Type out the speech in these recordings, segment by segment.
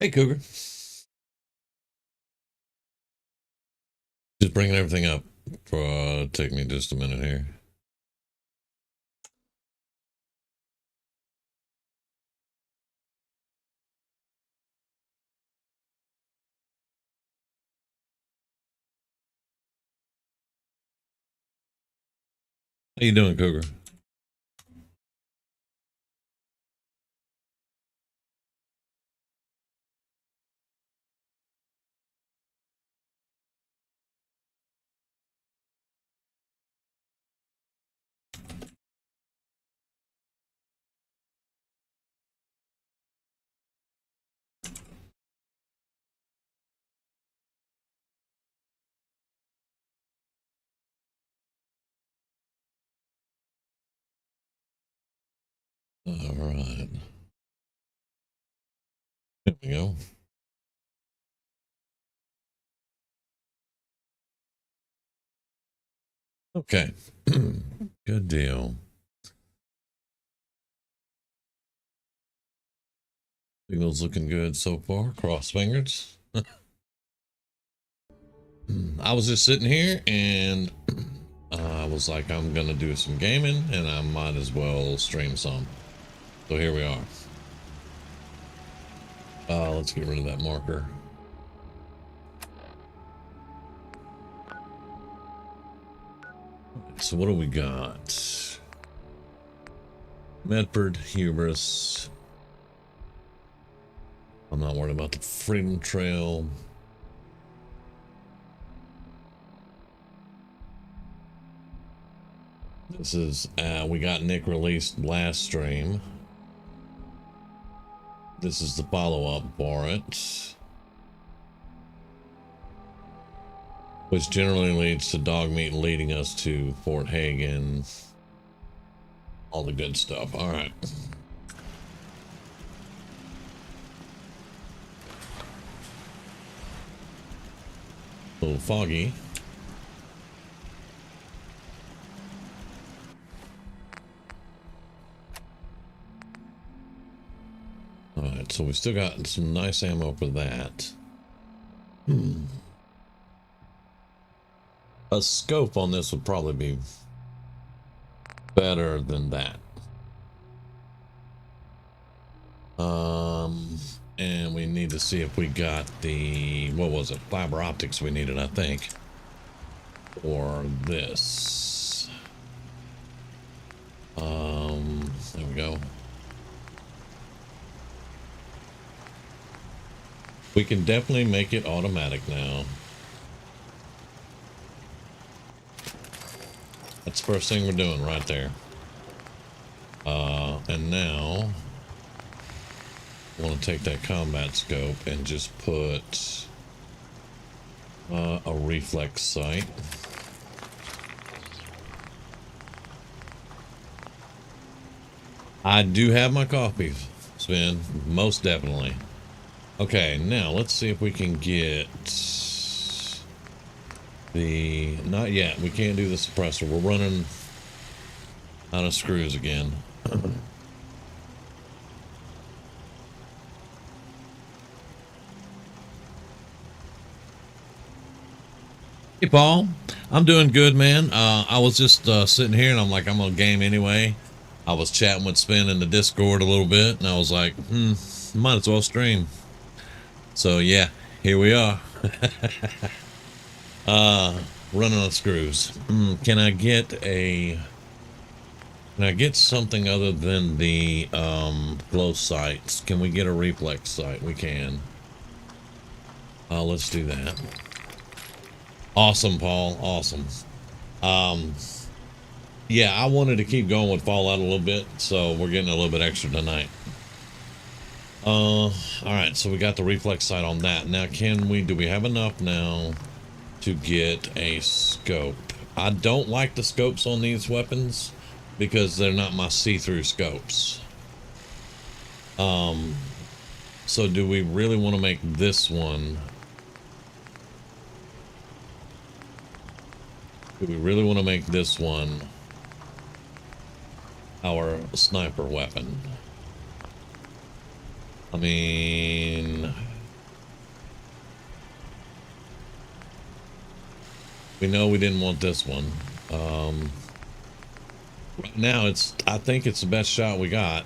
Hey, Cougar. Just bringing everything up. For take me just a minute here. How you doing, Cougar? All right. There we go. Okay. Good deal. Signal's looking good so far. Cross fingers. I was just sitting here and I was like, I'm going to do some gaming and I might as well stream some. So here we are. Let's get rid of that marker. So what do we got? Medford, Hubris. I'm not worried about the Freedom Trail. This is, we got Nick released last stream. This is the follow-up for it. Which generally leads to Dogmeat leading us to Fort Hagen. All the good stuff. All right. A little foggy. All right, so we still got some nice ammo for that. A scope on this would probably be better than that. And we need to see if we got the, what was it, fiber optics we needed, I think, or this. There we go. We can definitely make it automatic now. That's the first thing we're doing right there. And now I want to take that combat scope and just put a reflex sight. I do have my coffee, Sven, most definitely. Okay, now let's see if we can get the, not yet, we can't do the suppressor. We're running out of screws again. Hey Paul, I'm doing good, man. I was just sitting here and I'm like, I'm gonna game anyway. I was chatting with Spin in the Discord a little bit and I was like, might as well stream. So yeah, here we are. Running on screws. Can I get something other than the glow sights? Can we get a reflex sight? We can. Let's do that. Awesome, Paul. Awesome. Yeah, I wanted to keep going with Fallout a little bit, so we're getting a little bit extra tonight. All right, so we got the reflex sight on that. Now, do we have enough now to get a scope? I don't like the scopes on these weapons because they're not my see-through scopes. So do we really want to make this one? Do we really want to make this one our sniper weapon? I mean, We know we didn't want this one. Right now, I think it's the best shot we got.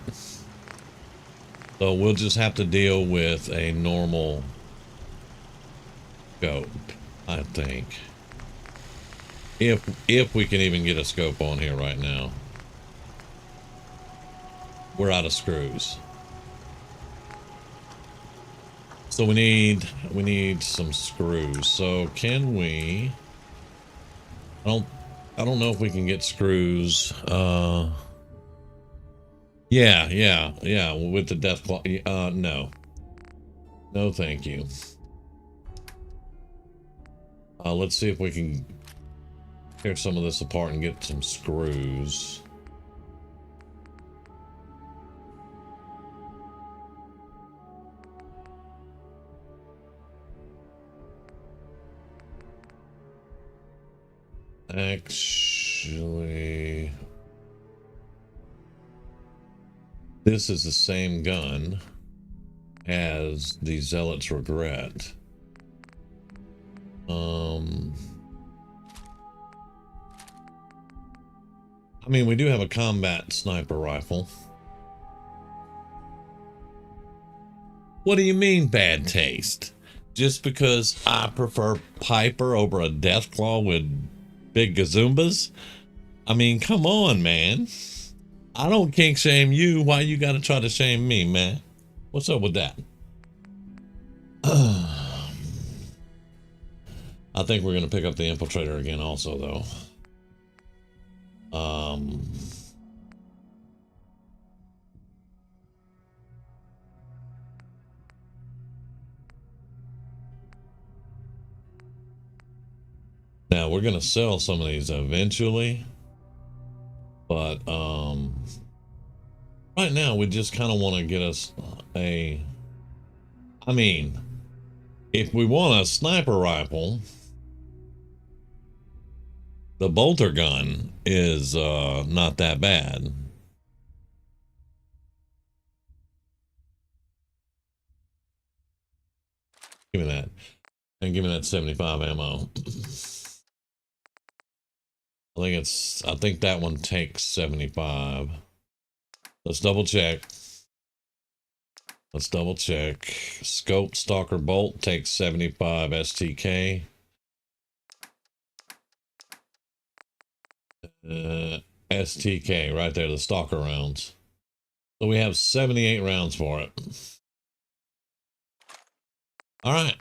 So we'll just have to deal with a normal scope, I think. If we can even get a scope on here right now. We're out of screws. So we need some screws. So can we? I don't know if we can get screws. Yeah. With the death claw. No. No, thank you. Let's see if we can tear some of this apart and get some screws. Actually, this is the same gun as the Zealot's Regret. I mean, we do have a combat sniper rifle. What do you mean bad taste? Just because I prefer Piper over a Deathclaw with big gazoombas? I mean, come on, man. I don't kink shame you. Why you gotta try to shame me, man? What's up with that? I think we're gonna pick up the Infiltrator again also, though. Now we're gonna sell some of these eventually, but right now we just kind of want to get us I mean, if we want a sniper rifle, the bolter gun is not that bad. Give me that. And give me that 75 ammo. I think that one takes 75. Let's double check. Scope Stalker Bolt takes 75 STK. STK right there, the Stalker rounds. So we have 78 rounds for it. All right.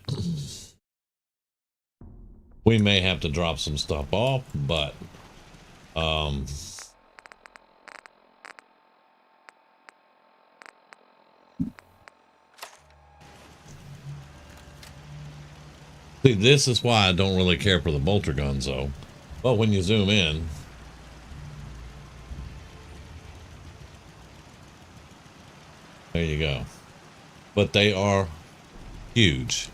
We may have to drop some stuff off, but see, this is why I don't really care for the bolter guns, though. But when you zoom in, there you go. But they are huge.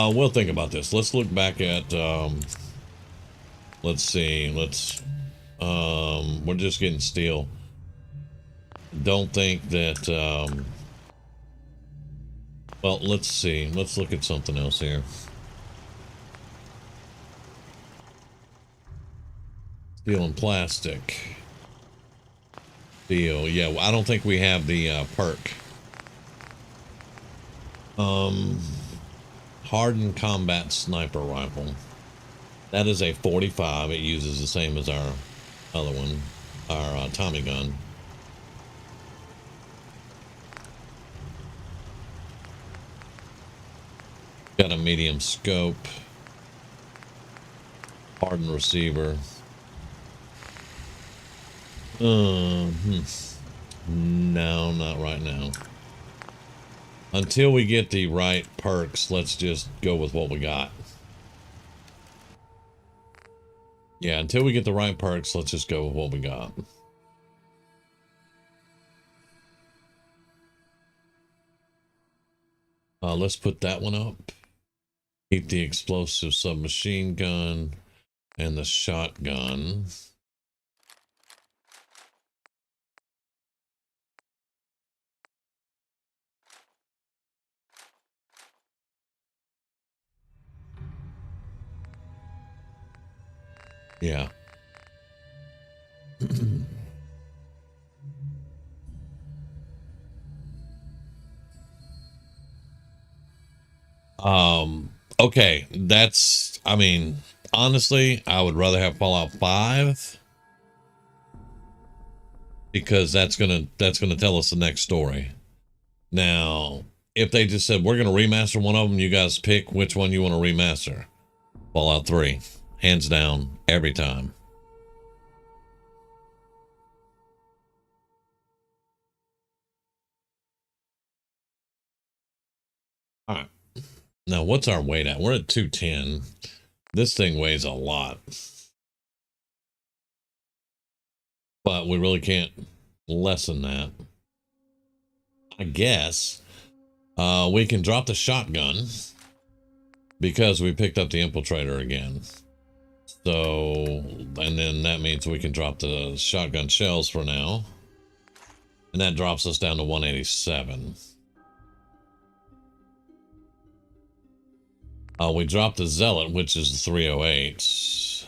We'll think about this. Let's look back at, let's see, we're just getting steel. Don't think that, well, let's see. Let's look at something else here. Steel and plastic. Steel, yeah, well, I don't think we have the perk. Hardened combat sniper rifle. That is a 45. It uses the same as our other one, our Tommy gun. Got a medium scope. Hardened receiver. No, not right now. Until we get the right perks, let's just go with what we got. Yeah, until we get the right perks, let's just go with what we got. Let's put that one up. Keep the explosive submachine gun and the shotgun. Yeah. Okay, that's, I mean, honestly, I would rather have Fallout 5 because that's gonna tell us the next story. Now, if they just said we're gonna remaster one of them, you guys pick which one you want to remaster. Fallout 3, hands down, every time. All right. Now, what's our weight at? We're at 210. This thing weighs a lot, but we really can't lessen that. I guess we can drop the shotgun because we picked up the infiltrator again. So, and then that means we can drop the shotgun shells for now. And that drops us down to 187. We dropped the Zealot, which is the 308.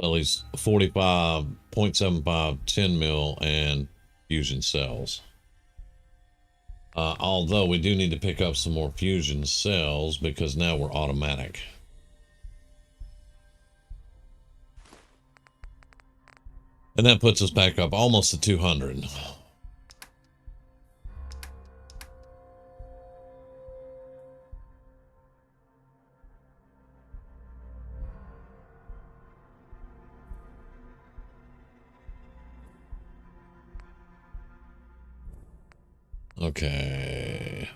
At least 45.75 10 mil and fusion cells. Although we do need to pick up some more fusion cells because now we're automatic. And that puts us back up almost to 200. Okay.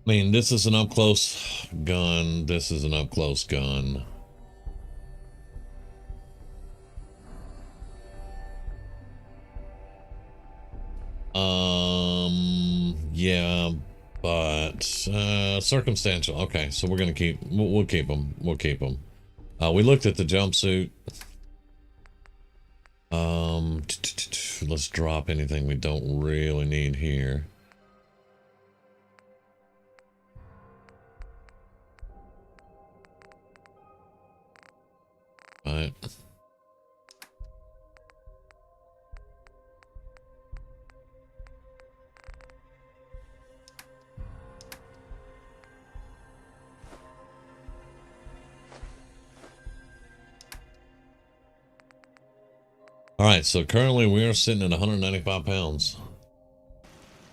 I mean, this is an up close gun. This is an up close gun. Yeah, but circumstantial. Okay, so we're gonna keep. We'll keep them. We'll keep them. We looked at the jumpsuit. Let's drop anything we don't really need here. Right. All right, so currently we are sitting at 195 pounds.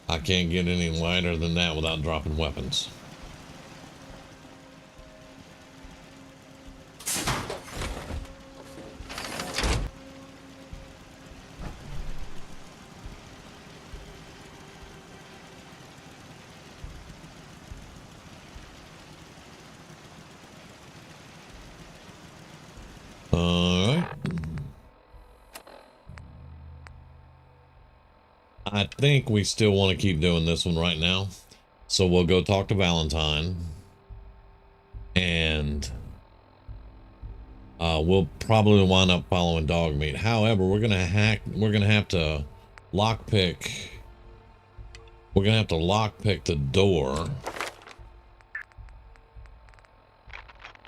I can't get any lighter than that without dropping weapons. All right. I think we still want to keep doing this one right now. So we'll go talk to Valentine. And we'll probably wind up following Dogmeat. However, we're gonna have to lockpick. We're gonna have to lockpick the door.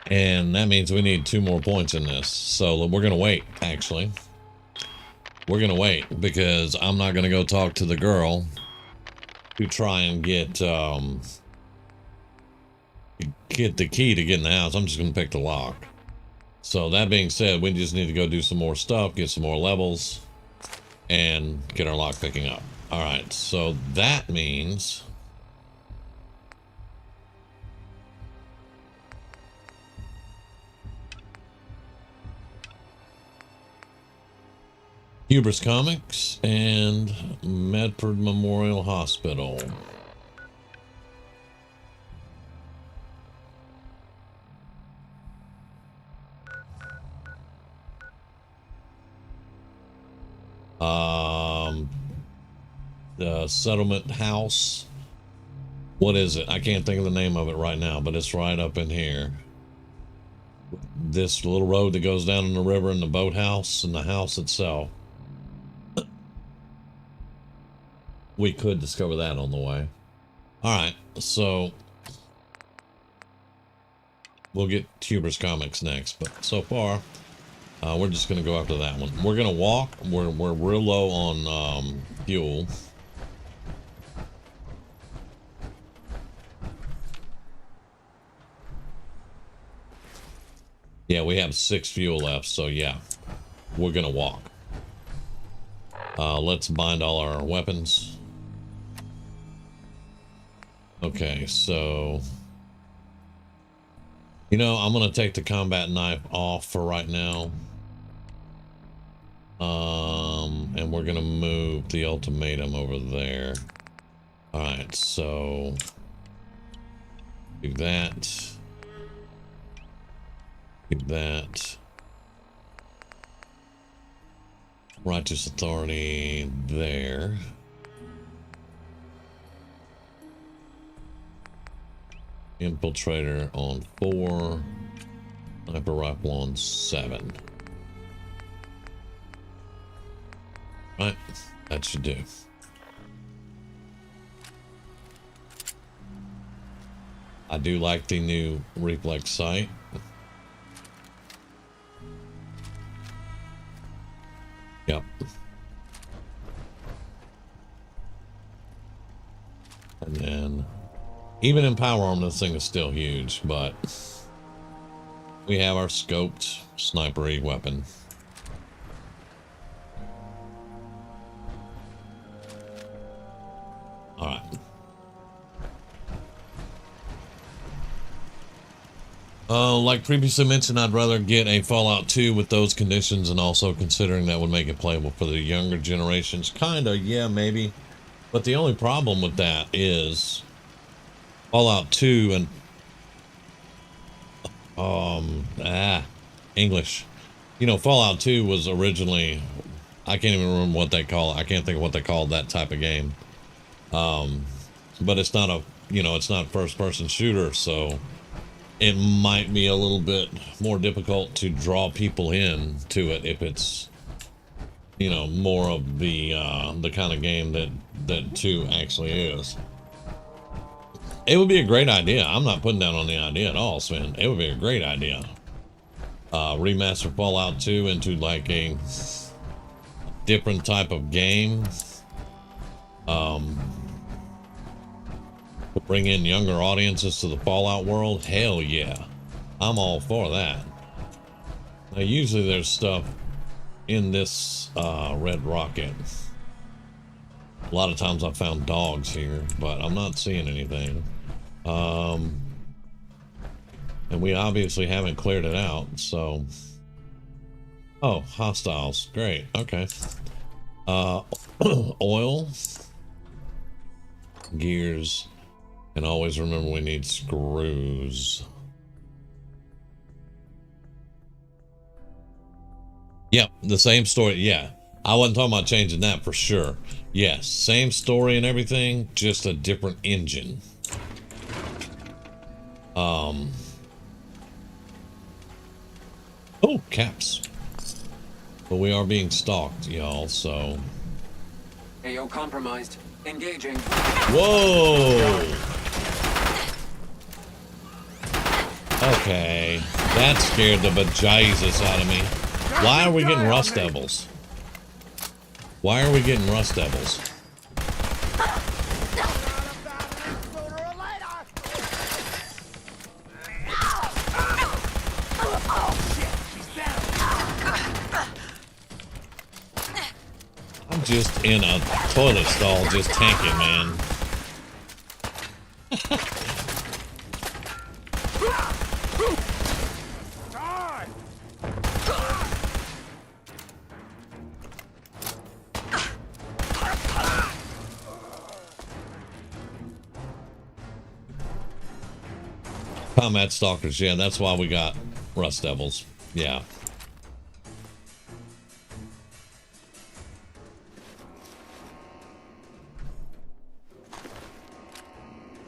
And that means we need 2 more points in this. So we're gonna wait, actually. We're gonna wait because I'm not gonna go talk to the girl to try and get the key to get in the house. I'm just gonna pick the lock. So that being said, we just need to go do some more stuff, get some more levels, and get our lock picking up. All right, so that means Hubris Comics and Medford Memorial Hospital. The settlement house. What is it? I can't think of the name of it right now, but it's right up in here. This little road that goes down in the river and the boathouse and the house itself. we could discover that on the way. All right, so we'll get Huber's Comics next, but so far, we're just gonna go after that one. We're gonna walk. We're real low on fuel. Yeah, we have 6 fuel left, so yeah, we're gonna walk. Let's bind all our weapons. Okay, so you know, I'm gonna take the combat knife off for right now. And we're gonna move the ultimatum over there. All right, so do that. Do that. Righteous authority there. Infiltrator on 4. Sniper rifle on 7. Right, that should do. I do like the new reflex sight. Yep. And then, even in power armor, this thing is still huge, but we have our scoped snipery weapon. All right. Like previously mentioned, I'd rather get a Fallout 2 with those conditions, and also considering that would make it playable for the younger generations. Kinda, yeah, maybe. But the only problem with that is Fallout 2 and English. You know, Fallout 2 was originally, I can't even remember what they call it. I can't think of what they called that type of game. But it's not a, you know, it's not first person shooter, so it might be a little bit more difficult to draw people in to it if it's, you know, more of the kind of game that 2 actually is. It would be a great idea. I'm not putting down on the idea at all, Sven. It would be a great idea. Remaster Fallout 2 into like a different type of game. To bring in younger audiences to the Fallout world, hell yeah. I'm all for that. Now, usually there's stuff in this Red Rocket. A lot of times I found dogs here, but I'm not seeing anything. And we obviously haven't cleared it out, so... Oh, hostiles. Great, okay. Oil. Gears. And always remember we need screws. Yep, the same story. Yeah, I wasn't talking about changing that for sure. Yes, same story and everything, just a different engine. Oh, caps. But we are being stalked, y'all, so... AO compromised. Engaging. Whoa! Okay, that scared the bejesus out of me. Why are we getting rust devils? Why are we getting rust devils? I'm just in a toilet stall, just tanking, man. Combat stalkers, yeah, that's why we got rust devils. Yeah.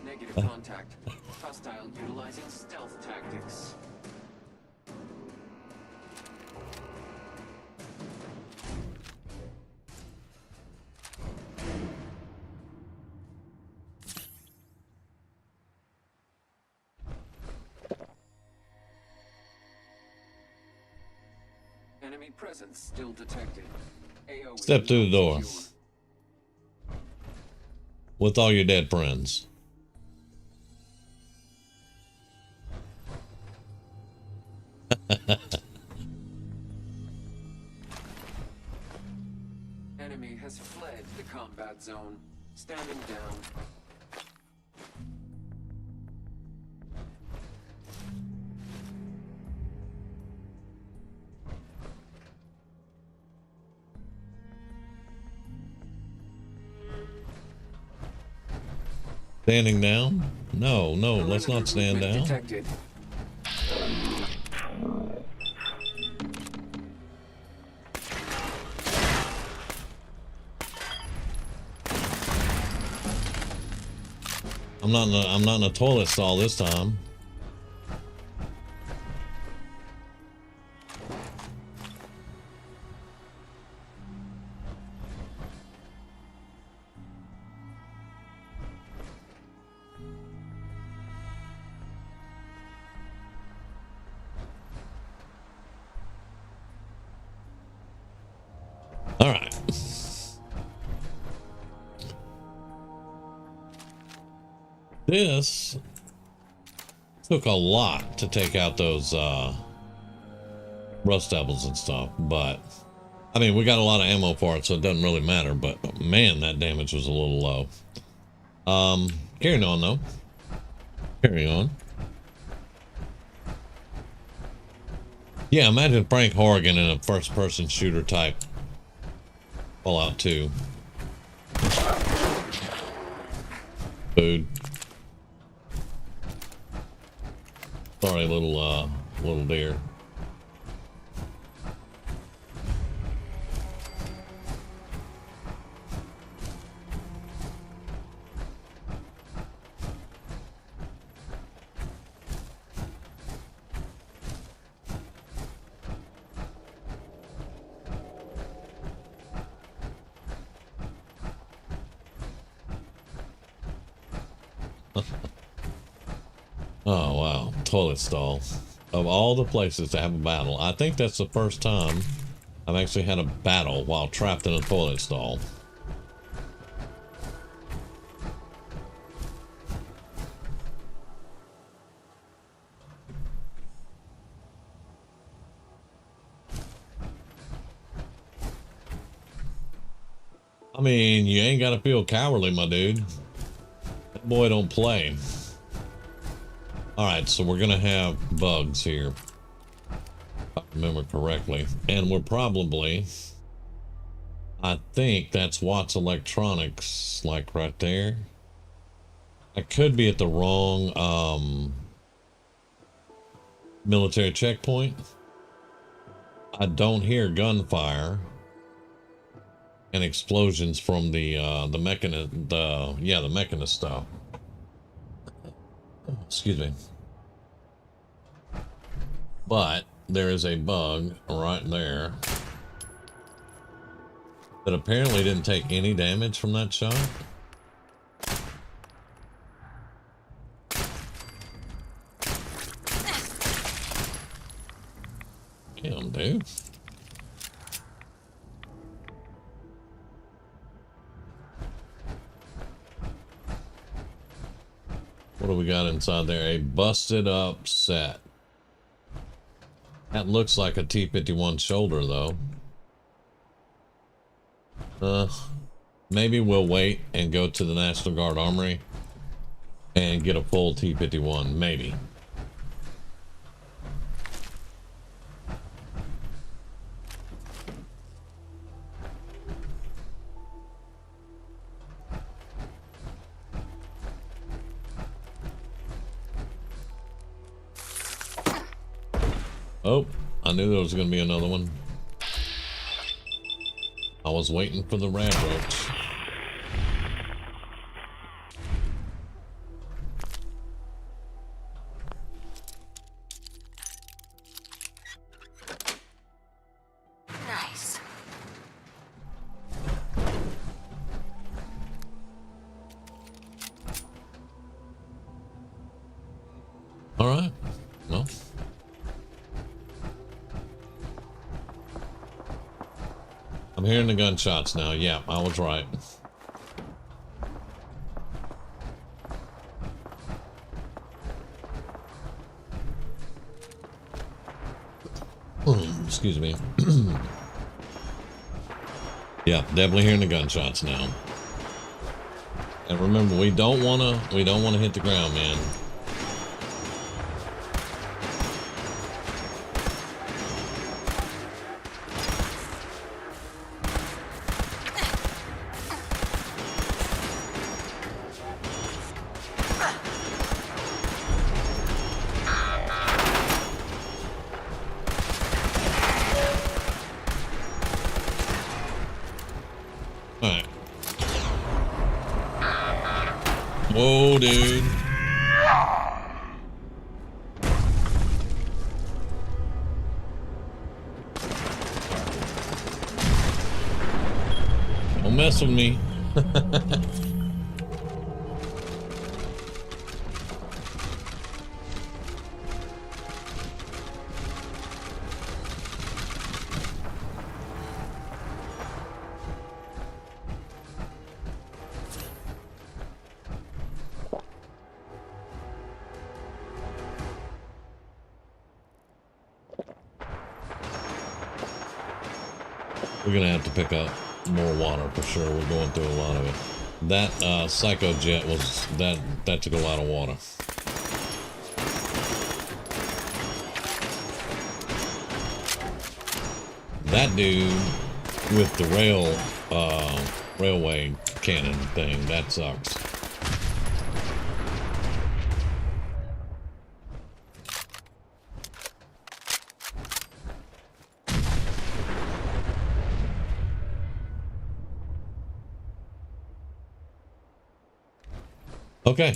Negative contact. Hostile utilizing stealth tactics. Enemy presence still detected. AO Step is through the not door. secure. With all your dead friends. Enemy has fled the combat zone. Standing down. Standing down? No, no, let's not stand Movement down. detected. I'm not in a toilet stall this time. All right. This took a lot to take out those rust devils and stuff, but I mean, we got a lot of ammo for it, so it doesn't really matter, but man, that damage was a little low. Carrying on though. Carry on. Yeah, imagine Frank Horrigan in a first-person shooter type Fallout 2. Food. Sorry, little deer. Oh wow, toilet stall. Of all the places to have a battle, I think that's the first time I've actually had a battle while trapped in a toilet stall. I mean, you ain't gotta feel cowardly, my dude. That boy don't play. Alright, so we're gonna have bugs here, if I remember correctly. And we're probably, I think that's Watts Electronics, like right there. I could be at the wrong military checkpoint. I don't hear gunfire and explosions from the mechanist stuff. Excuse me. But there is a bug right there that apparently didn't take any damage from that shot. Damn, dude. What do we got inside there? A busted up set. That looks like a T-51 shoulder, though. Maybe we'll wait and go to the National Guard Armory and get a full T-51. Maybe. Oh, I knew there was going to be another one. I was waiting for the rad roach. Nice. All right. Well. I'm hearing the gunshots now. Yeah, I was right. Excuse me. Yeah, definitely hearing the gunshots now. And remember, we don't wanna hit the ground, man. Alright. Whoa, dude. Don't mess with me. We're gonna have to pick up more water for sure. We're going through a lot of it. That psycho jet was that took a lot of water. That dude with the railway cannon thing, that sucks. Okay.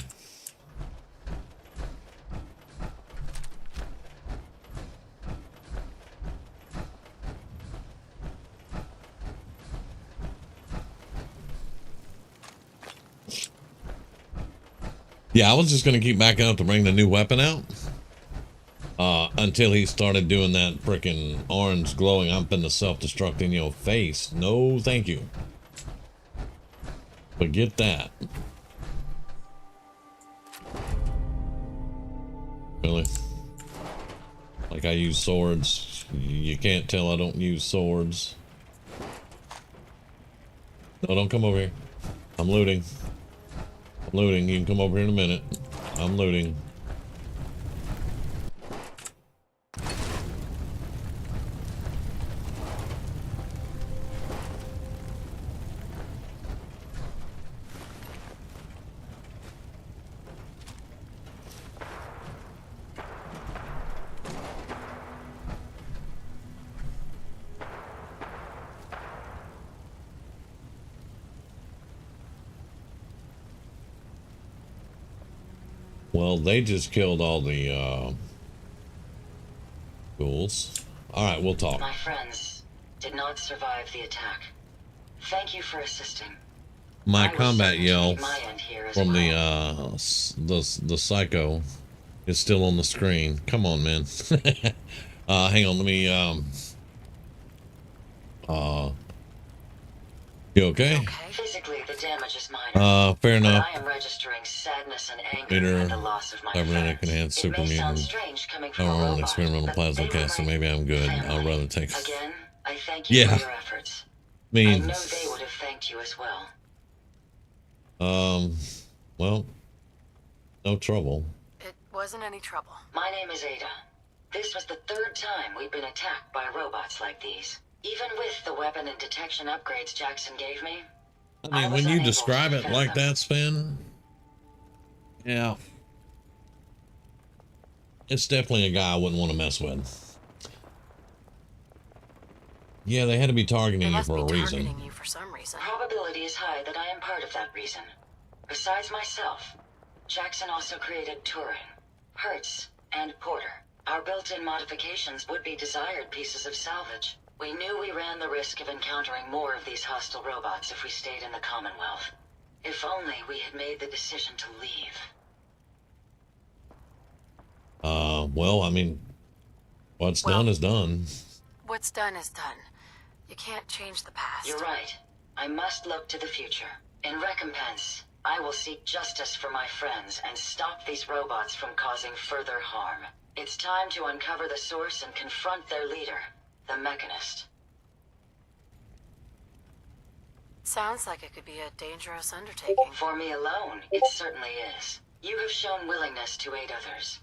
Yeah, I was just gonna keep backing up to bring the new weapon out. Until he started doing that freaking orange glowing up in the self-destruct in your face. No, thank you. Forget that. Really? Like I use swords. You can't tell I don't use swords. No, don't come over here. I'm looting. I'm looting. You can come over here in a minute. I'm looting. Well, they just killed all the ghouls. All right, we'll talk. My friends did not survive the attack. Thank you for assisting. My combat yell from well. the psycho is still on the screen. Come on, man. Hang on, let me you okay? Physically, the damage is minor. Fair enough. I am registering sadness and anger Peter, at the loss of my cybernetic friends. enhanced It super may sound mutant. strange coming I from a don't want robot, experimental but plasma they were cast, so my maybe I'm good. family. I'd rather take. Again, I thank you for your efforts. I mean, I know they would have thanked you as well. well, no trouble. It wasn't any trouble. My name is Ada. This was the third time we've been attacked by robots like these. Even with the weapon and detection upgrades Jackson gave me, I mean, when you describe it like that, Sven, yeah, it's definitely a guy I wouldn't want to mess with. Yeah, they had to be targeting you for a reason. Targeting you for some reason. Probability is high that I am part of that reason. Besides myself, Jackson also created Turing, Hertz, and Porter. Our built-in modifications would be desired pieces of salvage. We knew we ran the risk of encountering more of these hostile robots if we stayed in the Commonwealth. If only we had made the decision to leave. Well, I mean, what's done is done. What's done is done. You can't change the past. You're right. I must look to the future. In recompense, I will seek justice for my friends and stop these robots from causing further harm. It's time to uncover the source and confront their leader, the Mechanist. Sounds like it could be a dangerous undertaking. For me alone, it certainly is. You have shown willingness to aid others.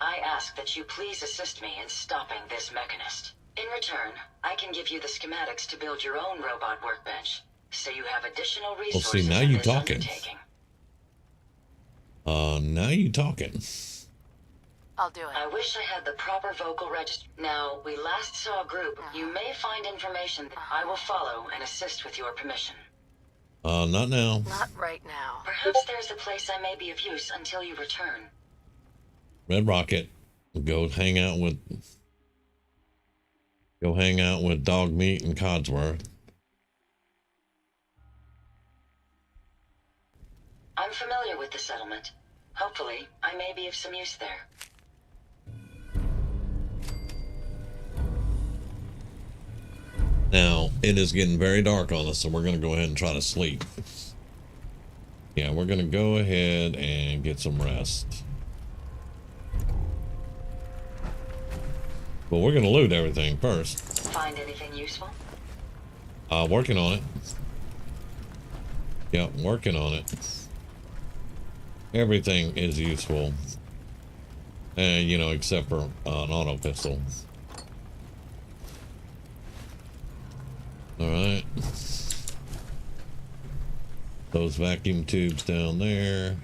I ask that you please assist me in stopping this Mechanist. In return, I can give you the schematics to build your own robot workbench, so you have additional resources see, now in you this talking. undertaking. Now you talking. I'll do it. I wish I had the proper vocal register. Now, we last saw a group. You may find information that I will follow and assist with your permission. Not now. Not right now. Perhaps there's a place I may be of use until you return. Red Rocket. Go hang out with Dog Meat and Codsworth. I'm familiar with the settlement. Hopefully, I may be of some use there. Now, it is getting very dark on us, so we're going to go ahead and try to sleep. Yeah, we're going to go ahead and get some rest. But we're going to loot everything first. Find anything useful? Working on it. Yep, working on it. Everything is useful. And, you know, except for an auto pistol. Alright. Those vacuum tubes down there.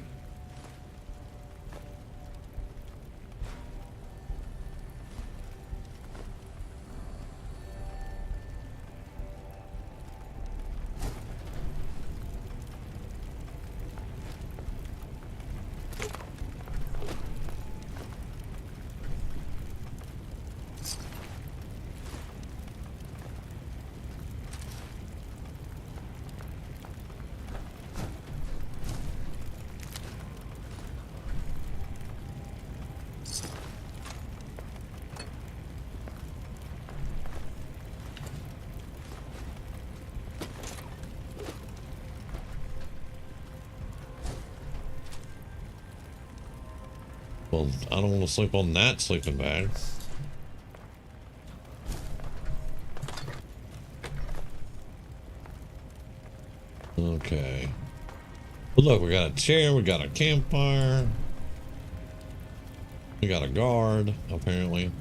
Well, I don't want to sleep on that sleeping bag. Okay. But look, we got a chair, we got a campfire. We got a guard, apparently.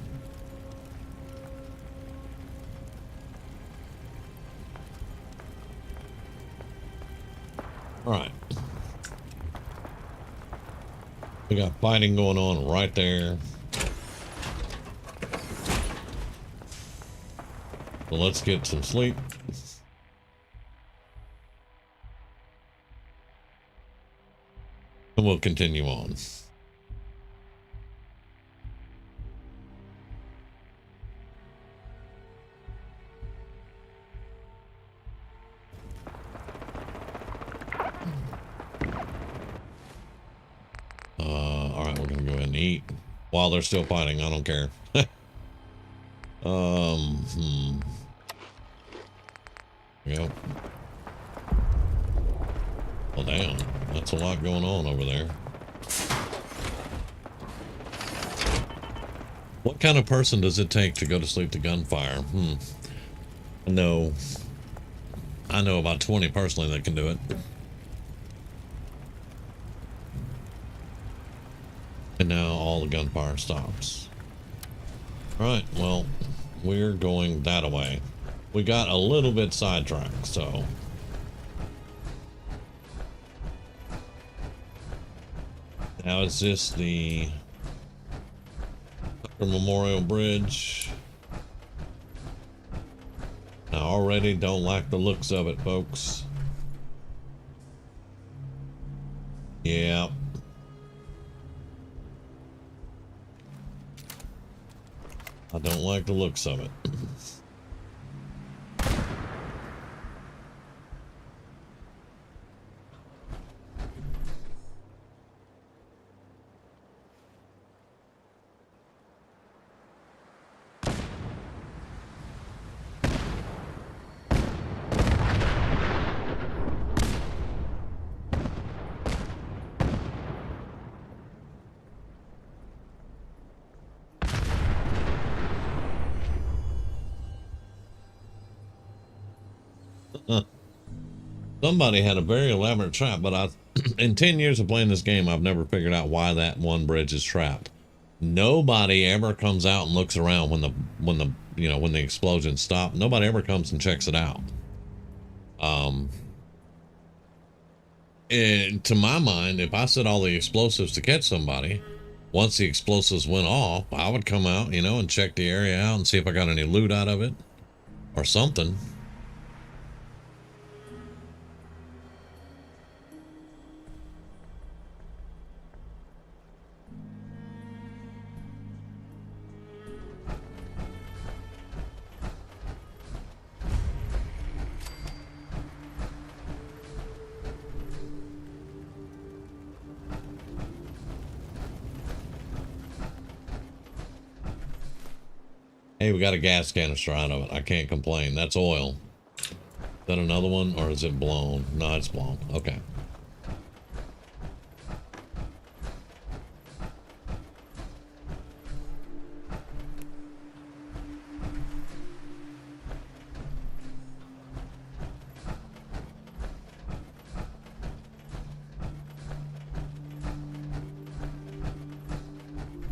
Alright. We got fighting going on right there. So let's get some sleep. And we'll continue on. Alright, we're gonna go ahead and eat while they're still fighting. I don't care. Yep. Well, damn. That's a lot going on over there. What kind of person does it take to go to sleep to gunfire? I know about 20 personally that can do it. And now all the gunfire stops. Alright, well, we're going that way. We got a little bit sidetracked, so. Now is this the Tucker Memorial Bridge? I already don't like the looks of it, folks. Yeah. I don't like the looks of it. Somebody had a very elaborate trap, but in 10 years of playing this game, I've never figured out why that one bridge is trapped. Nobody ever comes out and looks around when the explosions stop. Nobody ever comes and checks it out. And to my mind, if I set all the explosives to catch somebody, once the explosives went off, I would come out, and check the area out and see if I got any loot out of it or something. Hey, we got a gas canister out of it. I can't complain. That's oil. Is that another one, or is it blown? No, it's blown. Okay.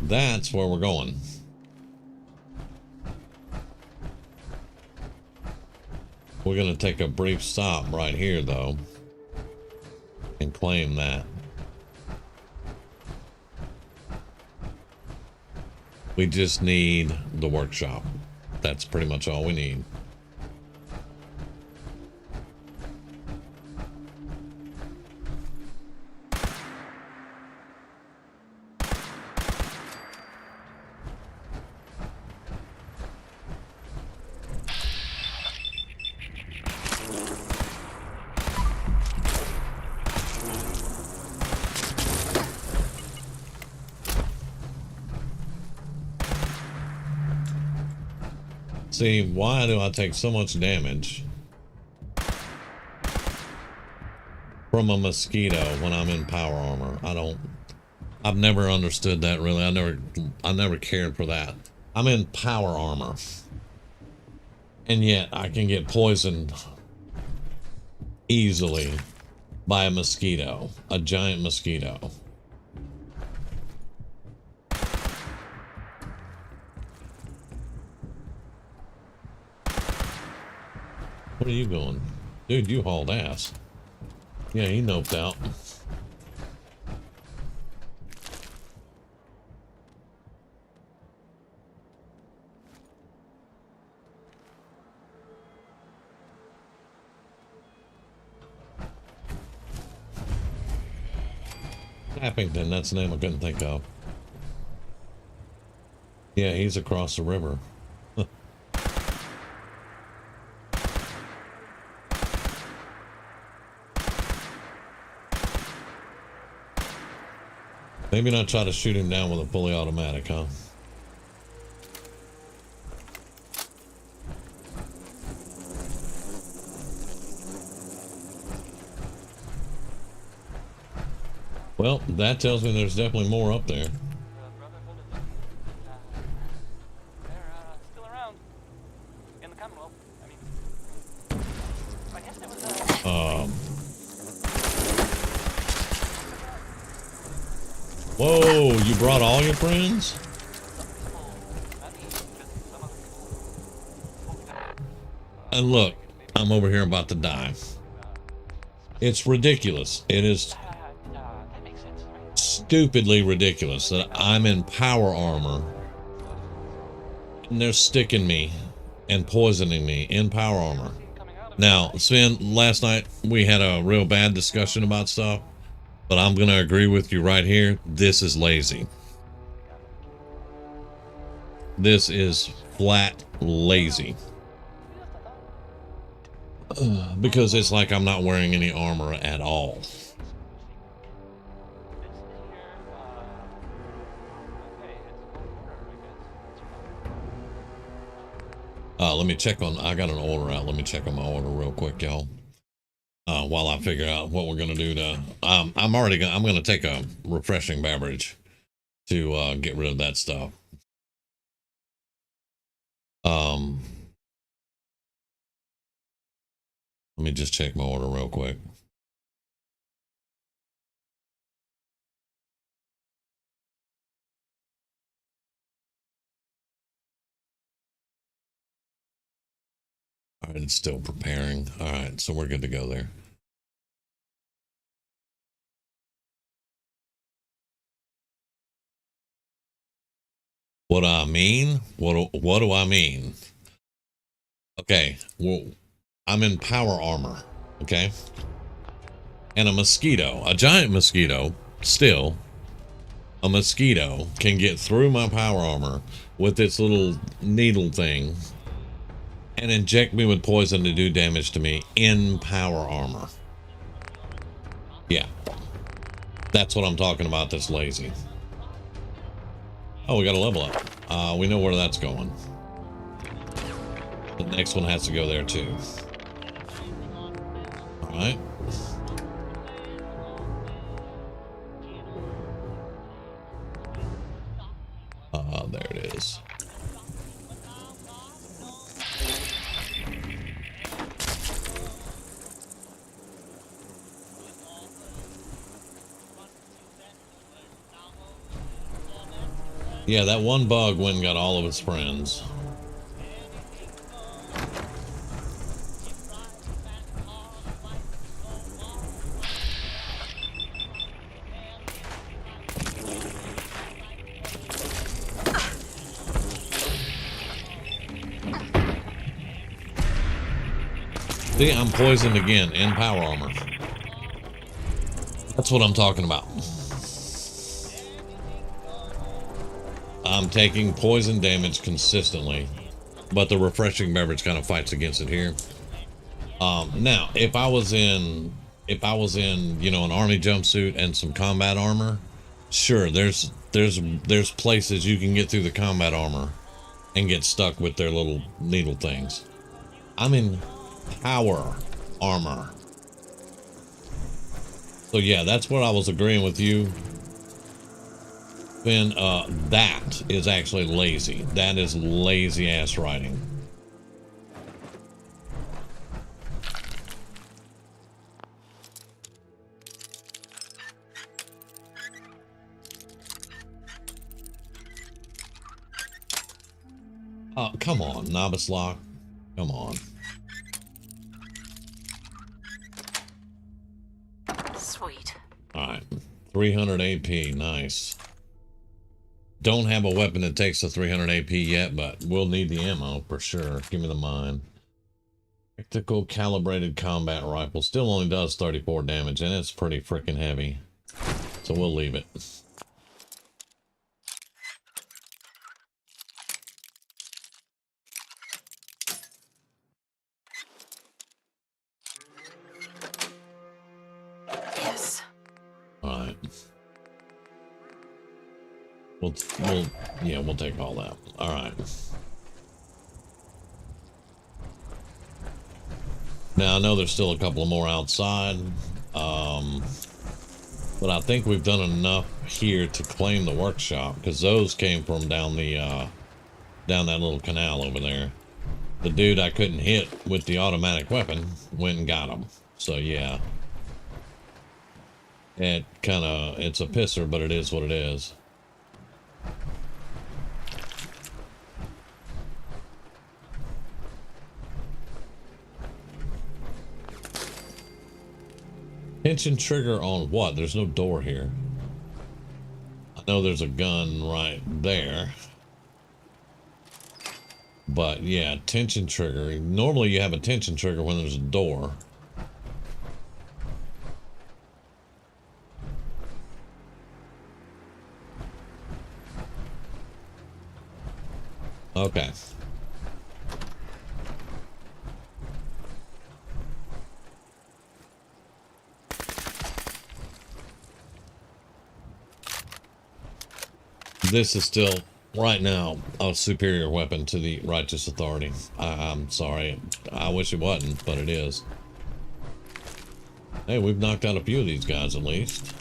That's where we're going. We're going to take a brief stop right here, though, and claim that. We just need the workshop. That's pretty much all we need. See, why do I take so much damage from a mosquito when I'm in power armor? I've never understood that, really. I never cared for that. I'm in power armor, and yet I can get poisoned easily by a mosquito, a giant mosquito. What are you going? Dude, you hauled ass. Yeah, he noped out. Tappington, that's the name I couldn't think of. Yeah, he's across the river. Maybe not try to shoot him down with a fully automatic, huh? Well, that tells me there's definitely more up there. Brotherhood they're still around in the Commonwealth. I mean, I guess there was Whoa, you brought all your friends? And look, I'm over here about to die. It's ridiculous. It is stupidly ridiculous that I'm in power armor and they're sticking me and poisoning me in power armor. Now, Sven, last night we had a real bad discussion about stuff, but I'm going to agree with you right here. This is lazy. This is flat lazy. Because it's like I'm not wearing any armor at all. Let me check on, I got an order out. Let me check on my order real quick, y'all. While I figure out what we're going to do to, I'm going to take a refreshing beverage to get rid of that stuff. Let me just check my order real quick. All right, it's still preparing. All right, so we're good to go there. What do I mean? What do I mean? Okay, well, I'm in power armor, okay? And a mosquito, a giant mosquito, still, a mosquito can get through my power armor with its little needle thing and inject me with poison to do damage to me in power armor. Yeah, that's what I'm talking about, that's lazy. Oh, we got a level up. We know where that's going. The next one has to go there too. All right. There it is. Yeah, that one bug went and got all of its friends. See, I'm poisoned again in power armor. That's what I'm talking about. I'm taking poison damage consistently, but the refreshing beverage kind of fights against it here. Now, if I was in, you know, an army jumpsuit and some combat armor, sure, there's places you can get through the combat armor and get stuck with their little needle things. I'm in power armor. So yeah, that's what I was agreeing with you. Then that is actually lazy. That is lazy ass writing. Oh, come on, Novice Lock. Come on. Sweet. Alright. 300 AP. Nice. Don't have a weapon that takes the 300 AP yet, but we'll need the ammo for sure. Give me the mine. Tactical calibrated combat rifle. Still only does 34 damage, and it's pretty freaking heavy. So we'll leave it. Yes. Alright. We'll take all that. Alright. Now I know there's still a couple more outside. But I think we've done enough here to claim the workshop, because those came from down the down that little canal over there. The dude I couldn't hit with the automatic weapon went and got him. So yeah. It's a pisser, but it is what it is. Tension trigger on what? There's no door here. I know there's a gun right there. But yeah, tension trigger. Normally you have a tension trigger when there's a door. Okay. This is still, right now, a superior weapon to the Righteous Authority. I'm sorry. I wish it wasn't, but it is. Hey, we've knocked out a few of these guys at least.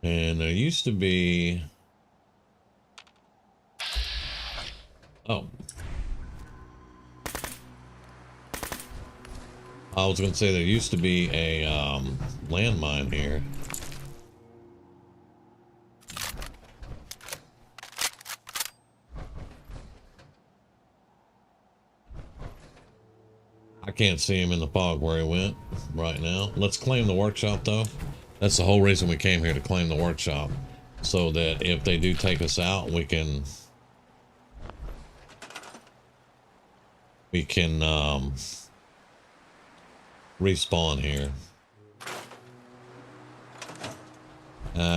And there used to be... I was going to say there used to be a landmine here. I can't see him in the fog where he went right now. Let's claim the workshop, though. That's the whole reason we came here, to claim the workshop. So that if they do take us out, we can respawn here.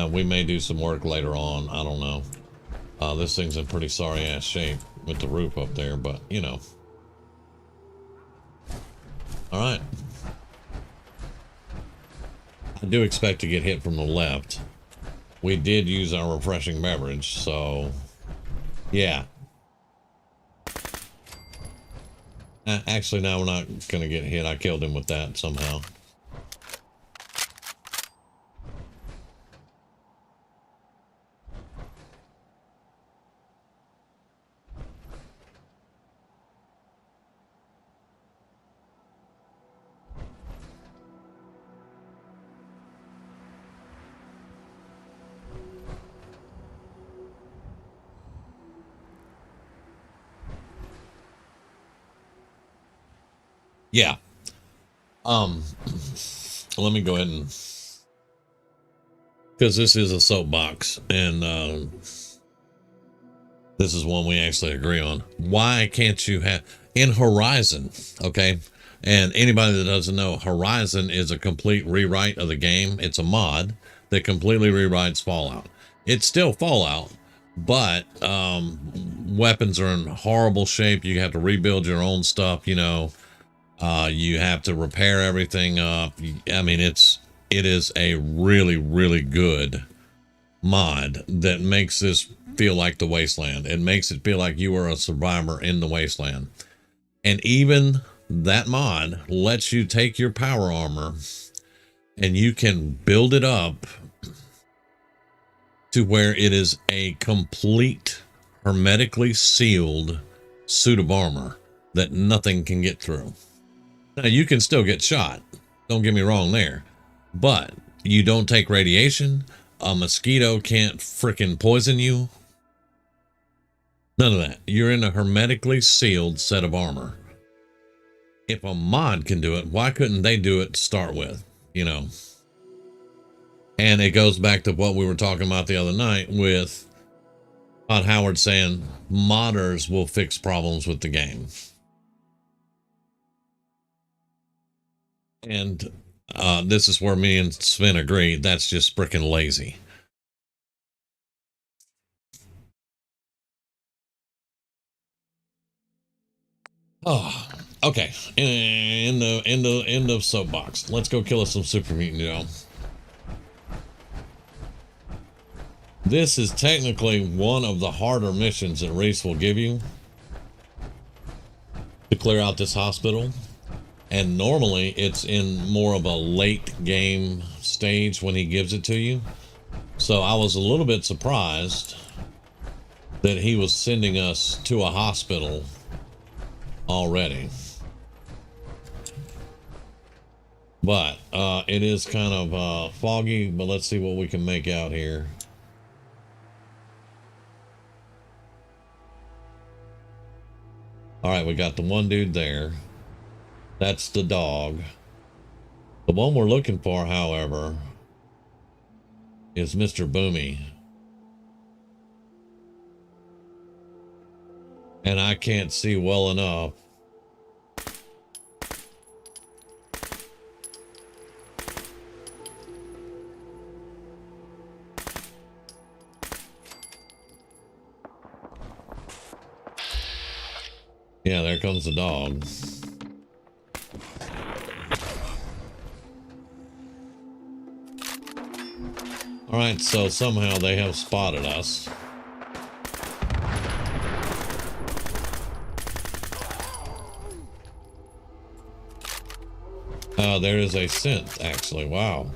We may do some work later on. I don't know. This thing's in pretty sorry ass shape with the roof up there, but you know. All right. I do expect to get hit from the left. We did use our refreshing beverage, so yeah. Actually, now we're not gonna get hit. I killed him with that somehow. Yeah. Let me go ahead and, because this is a soapbox, and this is one we actually agree on. Why can't you have in Horizon? Okay, and anybody that doesn't know, Horizon is a complete rewrite of the game. It's a mod that completely rewrites Fallout. It's still Fallout, but weapons are in horrible shape. You have to rebuild your own stuff, you know. You have to repair everything up. I mean, it is a really, really good mod that makes this feel like the wasteland. It makes it feel like you are a survivor in the wasteland. And even that mod lets you take your power armor and you can build it up to where it is a complete hermetically sealed suit of armor that nothing can get through. Now, you can still get shot. Don't get me wrong there. But you don't take radiation. A mosquito can't frickin' poison you. None of that. You're in a hermetically sealed set of armor. If a mod can do it, why couldn't they do it to start with? You know? And it goes back to what we were talking about the other night with Todd Howard saying modders will fix problems with the game. And this is where me and Sven agree. That's just freaking lazy. Oh, okay. In the end of soapbox. Let's go kill us some super mutant, you know. This is technically one of the harder missions that Reese will give you to clear out this hospital. And normally it's in more of a late game stage when he gives it to you. So I was a little bit surprised that he was sending us to a hospital already. But it is kind of foggy, but let's see what we can make out here. All right, we got the one dude there. That's the dog. The one we're looking for, however, is Mr. Boomy. And I can't see well enough. Yeah, there comes the dog. All right, so somehow they have spotted us. There is a synth, actually. Wow.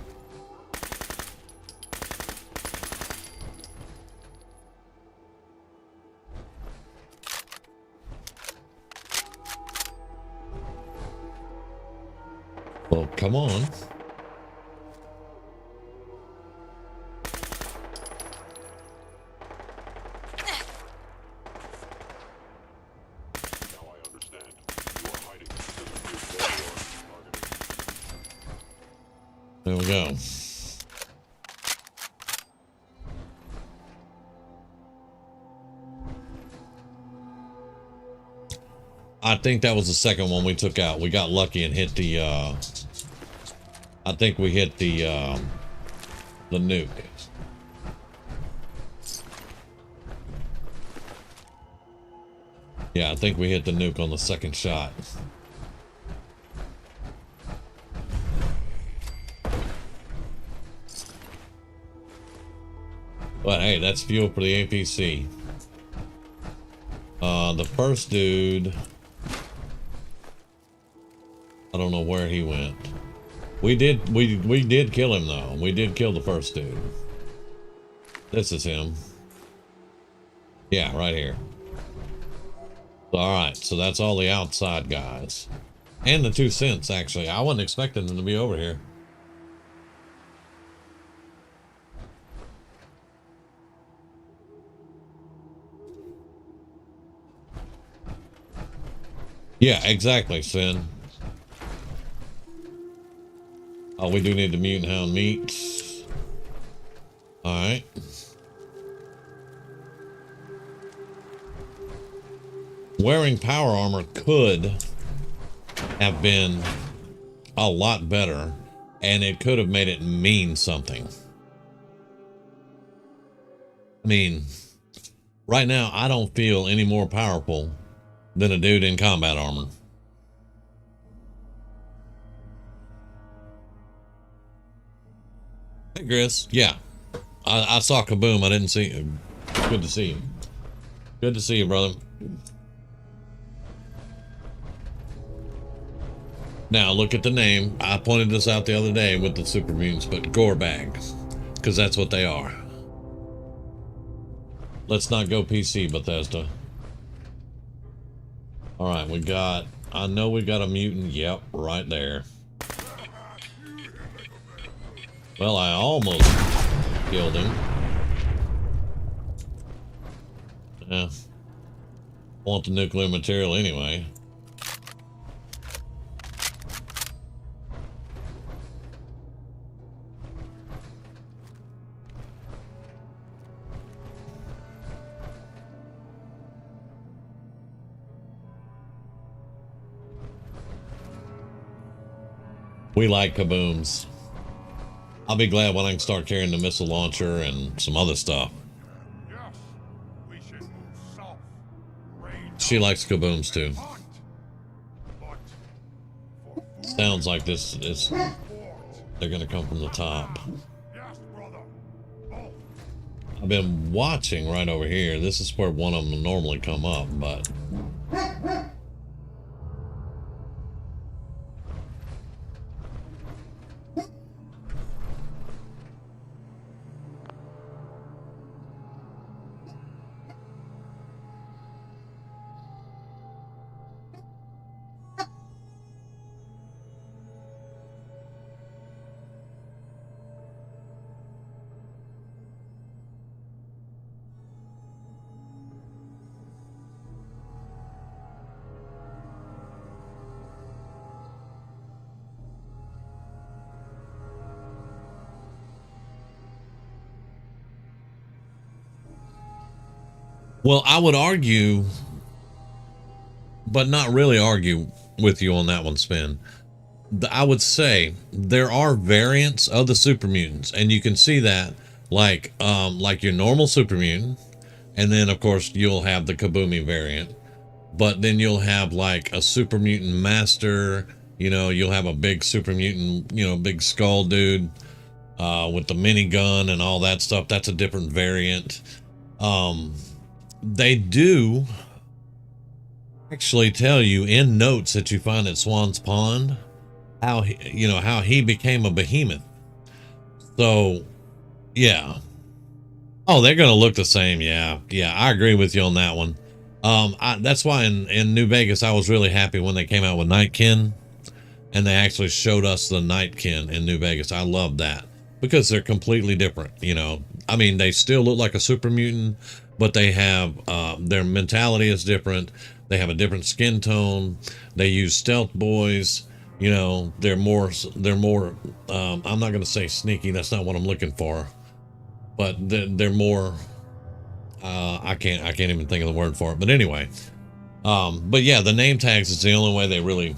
Well, come on. There we go. I think that was the second one we took out. We got lucky and hit the I think we hit the nuke. Yeah, I think we hit the nuke on the second shot. But hey, that's fuel for the APC. The first dude, I don't know where he went. We did kill him though. We did kill the first dude. This is him. Yeah, right here. All right, so that's all the outside guys, and the 2 cents. Actually, I wasn't expecting them to be over here. Yeah, exactly, Sin. Oh, we do need the mutant hound meat. All right. Wearing power armor could have been a lot better, and it could have made it mean something. I mean, right now, I don't feel any more powerful than a dude in combat armor. Hey, Chris. Yeah, I saw Kaboom. I didn't see him. Good to see you. Good to see you, brother. Now, look at the name. I pointed this out the other day with the super mutants, but gore bags, because that's what they are. Let's not go PC, Bethesda. All right, we got, I know we got a mutant. Yep, right there. Well, I almost killed him. Yeah. Want the nuclear material anyway. We like kabooms. I'll be glad when I can start carrying the missile launcher and some other stuff. Yes, we should move south. She likes kabooms too. But Sounds like this is, they're gonna come from the top. yes, brother. Both. I've been watching right over here. This is where one of them normally come up, but well, I would argue, but not really argue with you on that one, Spin. I would say there are variants of the super mutants, and you can see that like your normal super mutant, and then of course you'll have the Kaboomy variant, but then you'll have like a super mutant master, you know, you'll have a big super mutant, you know, big skull dude with the minigun and all that stuff. That's a different variant. They do actually tell you in notes that you find at Swan's Pond how he became a behemoth. So yeah. Oh, they're gonna look the same. Yeah, I agree with you on that one. That's why in New Vegas I was really happy when they came out with Nightkin, and they actually showed us the Nightkin in New Vegas. I love that because they're completely different. You know, I mean, they still look like a super mutant, but they have their mentality is different. They have a different skin tone. They use stealth boys. You know, they're more. I'm not going to say sneaky. That's not what I'm looking for. But they're more. I can't even think of the word for it. But anyway, but yeah, the name tags is the only way they really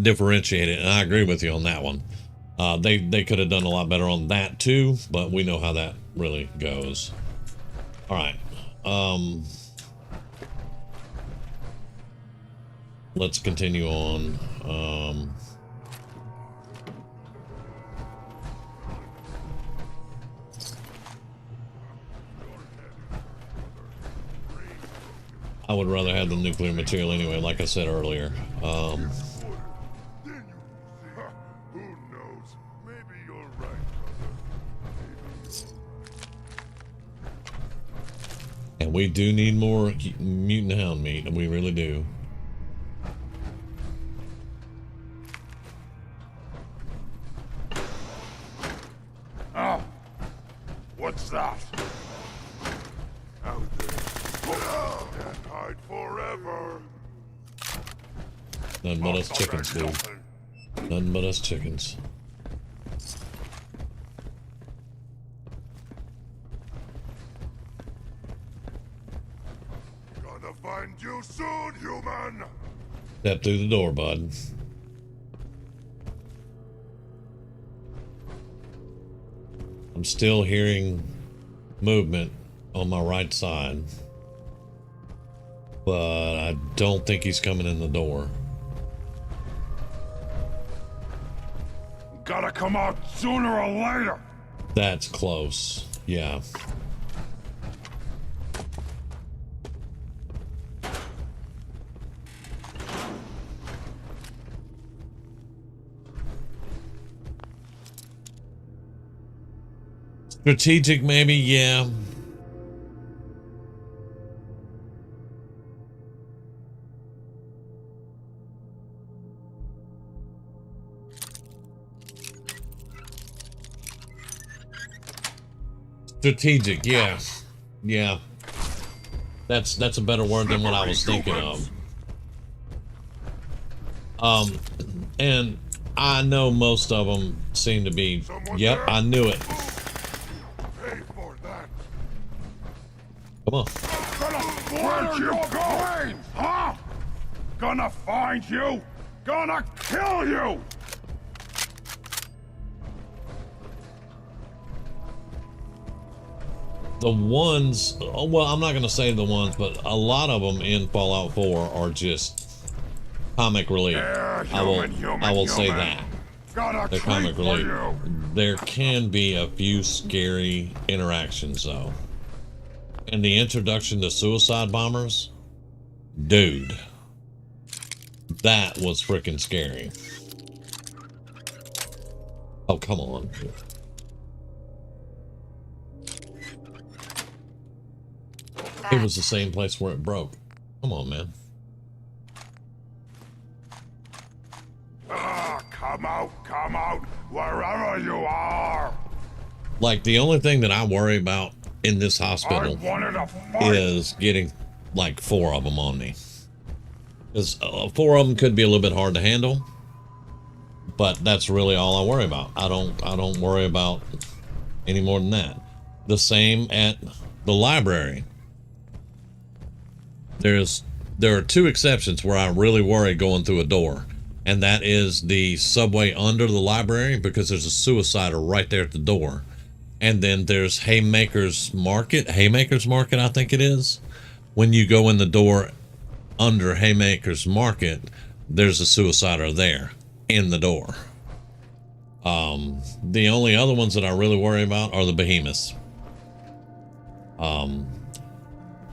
differentiate it, and I agree with you on that one. They could have done a lot better on that too, but we know how that really goes. All right. Let's continue on. I would rather have the nuclear material anyway, like I said earlier. Then you see. Who knows? Maybe you're right, brother. And we do need more mutant hound meat, and we really do. Oh, what's that? Out there. Can't hide forever. Nothing but us chickens, dude. Nothing but us chickens. Gonna find you soon, human. Step through the door, bud. I'm still hearing movement on my right side, but I don't think he's coming in the door. Gotta come out sooner or later. That's close. Yeah. Strategic, maybe, yeah. Strategic, yeah. Yeah. That's a better word than what I was thinking of. And I know most of them seem to be, yep, I knew it. Pay for that. Come on. Gonna find you, brains, huh? Gonna find you. Gonna kill you. The ones, well, I'm not going to say the ones, but a lot of them in Fallout 4 are just comic relief. Yeah, I will say that. Got They're a comic treat for relief. you. There can be a few scary interactions, though. And the introduction to suicide bombers, dude, that was freaking scary. Oh, come on. It was the same place where it broke. Come on, man. Come out, wherever you are. Like, the only thing that I worry about in this I hospital wanted to fight. is getting like 4 of them on me. Because 4 of them could be a little bit hard to handle, but that's really all I worry about. I don't worry about any more than that. The same at the library. There are 2 exceptions where I really worry going through a door, and that is the subway under the library, because there's a suicider right there at the door. And then there's Haymaker's Market, I think it is. When you go in the door under Haymaker's Market, there's a suicider there in the door. The only other ones that I really worry about are the behemoths.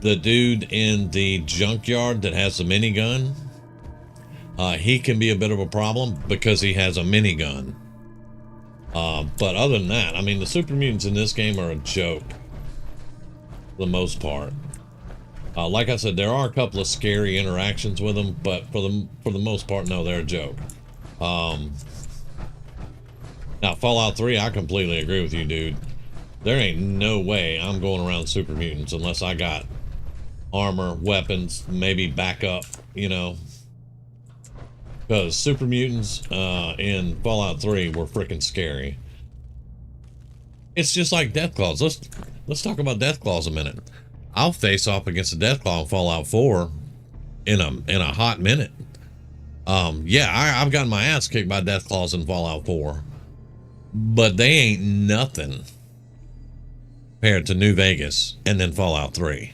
The dude in the junkyard that has the minigun, he can be a bit of a problem because he has a minigun. But other than that, I mean, the super mutants in this game are a joke for the most part. Like I said, there are a couple of scary interactions with them, but for the most part, no, they're a joke. Now, Fallout 3, I completely agree with you, dude. There ain't no way I'm going around super mutants unless I got armor, weapons, maybe backup, you know. Because super mutants in Fallout 3 were freaking scary. It's just like Deathclaws. Let's talk about Deathclaws a minute. I'll face off against a Deathclaw in Fallout 4 in a hot minute. Yeah, I've gotten my ass kicked by Deathclaws in Fallout 4. But they ain't nothing compared to New Vegas and then Fallout 3.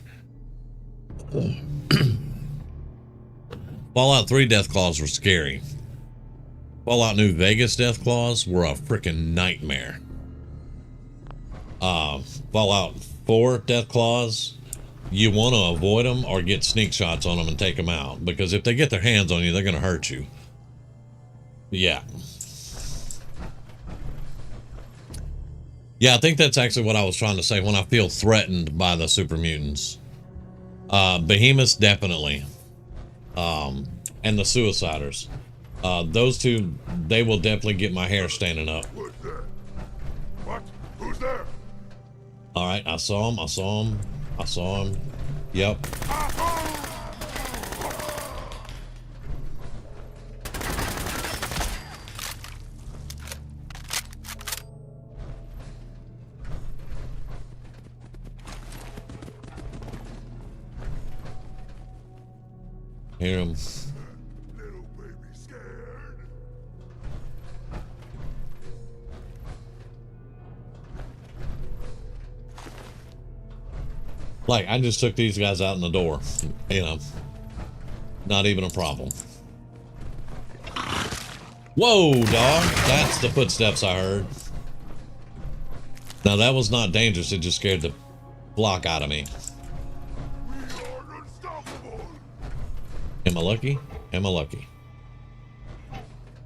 Fallout 3 Deathclaws were scary. Fallout New Vegas Deathclaws were a freaking nightmare. Fallout 4 Deathclaws, you want to avoid them or get sneak shots on them and take them out. Because if they get their hands on you, they're going to hurt you. Yeah. Yeah, I think that's actually what I was trying to say when I feel threatened by the super mutants. Behemoths, definitely. And the Suiciders. Those two, they will definitely get my hair standing up. What's there? What? Who's there? All right, I saw him. I saw him. I saw him. Yep. Hear him. Little baby scared. Like, I just took these guys out in the door. You know, not even a problem. Whoa, dog. That's the footsteps I heard. Now, that was not dangerous. It just scared the block out of me. We are unstoppable. Am I lucky? Am I lucky?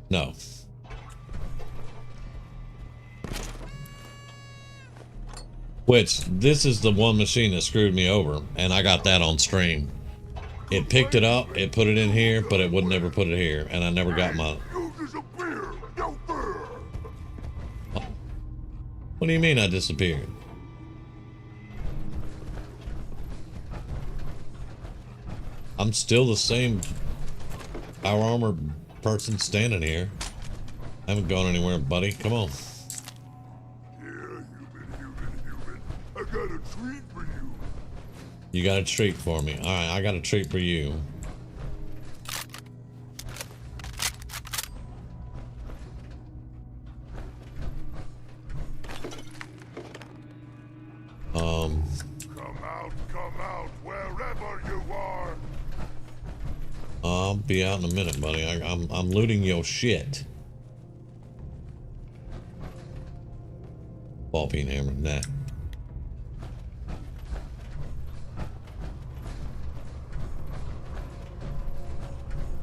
No. Which, this is the one machine that screwed me over, and I got that on stream. It picked it up, it put it in here, but it would never put it here, and I never got my... You disappear. No fear. What do you mean I disappeared? I'm still the same power armor person standing here. I haven't gone anywhere, buddy. Come on. Yeah, human. I got a treat for you. You got a treat for me. All right, I got a treat for you. Come out, wherever you are. I'll be out in a minute, buddy. I'm looting your shit. Ball peen hammer, nah.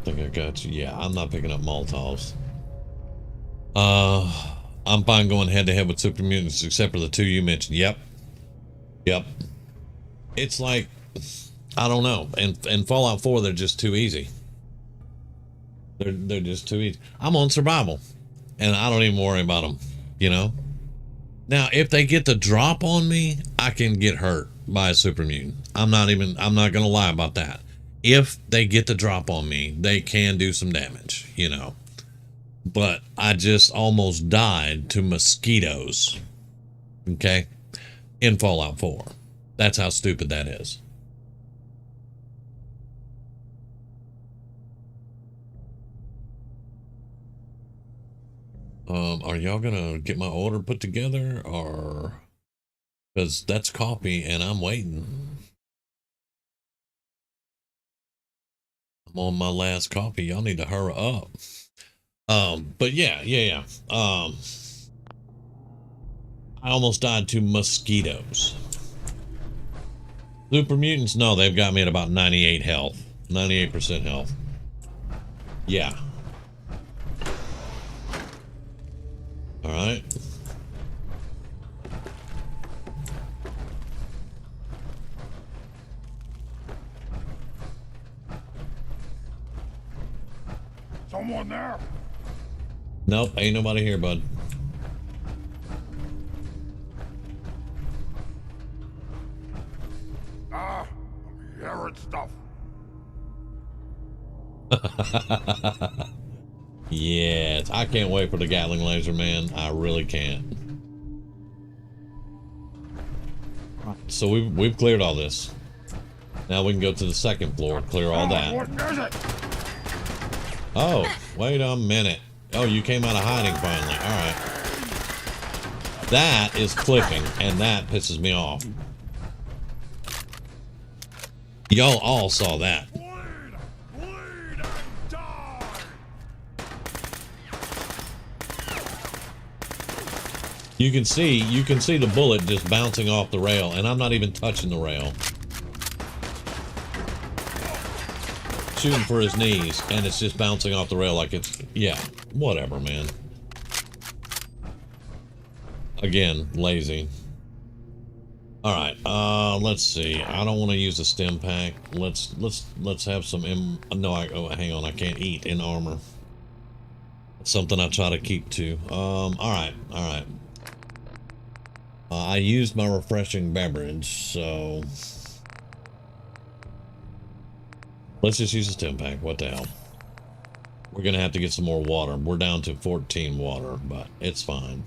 I think I got you. Yeah, I'm not picking up Molotovs. I'm fine going head to head with super mutants except for the two you mentioned. Yep. It's like, I don't know. In Fallout 4, they're just too easy. They're just too easy. I'm on survival, and I don't even worry about them, you know? Now, if they get the drop on me, I can get hurt by a super mutant. I'm not gonna lie about that. If they get the drop on me, they can do some damage, you know? But I just almost died to mosquitoes, okay? In Fallout 4. That's how stupid that is. Are y'all gonna get my order put together, or because that's coffee and I'm waiting. I'm on my last coffee. Y'all need to hurry up. But yeah. I almost died to mosquitoes. Super mutants, no, they've got me at about 98 health. 98% health. Yeah. Alright. Someone there? Nope, ain't nobody here, bud. I'm hearing stuff. Yes, I can't wait for the Gatling laser, man. I really can't. So we've cleared all this. Now we can go to the second floor, clear all that. What is it? Oh, wait a minute. Oh, you came out of hiding finally. All right. That is clipping, and that pisses me off. Y'all all saw that. Bleed and die. You can see the bullet just bouncing off the rail, and I'm not even touching the rail. Shooting for his knees, and it's just bouncing off the rail like it's, yeah, whatever, man. Again, lazy. All right, let's see. I don't want to use a stim pack. Let's have some no, hang on, I can't eat in armor. It's something I try to keep to. All right. I used my refreshing beverage, so let's just use a stim pack. What the hell? We're gonna have to get some more water. We're down to 14 water, but it's fine.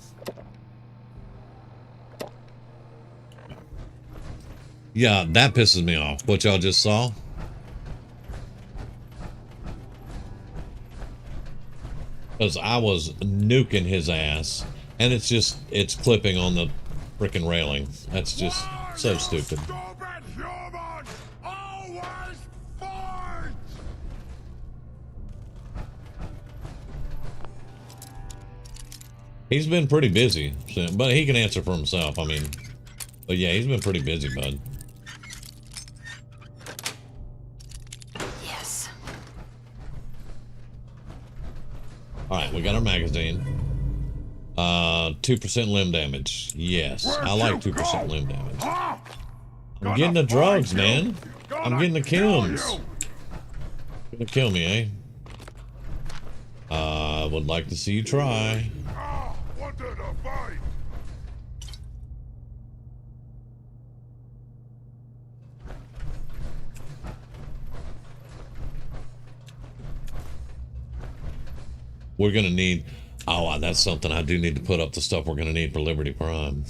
Yeah, that pisses me off. What y'all just saw? Because I was nuking his ass, and it's clipping on the freaking railing. That's just so stupid. Stupid human! Always fight! He's been pretty busy, but he can answer for himself. I mean, but yeah, he's been pretty busy, bud. Yes. All right, we got our magazine. 2% limb damage. Yes, I like 2% limb damage. Huh? I'm getting the drugs, man. I'm Gonna getting the kill kills. you. Gonna kill me, eh? I would like to see you try. Wanted to fight. We're gonna need. Oh, that's something I do need to put up the stuff we're gonna need for Liberty Prime.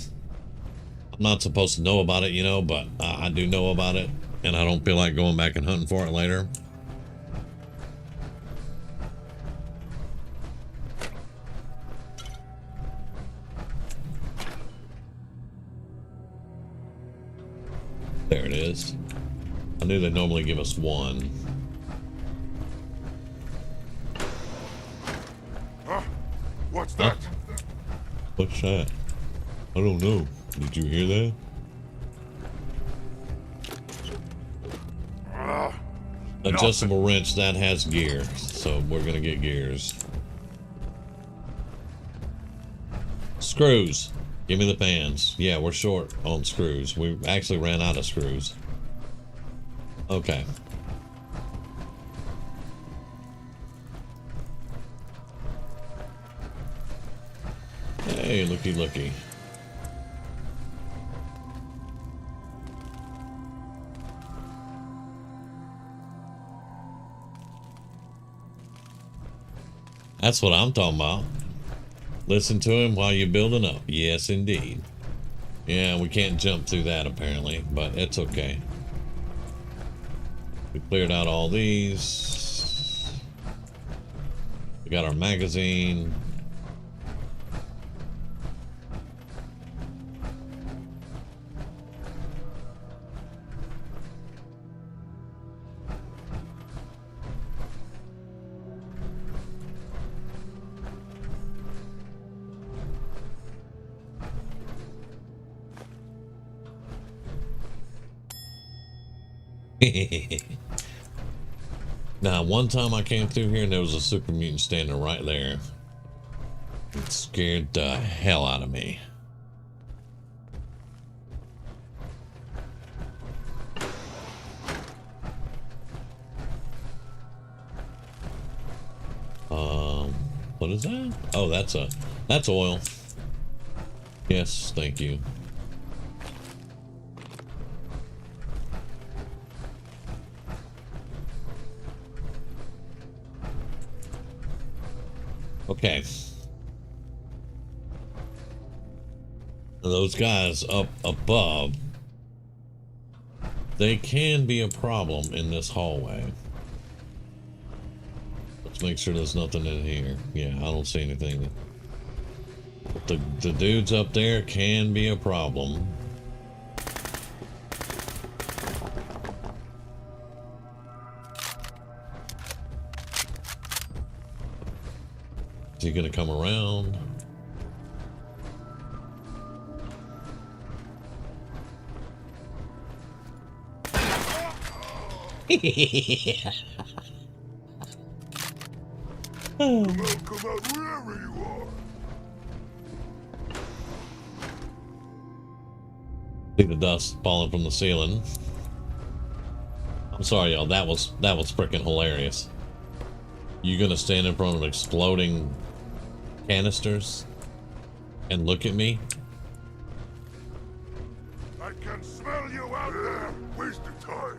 I'm not supposed to know about it, you know, but I do know about it, and I don't feel like going back and hunting for it later. There it is. I knew they normally give us one. What's that? What's that? I don't know. Did you hear that? Adjustable wrench, that has gear, so we're gonna get gears. Screws. Give me the pans. Yeah, we're short on screws. We actually ran out of screws. Okay. Hey, looky, looky. That's what I'm talking about. Listen to him while you're building up. Yes, indeed. Yeah, we can't jump through that apparently, but it's okay. We cleared out all these. We got our magazine. Now, one time I came through here and there was a super mutant standing right there. It scared the hell out of me. What is that? Oh, that's oil. Yes, thank you. Okay. Those guys up above, they can be a problem in this hallway. Let's make sure there's nothing in here. Yeah, I don't see anything. But the dudes up there can be a problem. Is he gonna come around? Come out wherever you are. See the dust falling from the ceiling. I'm sorry, y'all. That was freaking hilarious. You gonna stand in front of exploding canisters and look at me? I can smell you out there. Waste of time.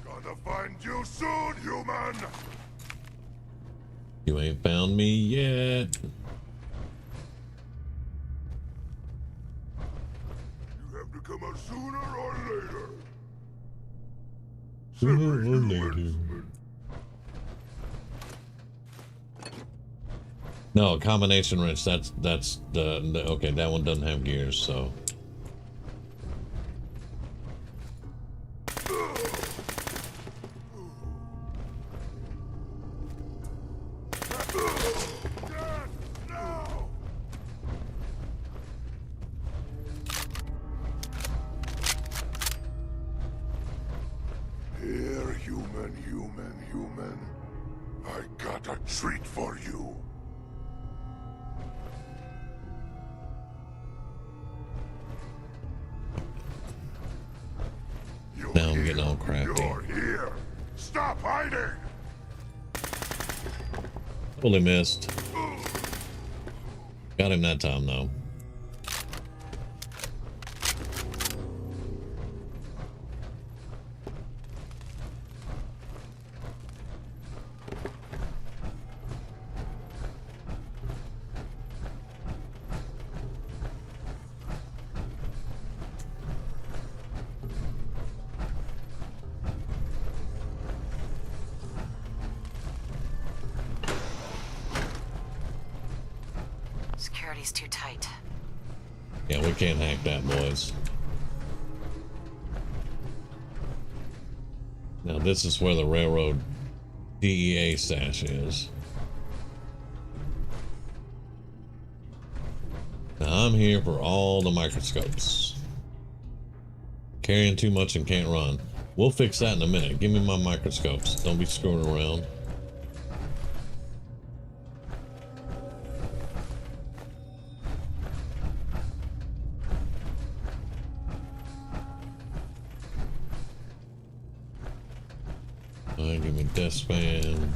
Gonna find you soon, human. You ain't found me yet. You have to come out sooner or later. Sooner or Superhumans. later. No, a combination wrench. That's the okay. That one doesn't have gears, so. No! Here, human. I got a treat for you. You're Now I'm here. getting all crafty. You're here. Stop hiding. Totally missed. Got him that time though. Security's too tight. Yeah, we can't hack that, boys. Now this is where the railroad DEA stash is. Now I'm here for all the microscopes. Carrying too much and can't run. We'll fix that in a minute. Give me my microscopes. Don't be screwing around. Alright, give me desk fan.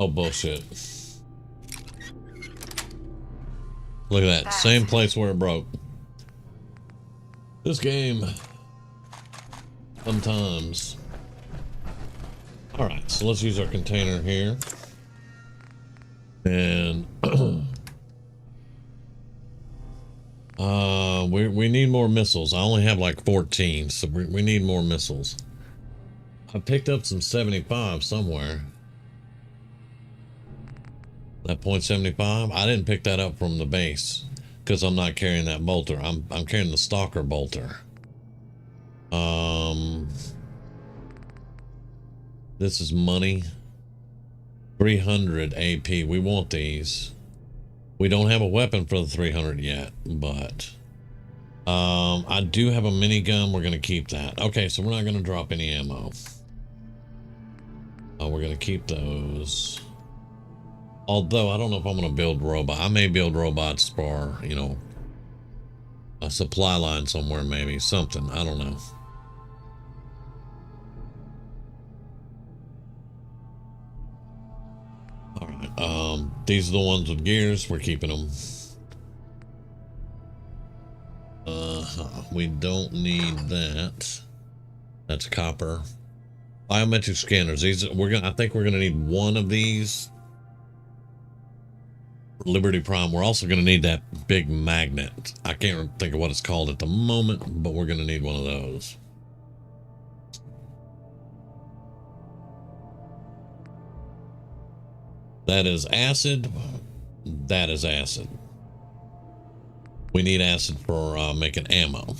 Oh, bullshit. Look at that. Same place where it broke. This game. Sometimes. Alright, so let's use our container here. And we need more missiles. I only have like 14, so we need more missiles. I picked up some 75 somewhere. That .75, I didn't pick that up from the base because I'm not carrying that bolter. I'm carrying the stalker bolter. This is money. 300 AP. We want these. We don't have a weapon for the 300 yet, but I do have a minigun. We're gonna keep that. Okay, so we're not gonna drop any ammo. We're gonna keep those. Although I don't know if I'm gonna build robot. I may build robots for, you know, a supply line somewhere, maybe something. I don't know. All right. These are the ones with gears. We're keeping them. We don't need that. That's copper. Biometric scanners. These I think we're gonna need one of these. Liberty Prime. We're also gonna need that big magnet. I can't think of what it's called at the moment, but we're gonna need one of those. That is acid. That is acid. We need acid for making ammo.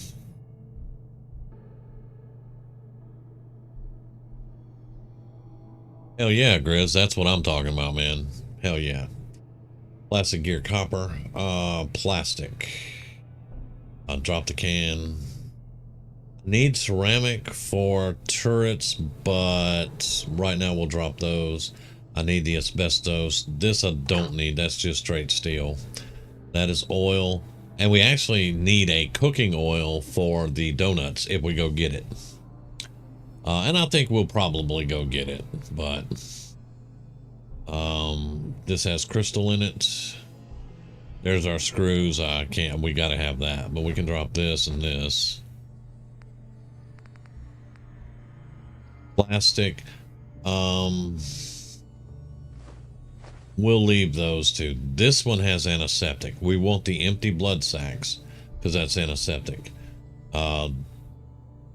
Hell yeah, Grizz. That's what I'm talking about, man. Hell yeah. Plastic gear, copper, plastic. I'll drop the can. Need ceramic for turrets, but right now we'll drop those. I need the asbestos. This I don't need. That's just straight steel. That is oil. And we actually need a cooking oil for the donuts if we go get it. And I think we'll probably go get it, but this has crystal in it. There's our screws. We gotta have that, but we can drop this and this. Plastic. We'll leave those two. This one has antiseptic. We want the empty blood sacks because that's antiseptic.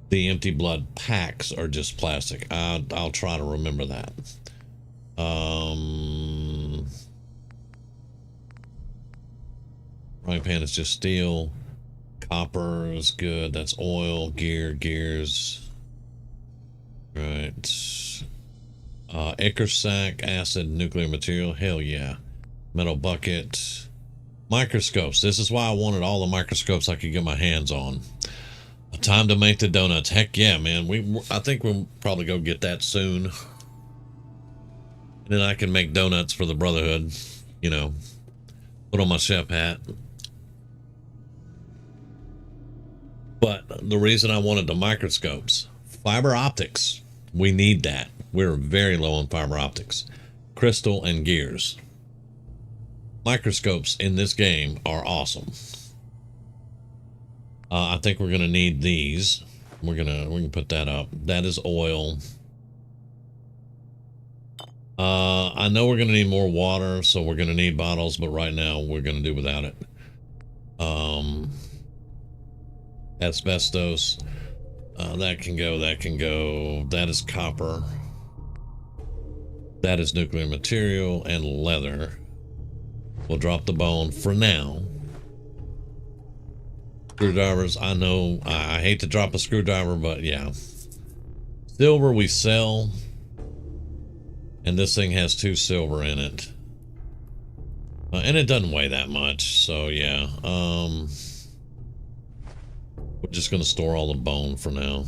The empty blood packs are just plastic. I'll try to remember that. Frying pan is just steel. Copper is good. That's oil, gears. Right. Ichor sac, acid, nuclear material. Hell yeah. Metal bucket. Microscopes. This is why I wanted all the microscopes I could get my hands on. Time to make the donuts. Heck yeah, man. I think we'll probably go get that soon. And then I can make donuts for the Brotherhood. You know, put on my chef hat. But the reason I wanted the microscopes, fiber optics. We need that. We're very low on fiber optics. Crystal and gears. Microscopes in this game are awesome. I think we're gonna need these. We can put that up. That is oil. I know we're gonna need more water, so we're gonna need bottles, but right now we're gonna do without it. Asbestos. That can go. That is copper. That is nuclear material and leather. We'll drop the bone for now. Screwdrivers, I know I hate to drop a screwdriver, but yeah. Silver we sell. And this thing has 2 silver in it. And it doesn't weigh that much, so yeah. We're just gonna store all the bone for now.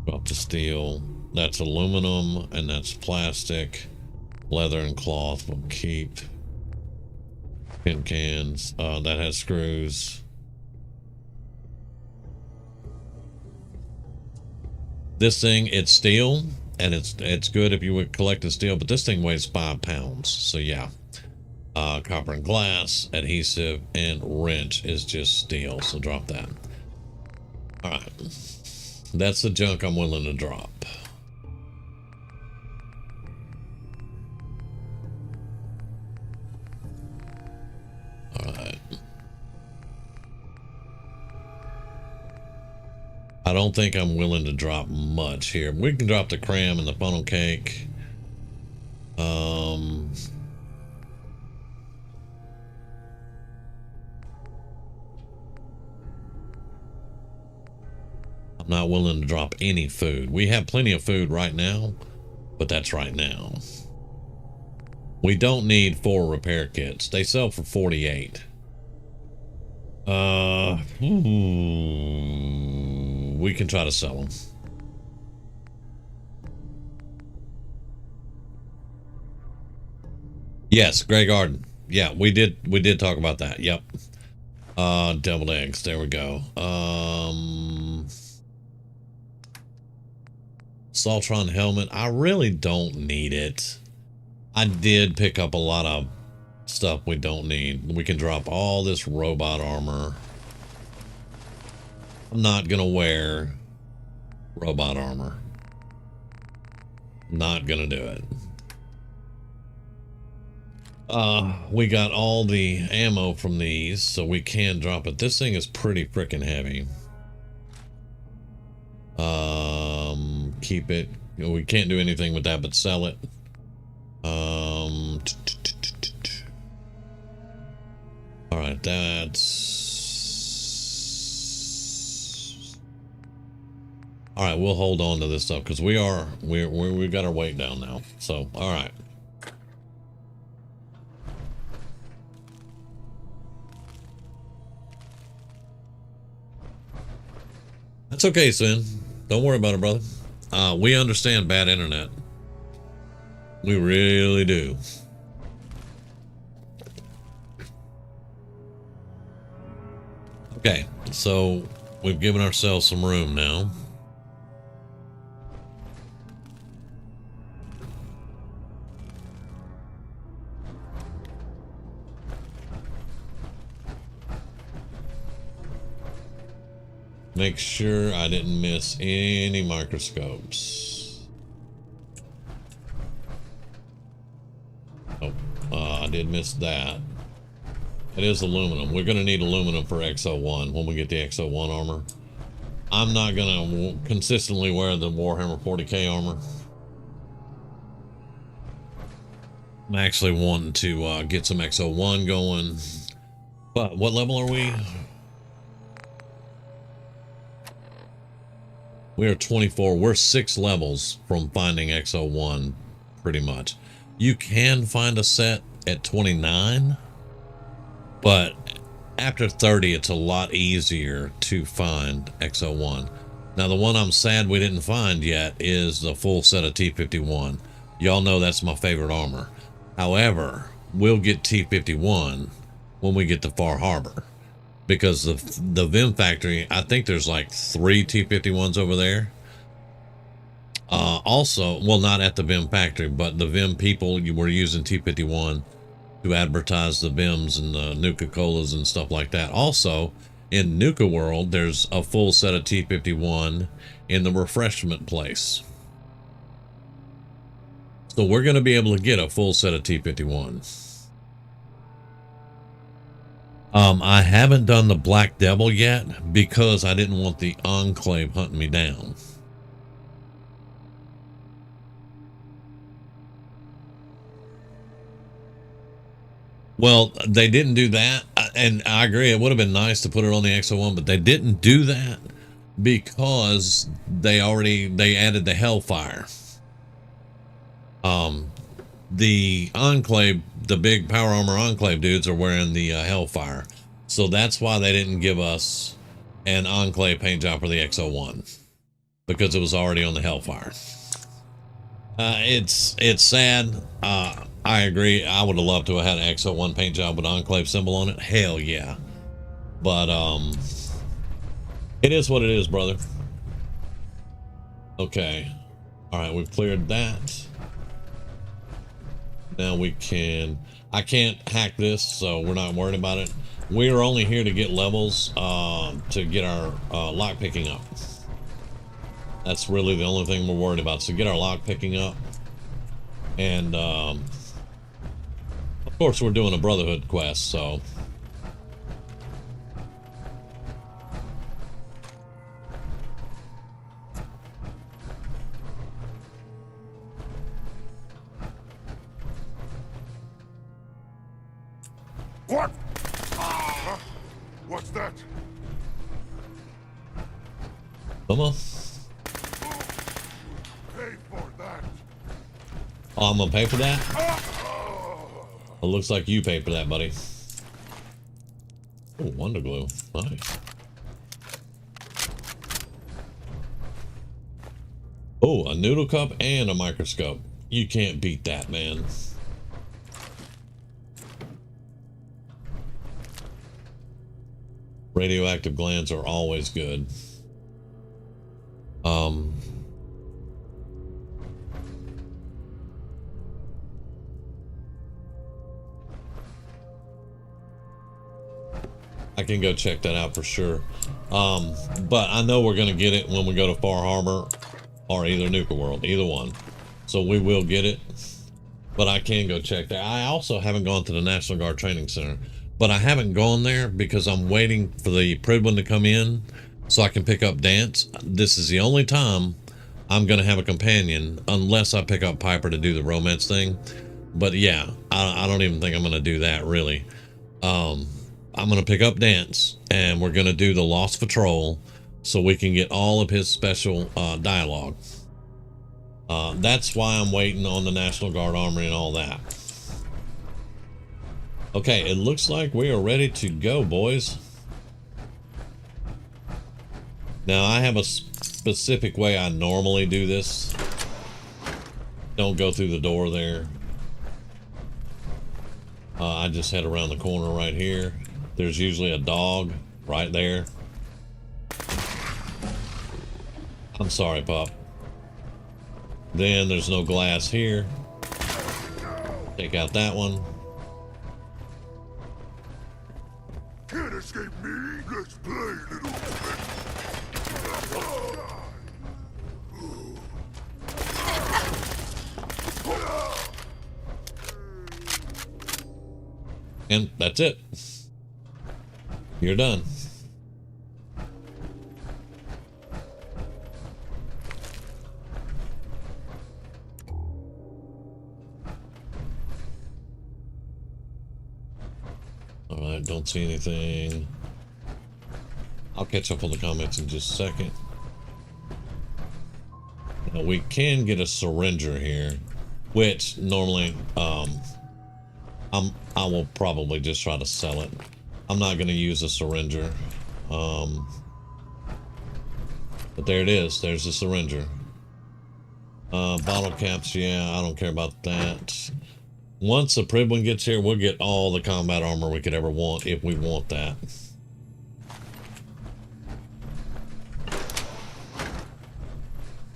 Drop the steel. That's aluminum and that's plastic. Leather and cloth we'll keep. Tin cans. That has screws. This thing, it's steel, and it's good if you would collect the steel, but this thing weighs 5 pounds. So yeah. Copper and glass, adhesive, and wrench is just steel. So drop that. All right. That's the junk I'm willing to drop. I don't think I'm willing to drop much here. We can drop the cram and the funnel cake. I'm not willing to drop any food. We have plenty of food right now, but that's right now. We don't need 4 repair kits. They sell for 48. We can try to sell them. Yes, Grey Garden. Yeah, we did talk about that. Yep. Deviled eggs. There we go. Saltron helmet. I really don't need it. I did pick up a lot of stuff we don't need. We can drop all this robot armor. I'm not gonna wear robot armor. Not gonna do it. We got all the ammo from these, so we can drop it. This thing is pretty freaking heavy. Keep it. We can't do anything with that but sell it. All right, that's all right. We'll hold on to this stuff because we've got our weight down now. So, all right. That's okay, Sven. Don't worry about it, brother. We understand bad internet. We really do. Okay, so we've given ourselves some room now. Make sure I didn't miss any microscopes. Oh, I did miss that. It is aluminum. We're going to need aluminum for XO1 when we get the XO1 armor. I'm not going to consistently wear the Warhammer 40k armor. I'm actually wanting to get some XO1 going. But what level are we? We are 24. We're 6 levels from finding XO1, pretty much. You can find a set at 29, but after 30, it's a lot easier to find XO1. Now, the one I'm sad we didn't find yet is the full set of T51. Y'all know that's my favorite armor. However, we'll get T51 when we get to Far Harbor. Because the Vim factory, I think there's like 3 T51s over there. Also, well, not at the Vim factory, but the Vim people were using T51 to advertise the Vims and the Nuka-Colas and stuff like that. Also, in Nuka World, there's a full set of T51 in the refreshment place. So we're going to be able to get a full set of T51. I haven't done the Black Devil yet because I didn't want the Enclave hunting me down. Well, they didn't do that, and I agree, it would have been nice to put it on the XO1, but they didn't do that because they added the Hellfire. The Enclave, the big Power Armor Enclave dudes are wearing the Hellfire. So that's why they didn't give us an Enclave paint job for the XO1. Because it was already on the Hellfire. It's sad. I agree. I would have loved to have had an XO1 paint job with Enclave symbol on it. Hell yeah. But, it is what it is, brother. Okay. Alright, we've cleared that. Now we can, I can't hack this, so we're not worried about it. We are only here to get levels, to get our lock picking up. That's really the only thing we're worried about. So get our lock picking up. And, of course we're doing a Brotherhood quest, so. What? Huh? What's that? Come on. Pay for that. Oh, I'm gonna pay for that? It looks like you pay for that, buddy. Oh, Wonder Glue. Nice. Oh, a noodle cup and a microscope. You can't beat that, man. Radioactive glands are always good. I can go check that out for sure. But I know we're gonna get it when we go to Far Harbor or either Nuka World, either one. So we will get it. But I can go check that. I also haven't gone to the National Guard Training Center. But I haven't gone there because I'm waiting for the Pridwin to come in so I can pick up Dance. This is the only time I'm going to have a companion unless I pick up Piper to do the romance thing. But yeah, I don't even think I'm going to do that really. I'm going to pick up Dance and we're going to do the Lost Patrol so we can get all of his special dialogue. That's why I'm waiting on the National Guard Armory and all that. Okay, it looks like we are ready to go, boys. Now, I have a specific way I normally do this. Don't go through the door there. I just head around the corner right here. There's usually a dog right there. I'm sorry, Pup. Then there's no glass here. Take out that one. Can't escape me. Let's play, little bit. And that's it. You're done. Alright, don't see anything. I'll catch up on the comments in just a second. Now we can get a syringer here, which normally I will probably just try to sell it. I'm not gonna use a syringer. But there it is, there's the syringer. Bottle caps, yeah, I don't care about that. Once the Pridwin gets here, we'll get all the combat armor we could ever want if we want that.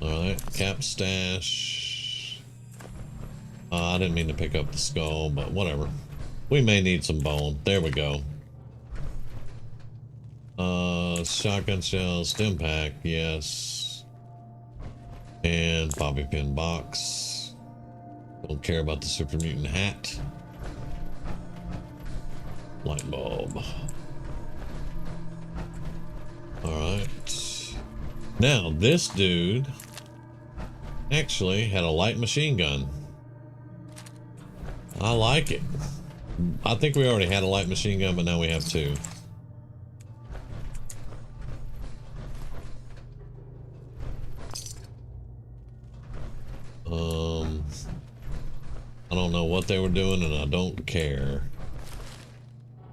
Alright, cap stash. I didn't mean to pick up the skull, but whatever. We may need some bone. There we go. Shotgun shell, stim pack, yes. And bobby pin box. Don't care about the super mutant hat. Light bulb. Alright. Now, this dude actually had a light machine gun. I like it. I think we already had a light machine gun, but now we have two. I don't know what they were doing, and I don't care.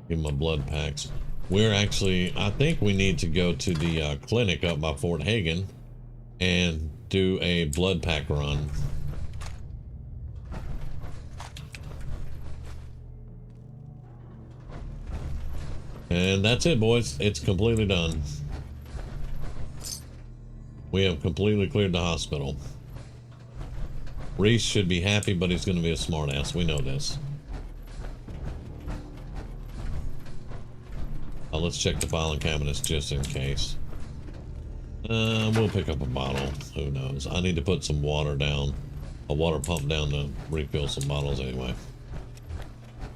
Give my blood packs. We're actually, I think we need to go to the clinic up by Fort Hagen and do a blood pack run. And that's it, boys. It's completely done. We have completely cleared the hospital. Reese should be happy, but he's going to be a smartass. We know this. Let's check the filing cabinets just in case. We'll pick up a bottle. Who knows? I need to put some water down. A water pump down to refill some bottles anyway.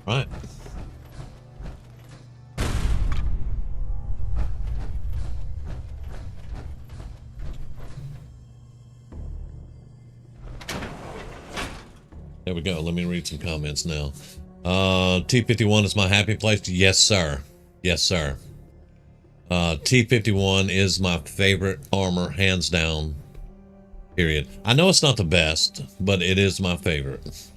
All right. There we go. Let me read some comments now. T-51 is my happy place. Yes, sir. Yes, sir. T-51 is my favorite armor, hands down. Period. I know it's not the best, but it is my favorite.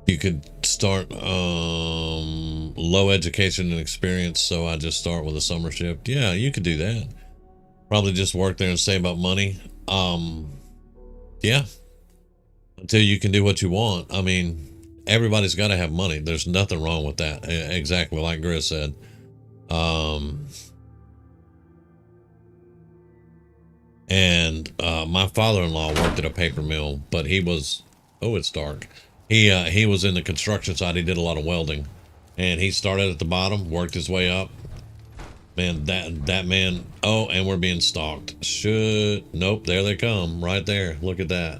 You could start low education and experience, so I just start with a summer shift. Yeah, you could do that. Probably just work there and save up money. Yeah. Until you can do what you want. I mean, everybody's got to have money. There's nothing wrong with that. Exactly like Grizz said. And my father-in-law worked at a paper mill, but he was, oh, it's dark. He was in the construction side. He did a lot of welding, and he started at the bottom, worked his way up. Man, that man. Oh, and we're being stalked. Nope, there they come, right there. Look at that.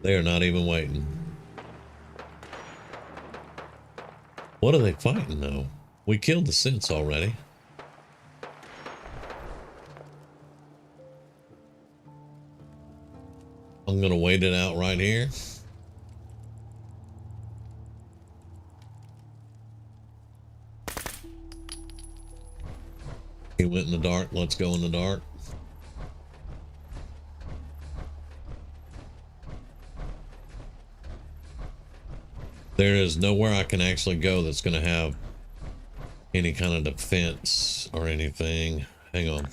They are not even waiting. What are they fighting though? We killed the synths already. I'm gonna wait it out right here. He went in the dark. Let's go in the dark. There is nowhere I can actually go that's gonna have any kind of defense or anything. Hang on.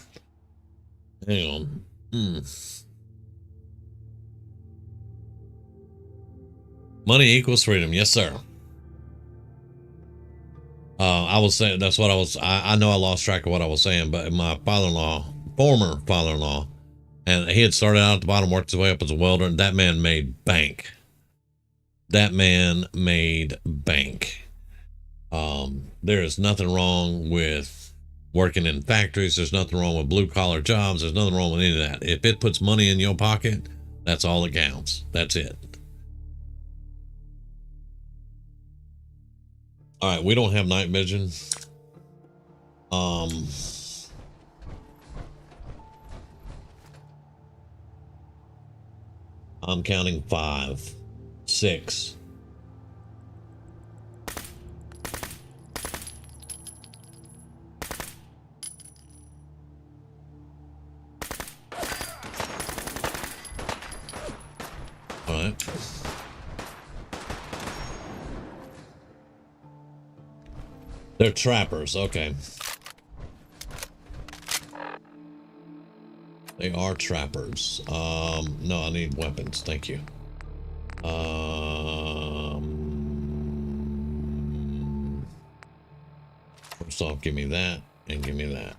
Hang on. Money equals freedom. Yes, sir. I was saying, that's what I know I lost track of what I was saying, but my father-in-law, former father-in-law, and he had started out at the bottom, worked his way up as a welder, and that man made bank. That man made bank. There is nothing wrong with working in factories. There's nothing wrong with blue-collar jobs. There's nothing wrong with any of that. If it puts money in your pocket, that's all that counts. That's it. All right, we don't have night vision. I'm counting 5, 6. All right. They're trappers, okay. They are trappers. No, I need weapons, thank you. First off, give me that, and give me that.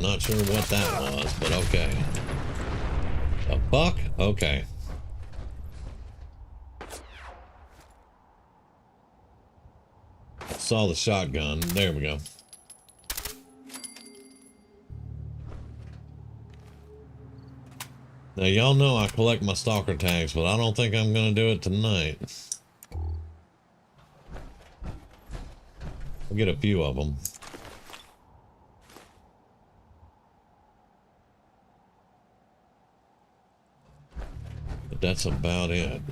Not sure what that was, but okay. A buck? Okay. Saw the shotgun. There we go. Now, y'all know I collect my stalker tags, but I don't think I'm going to do it tonight. I'll get a few of them. But that's about it.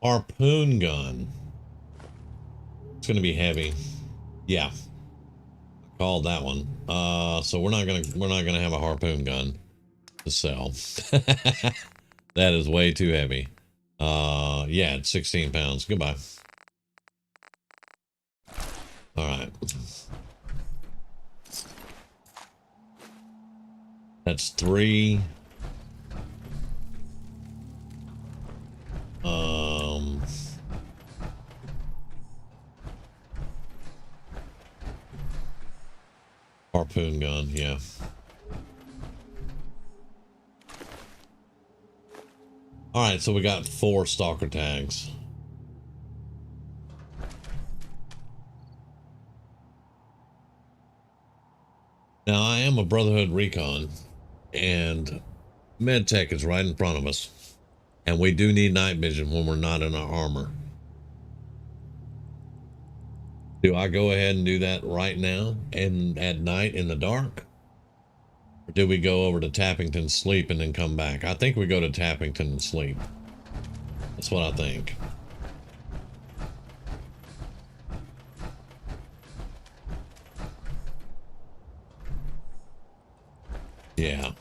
Harpoon gun. It's gonna be heavy. Yeah. I called that one. So we're not gonna have a harpoon gun to sell. That is way too heavy. Yeah, it's 16 pounds. Goodbye. All right. That's 3. Harpoon gun, yeah. All right, so we got 4 stalker tags. Now, I am a Brotherhood recon, and MedTech is right in front of us. And we do need night vision when we're not in our armor. Do I go ahead and do that right now and at night in the dark? Or do we go over to Tappington, sleep, and then come back? I think we go to Tappington and sleep. That's what I think. Yeah.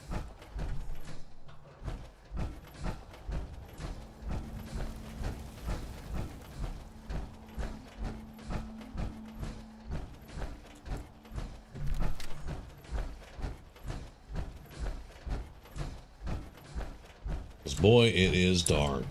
Because boy, it is dark.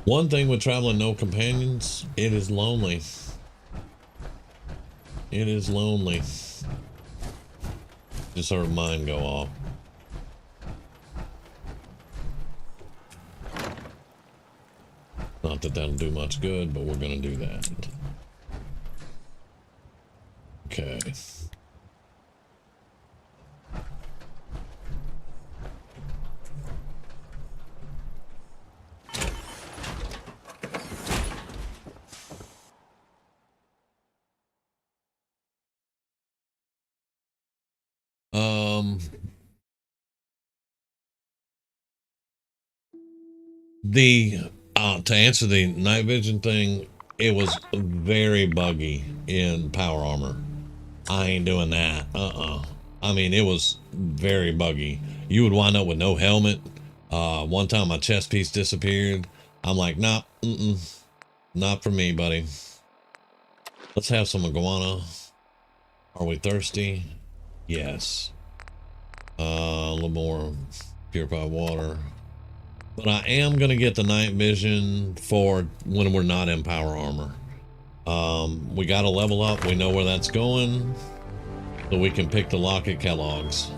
One thing with traveling no companions, it is lonely. It is lonely. Just heard mine go off. Not that that'll do much good, but we're gonna do that. Okay. The to answer the night vision thing, it was very buggy in power armor. I ain't doing that. I mean, it was very buggy. You would wind up with no helmet. One time my chest piece disappeared. I'm like, nah, not for me, buddy. Let's have some iguana. Are we thirsty? Yes. A little more purified water. But I am going to get the night vision for when we're not in power armor. We got to level up. We know where that's going. So we can pick the lock at Kellogg's.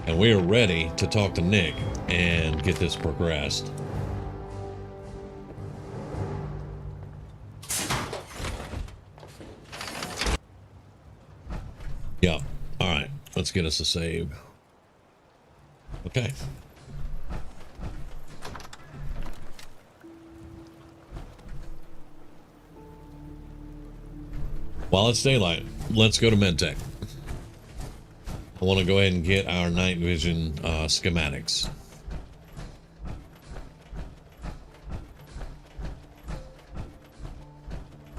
And we are ready to talk to Nick and get this progressed. Yep. All right. Let's get us a save. Okay. While it's daylight, let's go to MedTech. I want to go ahead and get our night vision schematics.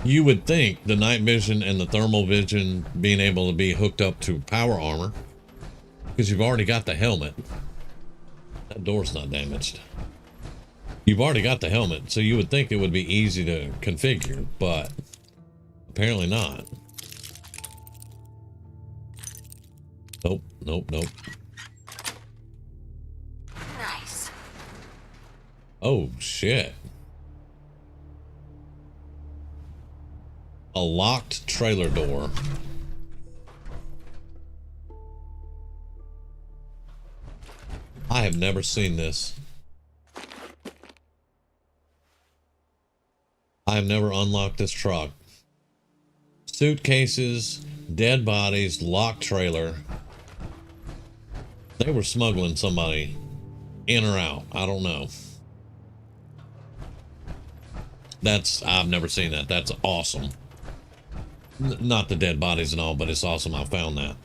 You would think the night vision and the thermal vision being able to be hooked up to power armor, because you've already got the helmet. That door's not damaged. You've already got the helmet, so you would think it would be easy to configure, but apparently not. Nope, nope, nope. Nice. Oh, shit. A locked trailer door. I have never seen this. I have never unlocked this truck. Suitcases, dead bodies, locked trailer. They were smuggling somebody in or out. I don't know. I've never seen that. That's awesome. Not the dead bodies and all, but it's awesome I found that.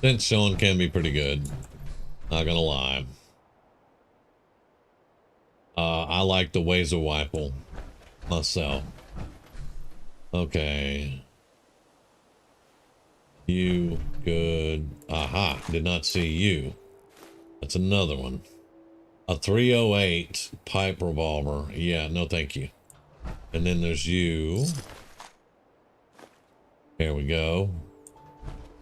Since Sean can be pretty good. Not gonna lie. I like the Wazer Weipel myself. Okay. You good. Aha, did not see you. That's another one. A 308 pipe revolver. Yeah, no thank you. And then there's you. There we go.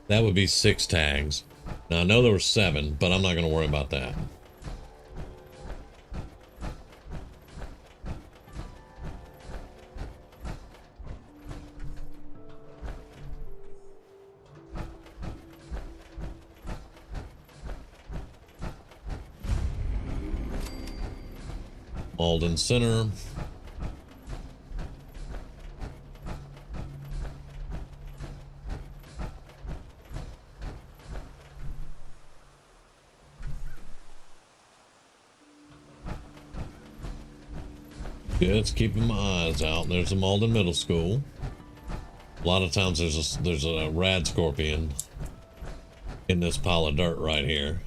That would be 6 tags. Now I know there were 7, but I'm not going to worry about that. Malden Center. Just keeping my eyes out. There's a Malden Middle School. A lot of times there's a rad scorpion in this pile of dirt right here.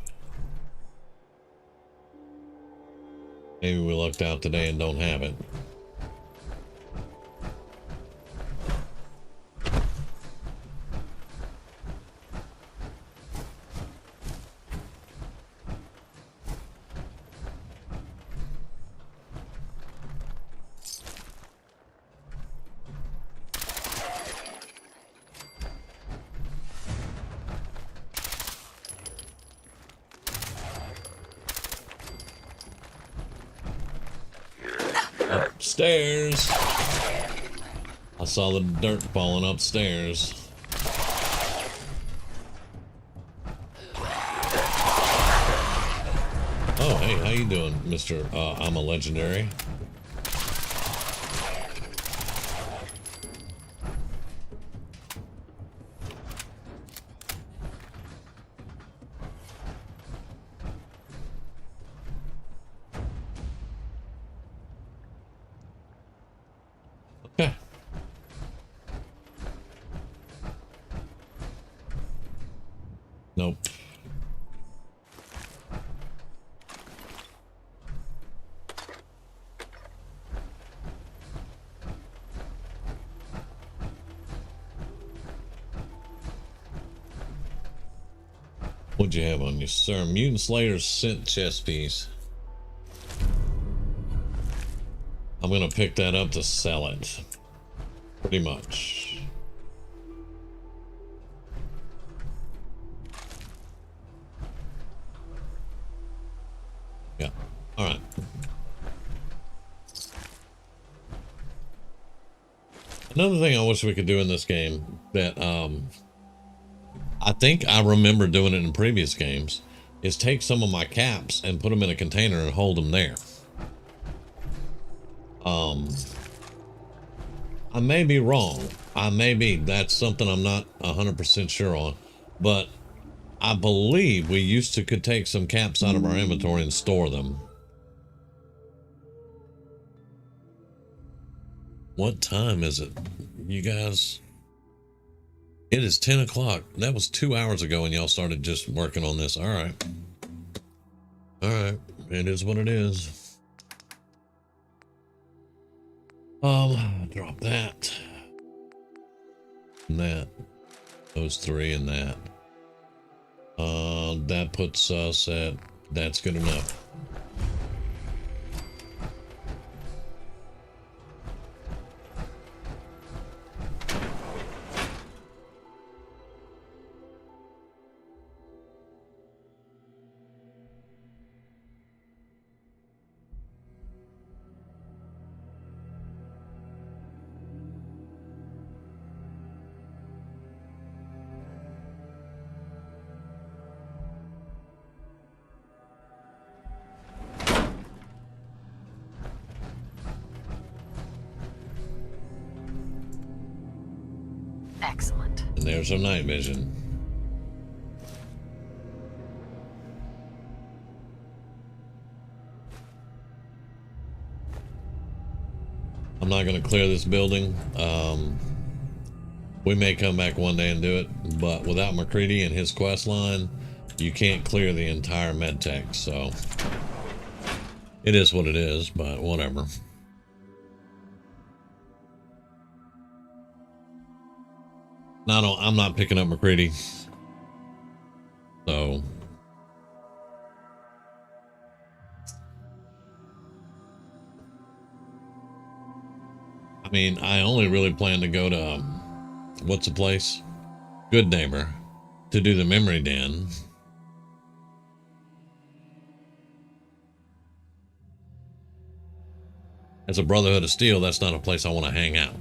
Maybe we lucked out today and don't have it. Upstairs. I saw the dirt falling upstairs. Oh, hey, how you doing, Mr. I'm a Legendary? Okay. Nope. What'd you have on you, sir? Mutant Slayer's scent chest piece. I'm gonna pick that up to sell it. Pretty much. Yeah. Alright. Another thing I wish we could do in this game that I think I remember doing it in previous games is take some of my caps and put them in a container and hold them there. I may be wrong. That's something I'm not 100% sure on, but I believe we used to could take some caps out of our inventory and store them. What time is it, you guys? It is 10 o'clock. That was 2 hours ago and y'all started just working on this. All right. All right. It is what it is. Drop that. And that. Those 3 and that. That puts us at, that's good enough. Excellent. And there's our night vision. I'm not going to clear this building. We may come back one day and do it, but without McCready and his quest line, you can't clear the entire medtech, so it is what it is, but whatever. I'm not picking up McCready, so I mean, I only really plan to go to what's the place? Good Neighbor to do the memory den. As a Brotherhood of Steel, that's not a place I want to hang out.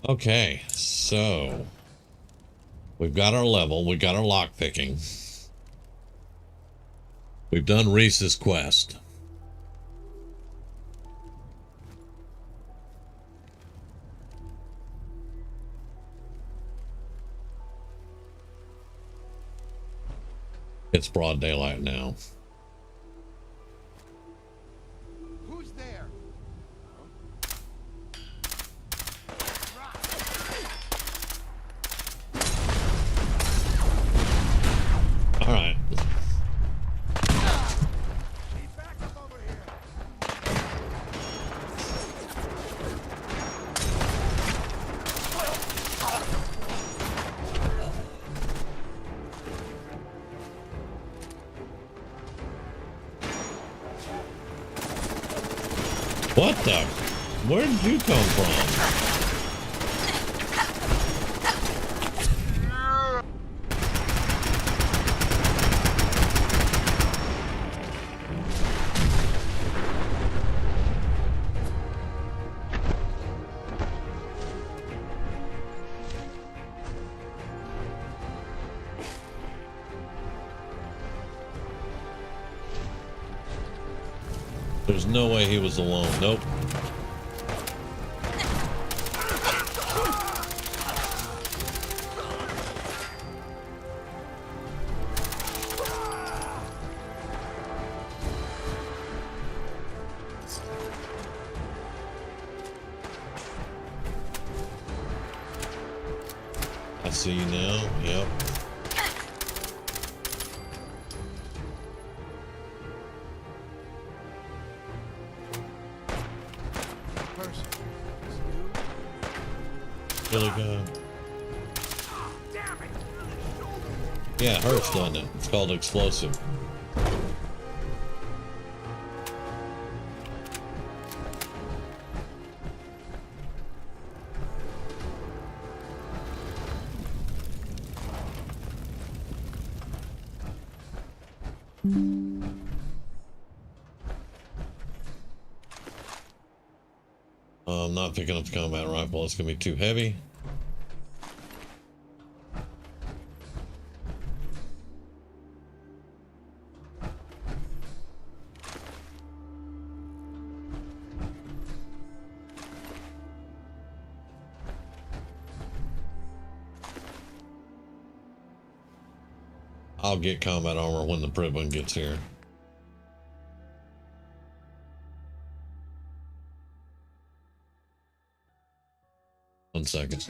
Okay, so we've got our level, we've got our lock picking. We've done Reese's quest. It's broad daylight now. Who's there? All right. Back up over here. What the? Where did you come from? There's no way he was alone. Nope. I see you now. Yep. Really good. Yeah, it hurts, doesn't it? It's called explosive. I'm not picking up the combat rifle. It's going to be too heavy. I'll get combat armor when the Pribwin gets here. One second.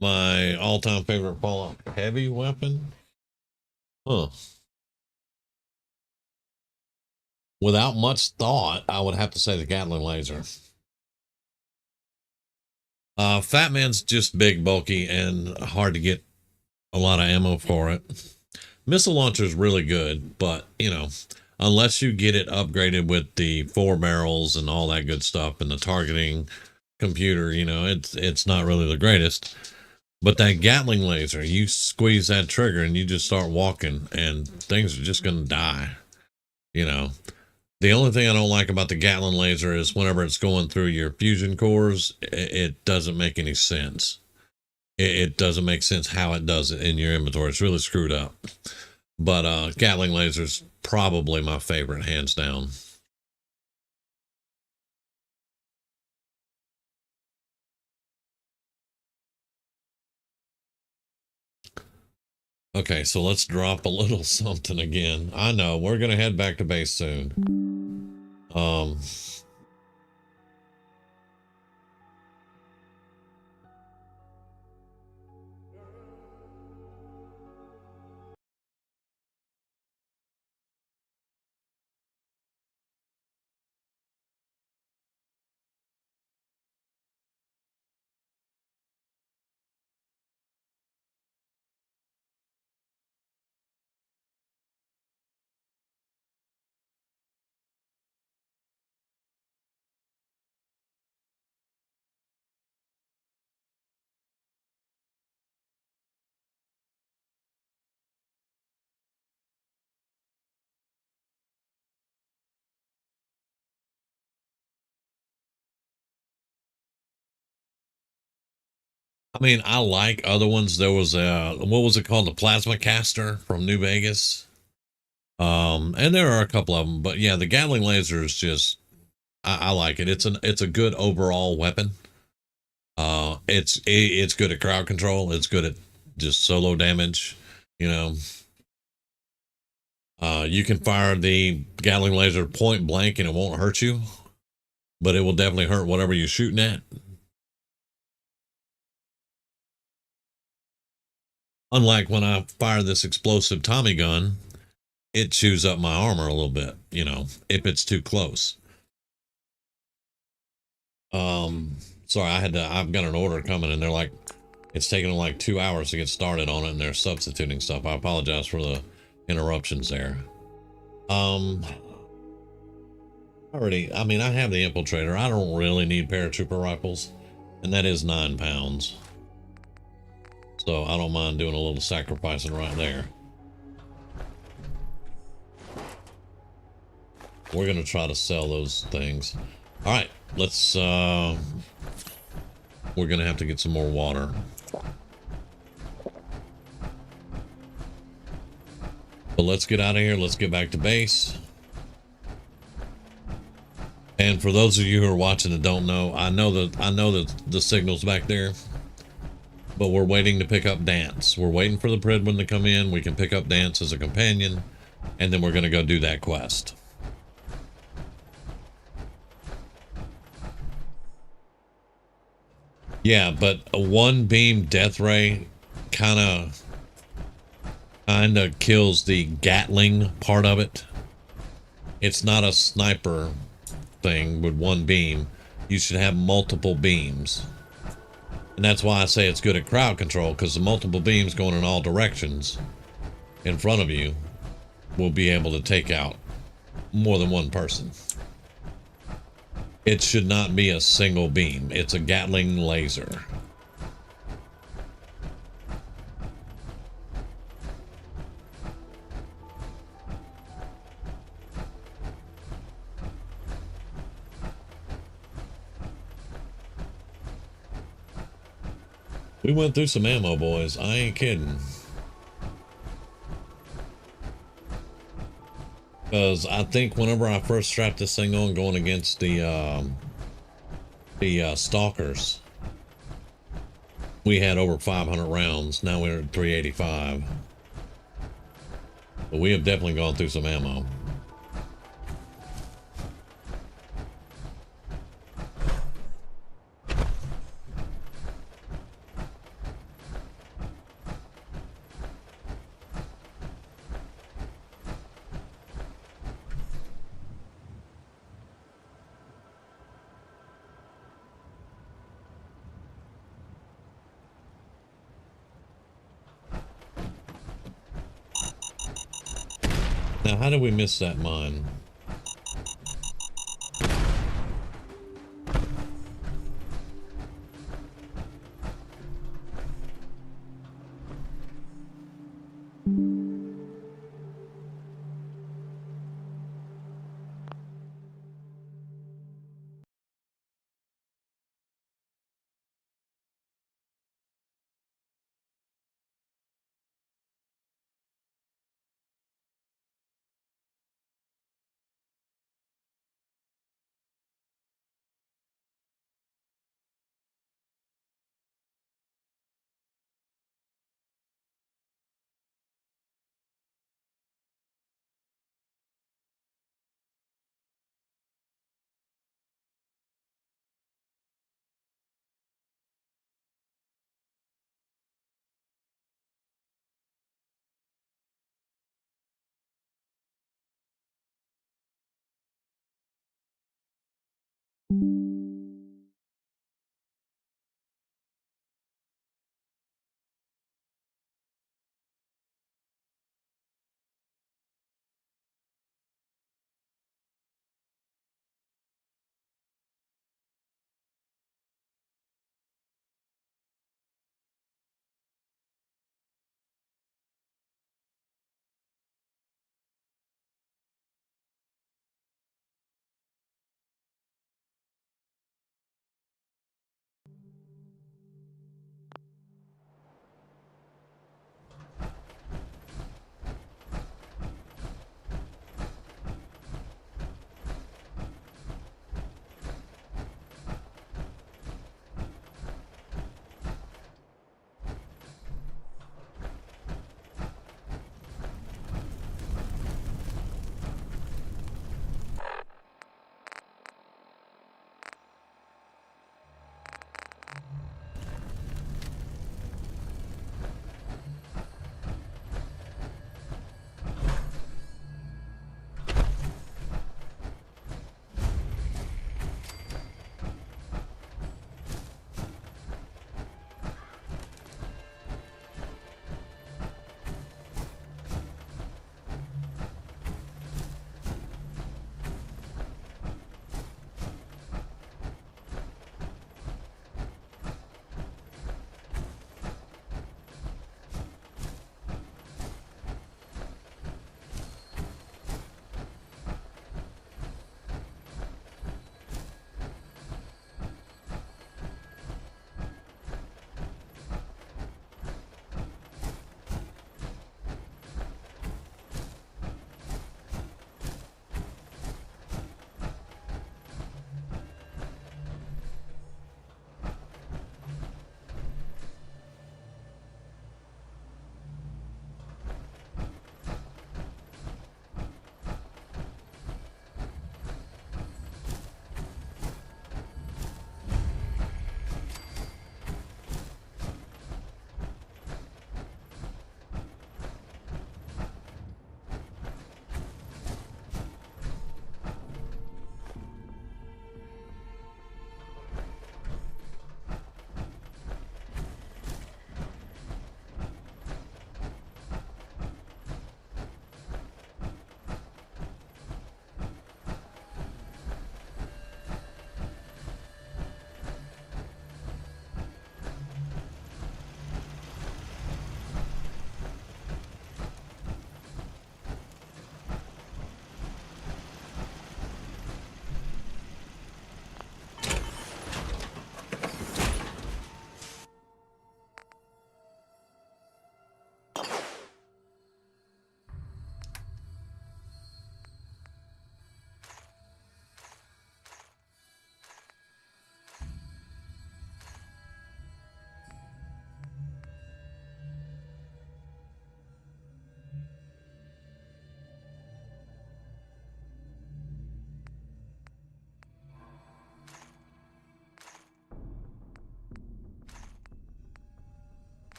My all-time favorite Fallout heavy weapon? Huh. Without much thought, I would have to say the Gatling laser. Fat Man's just big, bulky, and hard to get a lot of ammo for it. Missile launcher is really good, but, you know, unless you get it upgraded with the 4 barrels and all that good stuff and the targeting computer, you know, it's not really the greatest. But that Gatling laser, you squeeze that trigger and you just start walking and things are just going to die, you know. The only thing I don't like about the Gatling laser is whenever it's going through your fusion cores, it doesn't make any sense. It doesn't make sense how it does it in your inventory. It's really screwed up. But Gatling laser's probably my favorite, hands down. Okay, so let's drop a little something again. I know, we're going to head back to base soon. I mean, I like other ones. There was what was it called? The Plasma Caster from New Vegas. And there are a couple of them, but yeah, the Gatling laser is just, I like it. It's a good overall weapon. It's good at crowd control. It's good at just solo damage. You know, you can fire the Gatling laser point blank and it won't hurt you, but it will definitely hurt whatever you're shooting at. Unlike when I fire this explosive Tommy gun, it chews up my armor a little bit, you know, if it's too close. Sorry, I've got an order coming and they're like, it's taking them like 2 hours to get started on it and they're substituting stuff. I apologize for the interruptions there. I mean, I have the infiltrator. I don't really need paratrooper rifles, and that is 9 pounds. So I don't mind doing a little sacrificing right there. We're going to try to sell those things. All right, let's, we're going to have to get some more water. But let's get out of here. Let's get back to base. And for those of you who are watching that don't know, I know that the signal's back there, but we're waiting to pick up Dance. We're waiting for the Pridwin to come in. We can pick up Dance as a companion, and then we're going to go do that quest. Yeah, but a one beam death ray kind of kills the Gatling part of it. It's not a sniper thing with one beam. You should have multiple beams. And that's why I say it's good at crowd control, because the multiple beams going in all directions in front of you will be able to take out more than one person. It should not be a single beam. It's a Gatling laser. We went through some ammo, boys. I ain't kidding. Because I think whenever I first strapped this thing on going against the stalkers, we had over 500 rounds. Now we're at 385. But we have definitely gone through some ammo. Now, how did we miss that mine?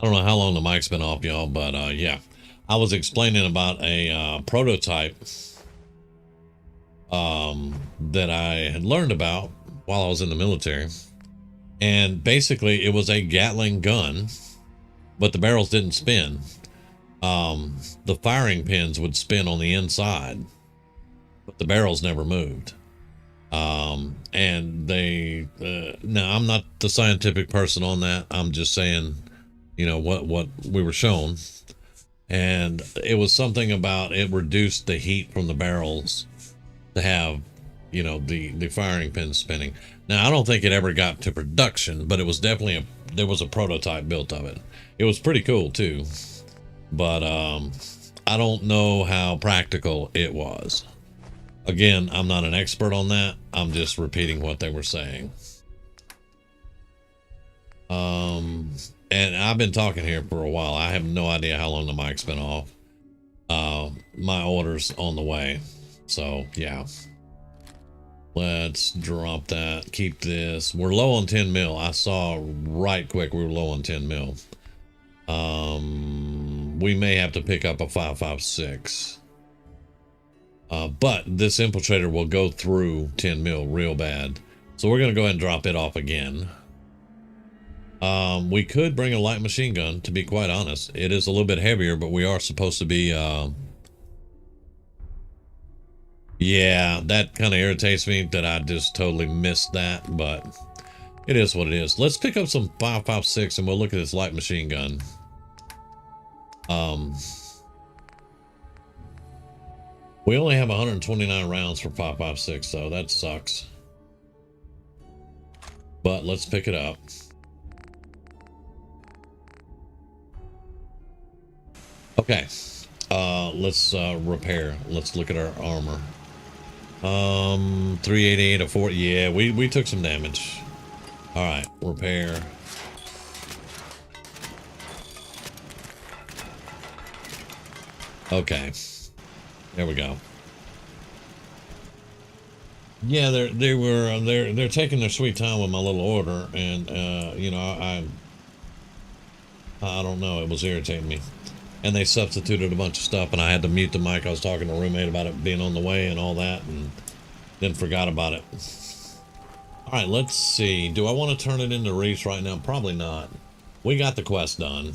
I don't know how long the mic's been off, y'all, but yeah. I was explaining about a prototype that I had learned about while I was in the military. And basically, it was a Gatling gun, but the barrels didn't spin. The firing pins would spin on the inside, but the barrels never moved. And they, now I'm not the scientific person on that. I'm just saying, you know, what we were shown. And it was something about it reduced the heat from the barrels to have, you know, the firing pins spinning. Now, I don't think it ever got to production, but it was definitely there was a prototype built of it. It was pretty cool too, but I don't know how practical it was. Again, I'm not an expert on that. I'm just repeating what they were saying. And I've been talking here for a while. I have no idea how long the mic's been off. My order's on the way. So, yeah. Let's drop that. Keep this. We're low on 10 mil. I saw right quick we were low on 10 mil. We may have to pick up a 5.56. But this infiltrator will go through 10 mil real bad. So we're going to go ahead and drop it off again. We could bring a light machine gun, to be quite honest. It is a little bit heavier, but we are supposed to be, yeah, that kind of irritates me that I just totally missed that, but it is what it is. Let's pick up some 5.56 and we'll look at this light machine gun. We only have 129 rounds for 5.56, so that sucks. But let's pick it up. Okay, let's repair. Let's look at our armor. 388, a 4. Yeah, we took some damage. All right, repair. Okay, there we go. Yeah, they're taking their sweet time with my little order, and you know, I don't know, it was irritating me. And they substituted a bunch of stuff, and I had to mute the mic. I was talking to a roommate about it being on the way and all that, and then forgot about it. All right, let's see. Do I want to turn it into Reese right now? Probably not. We got the quest done.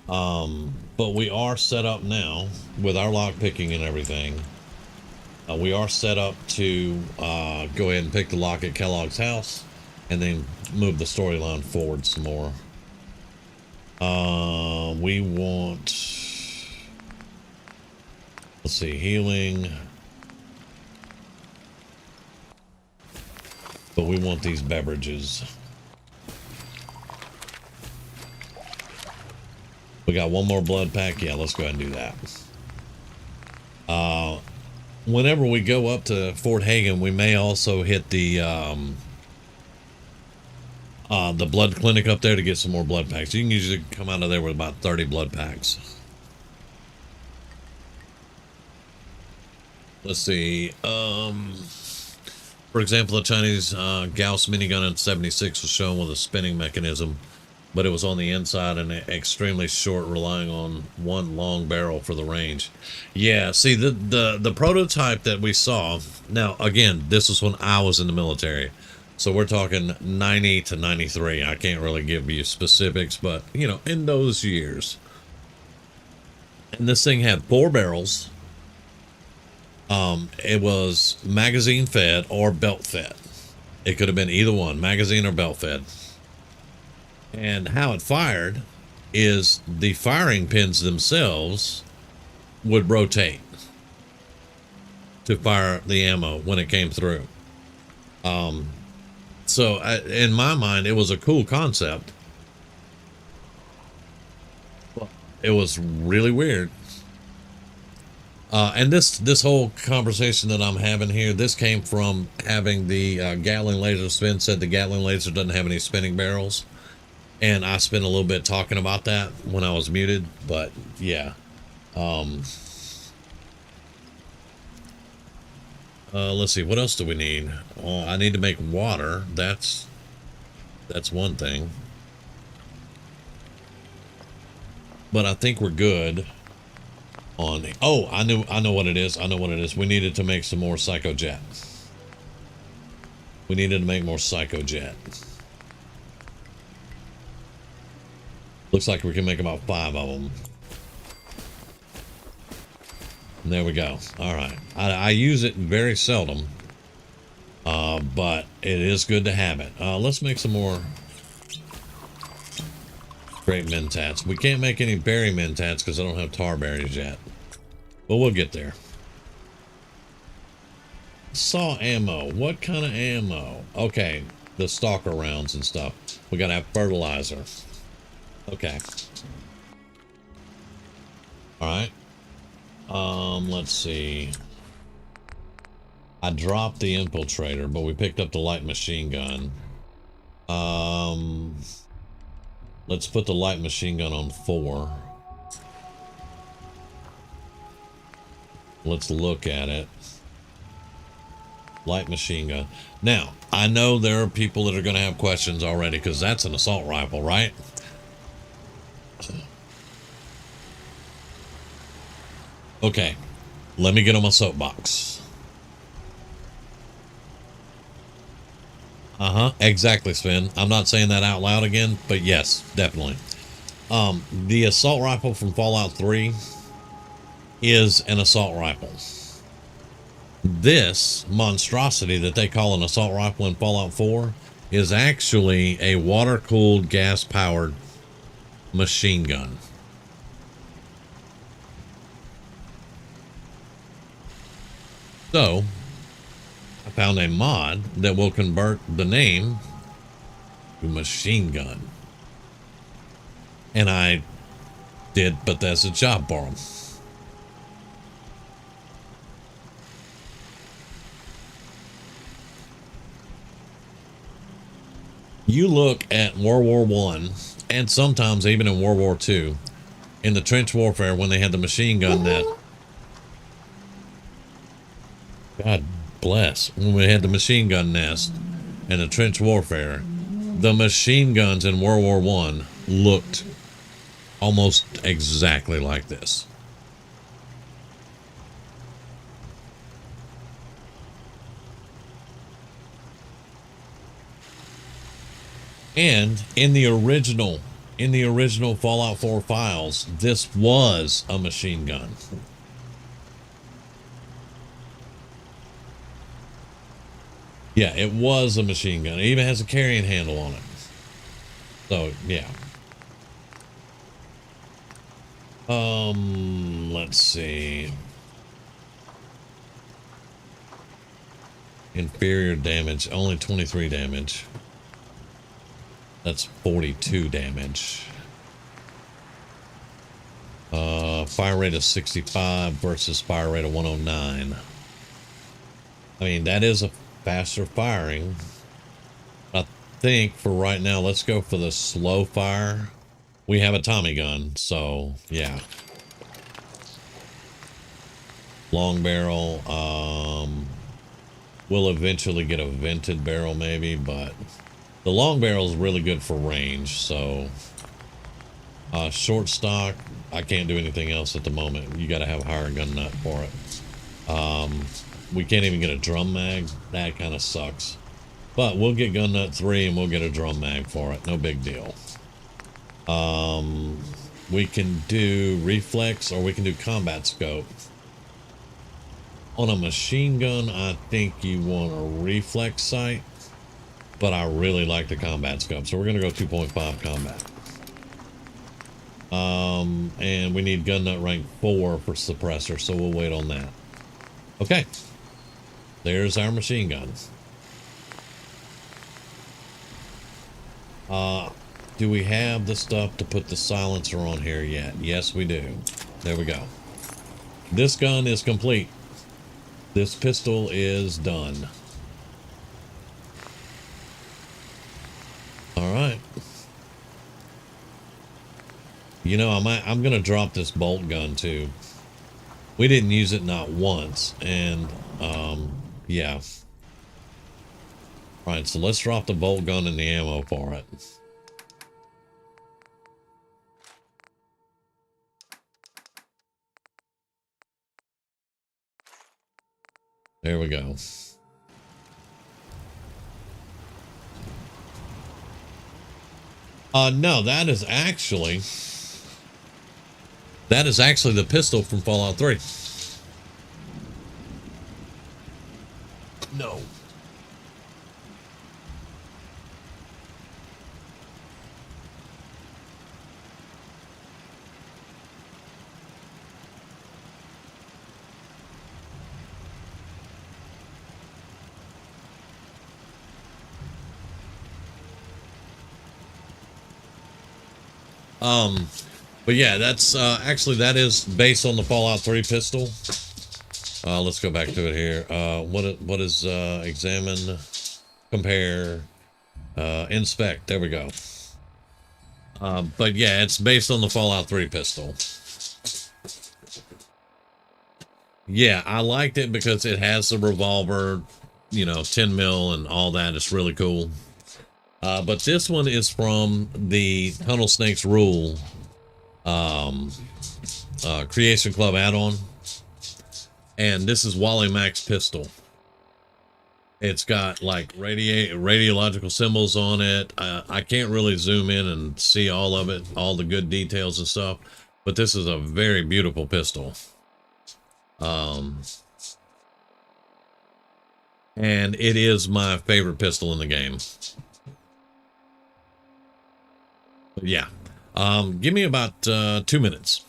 But we are set up now with our lock picking and everything. We are set up to go ahead and pick the lock at Kellogg's house and then move the storyline forward some more. We want, let's see, healing, but we want these beverages. We got one more blood pack. Yeah, let's go ahead and do that. Whenever we go up to Fort Hagen, we may also hit the blood clinic up there to get some more blood packs. You can usually come out of there with about 30 blood packs. Let's see. For example, the Chinese Gauss minigun in 76 was shown with a spinning mechanism, but it was on the inside and extremely short, relying on one long barrel for the range. Yeah, see, the prototype that we saw, now, again, this was when I was in the military. So we're talking 90 to 93. I can't really give you specifics, but, you know, in those years. And this thing had 4 barrels. It was magazine fed or belt fed. It could have been either one, magazine or belt fed. And how it fired is the firing pins themselves would rotate to fire the ammo when it came through. So in my mind, it was a cool concept. It was really weird. And this whole conversation that I'm having here, this came from having the Gatling laser spin. Said the Gatling laser doesn't have any spinning barrels. And I spent a little bit talking about that when I was muted, but yeah. Let's see, what else do we need? I need to make water. That's one thing. but I think we're good on the, oh, I know what it is. I know what it is. We needed to make some more Psychojet. We needed to make more Psychojet. Looks like we can make about 5 of them. And there we go. All right. I use it very seldom, but it is good to have it. Let's make some more great mentats. We can't make any berry mentats because I don't have tar berries yet, but we'll get there. Saw ammo. What kind of ammo? Okay, the stalker rounds and stuff. We gotta have fertilizer. Okay. All right. Let's see. I dropped the infiltrator, but we picked up the light machine gun. Let's put the light machine gun on 4. Let's look at it. Light machine gun. Now, I know there are people that are going to have questions already because that's an assault rifle, right? Okay, let me get on my soapbox. Exactly, Sven. I'm not saying that out loud again, but yes, definitely. The assault rifle from Fallout 3 is an assault rifle. This monstrosity that they call an assault rifle in Fallout 4 is actually a water-cooled, gas-powered machine gun. So, I found a mod that will convert the name to machine gun. And I did Bethesda job for them. You look at World War I, and sometimes even in World War II, in the trench warfare when they had the machine gun that... God bless. When we had the machine gun nest and the trench warfare, the machine guns in World War I looked almost exactly like this. And in the original Fallout 4 files, this was a machine gun. Yeah, it was a machine gun. It even has a carrying handle on it. So, yeah. Let's see. Inferior damage, only 23 damage. That's 42 damage. Fire rate of 65 versus fire rate of 109. I mean, that is a faster firing. I think for right now, let's go for the slow fire. We have a Tommy gun, so yeah. Long barrel. We'll eventually get a vented barrel maybe, but the long barrel is really good for range. So short stock, I can't do anything else at the moment. You got to have a higher gun nut for it. We can't even get a drum mag. That kind of sucks. But we'll get gun nut 3 and we'll get a drum mag for it. No big deal. We can do reflex or we can do combat scope. On a machine gun, I think you want a reflex sight, but I really like the combat scope. So we're going to go 2.5 combat. And we need gun nut rank 4 for suppressor, so we'll wait on that. Okay. There's our machine gun. Do we have the stuff to put the silencer on here yet? Yes, we do. There we go. This gun is complete. This pistol is done. All right. You know, I'm gonna drop this bolt gun too. We didn't use it not once, and yeah. All right, so let's drop the bolt gun and the ammo for it. There we go. No, that is actually the pistol from Fallout 3. No. But yeah, that's actually that is based on the Fallout 3 pistol. Let's go back to it here. What is examine, compare, inspect. There we go. But yeah, it's based on the Fallout 3 pistol. Yeah, I liked it because it has the revolver, you know, 10 mil and all that. It's really cool. But this one is from the Tunnel Snakes Rule Creation Club add-on. And this is Wally Mack's pistol. It's got like radiological symbols on it. I can't really zoom in and see all of it, all the good details and stuff. But this is a very beautiful pistol. And it is my favorite pistol in the game. But yeah. Give me about 2 minutes.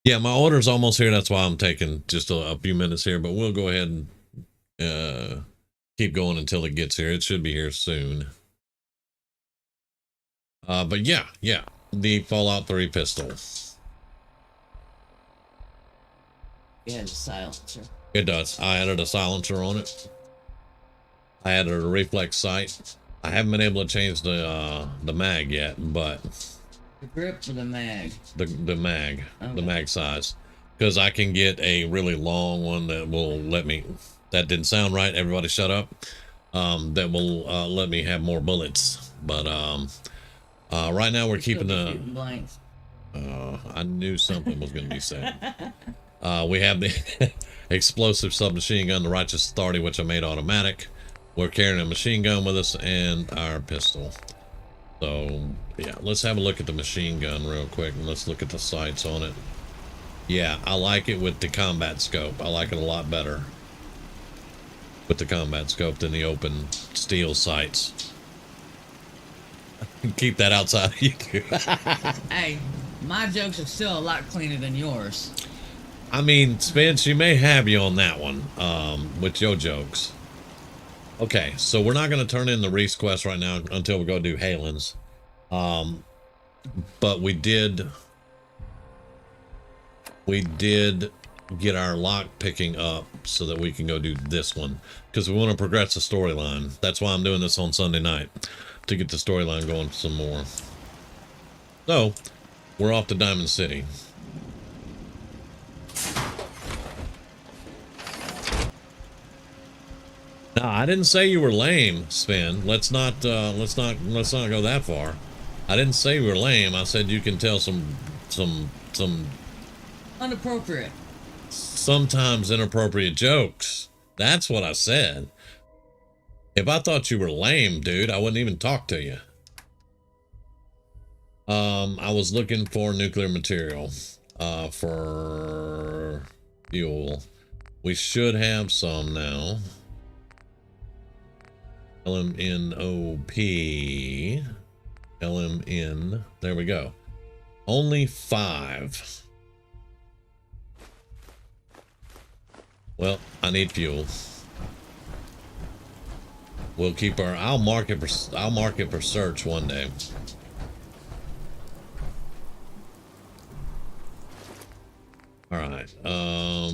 Yeah, my order's almost here. That's why I'm taking just a few minutes here, but we'll go ahead and keep going until it gets here. It should be here soon. But yeah, the Fallout 3 pistol. Yeah, the silencer. It does. I added a silencer on it. I added a reflex sight. I haven't been able to change the mag yet, but The grip for the mag. the mag, Okay. the mag size, because I can get a really long one that will let me. That didn't sound right. Everybody, shut up. That will let me have more bullets. But right now we're keeping Still the. shooting blanks. I knew something was going to be said. We have the explosive submachine gun, the Righteous Authority, which I made automatic. We're carrying a machine gun with us and our pistol. So, yeah, let's have a look at the machine gun real quick, and let's look at the sights on it. Yeah, I like it with the combat scope. I like it a lot better with the combat scope than the open steel sights. Keep that outside of you. Hey, my jokes are still a lot cleaner than yours. I mean, Spence, you may have you on that one, with your jokes. Okay, so we're not going to turn in the Reese quest right now until we go do Halen's. But we did get our lock picking up so that we can go do this one, because we want to progress the storyline. That's why I'm doing this on Sunday night, to get the storyline going some more. So, we're off to Diamond City. No, I didn't say you were lame, Spin. Let's not go that far. I didn't say you were lame. I said you can tell some Unappropriate. sometimes inappropriate jokes. That's what I said. If I thought you were lame, dude, I wouldn't even talk to you. I was looking for nuclear material, for fuel. We should have some now. LMNOP. LMN. There we go. Only 5. Well, I need fuel. We'll keep our. I'll mark it for search one day. All right. All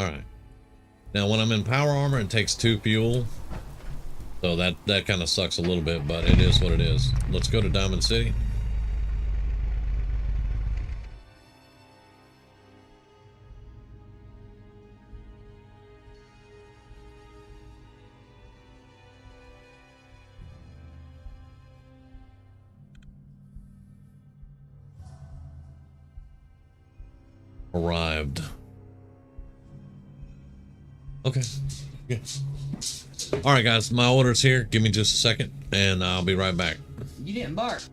right. Now, when I'm in power armor, it takes 2 fuel. So that kind of sucks a little bit, but it is what it is. Let's go to Diamond City. Arrived. Okay. Yeah. All right, guys. My order's here. Give me just a second, and I'll be right back. You didn't bark.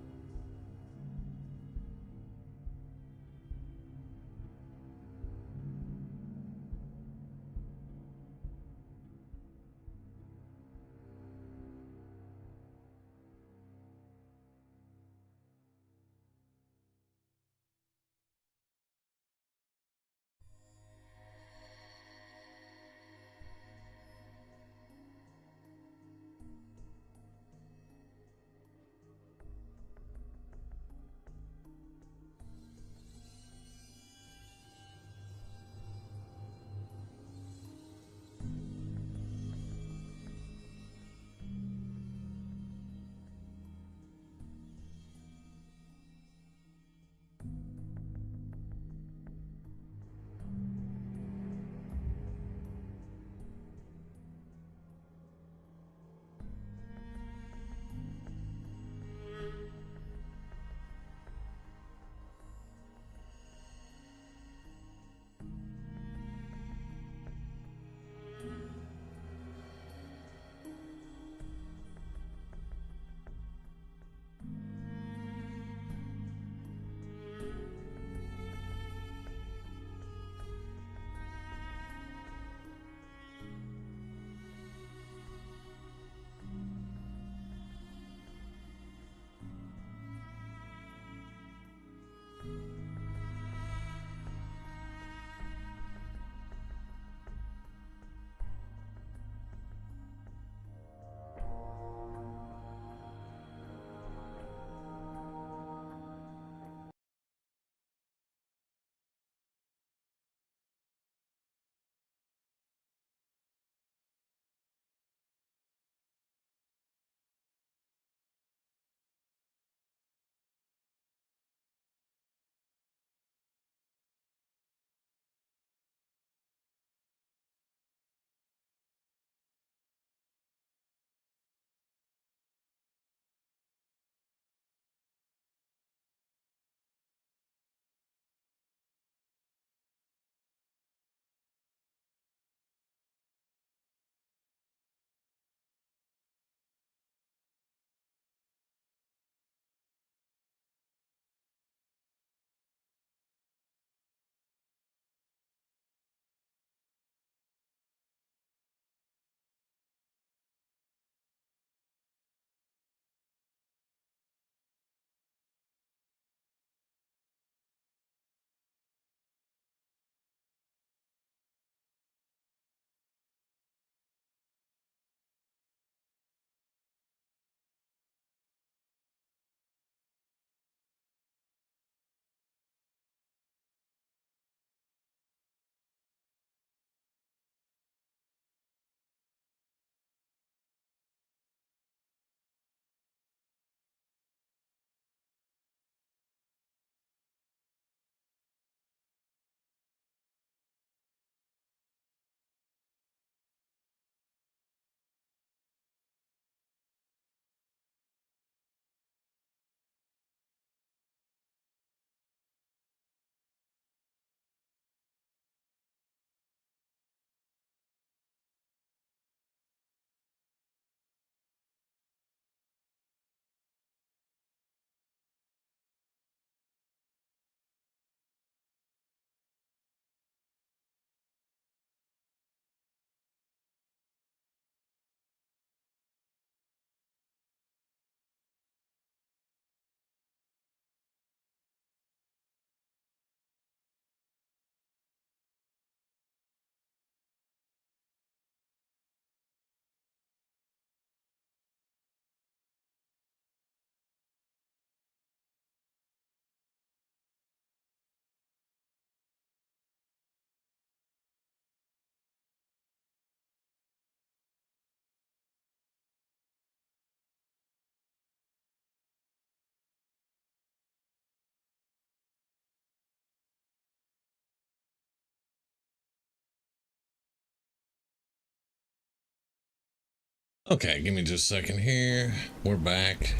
Okay, give me just a second here. We're back.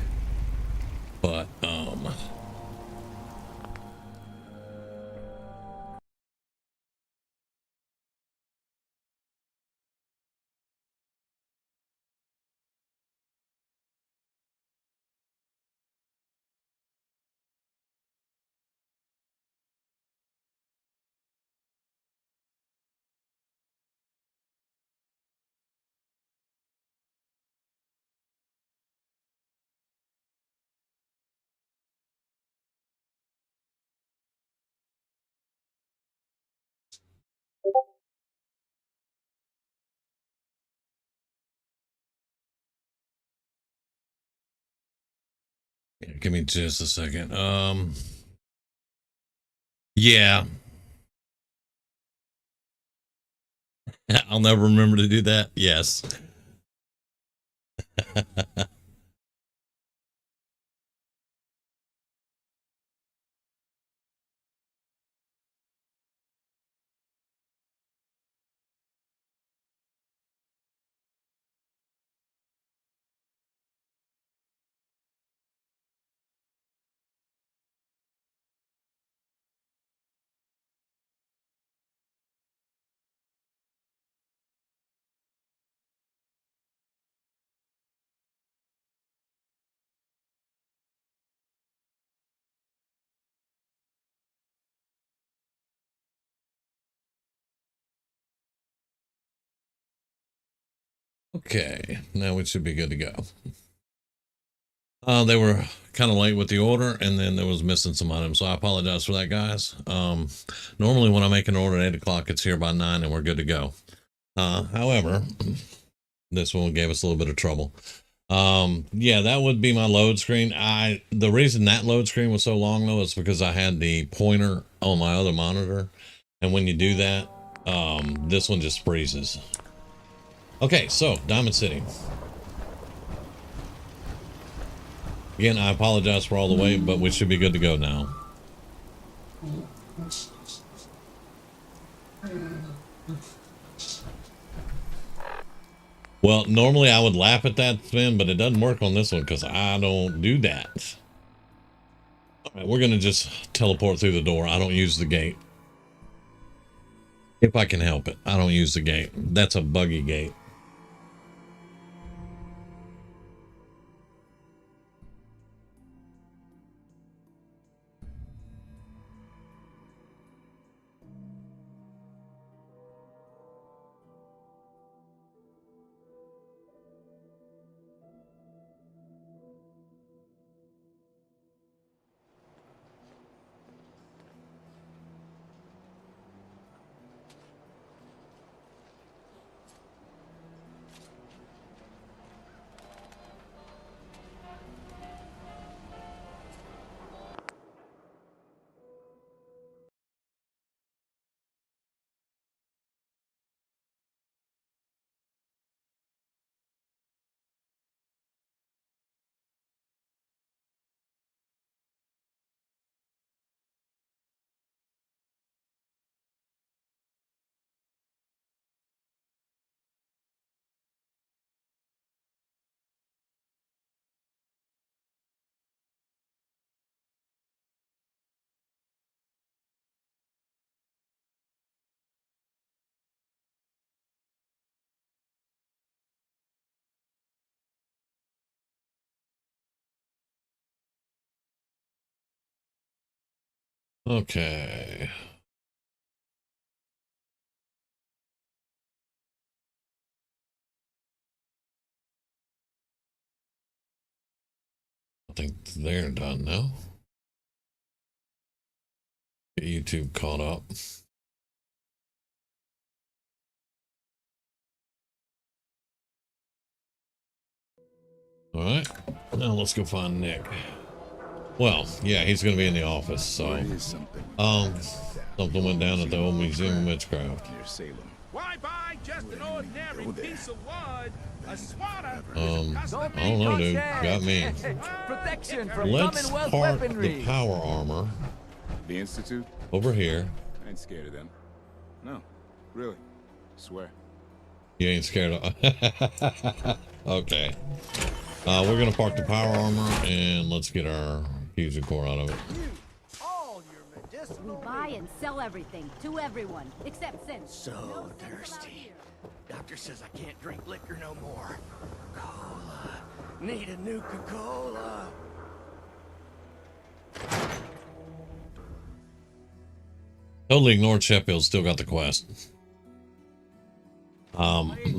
But, give me just a second. Yeah. I'll never remember to do that. Yes. Okay, now we should be good to go. They were kind of late with the order, and then there was missing some items, so I apologize for that, guys. Normally when I make an order at 8 o'clock, it's here by 9, and we're good to go. However, this one gave us a little bit of trouble. Yeah, that would be my load screen. The reason that load screen was so long, though, is because I had the pointer on my other monitor, and when you do that, this one just freezes. Okay, so Diamond City. Again, I apologize for all the wait, but we should be good to go now. Well, normally I would laugh at that spin, but it doesn't work on this one because I don't do that. All right, we're going to just teleport through the door. I don't use the gate. If I can help it, I don't use the gate. That's a buggy gate. Okay. I think they're done now. Get YouTube caught up. All right, now let's go find Nick. Well, yeah, he's going to be in the office, so. Something went down at the old Museum of Witchcraft. Why buy just an ordinary piece of wood? A swatter. I don't know, dude. Got me. Protection from Let's Commonwealth park weaponry. the power armor The Institute? over here. I ain't scared of them. No, really. Swear. You ain't scared of. Okay. We're gonna park the power armor and let's get our fusion core out of it. We buy and sell everything to everyone, except Sin. So No Sins allowed thirsty. here. Doctor says I can't drink liquor no more. Cola. Need a Nuka-Cola. Totally ignored Sheffield, still got the quest.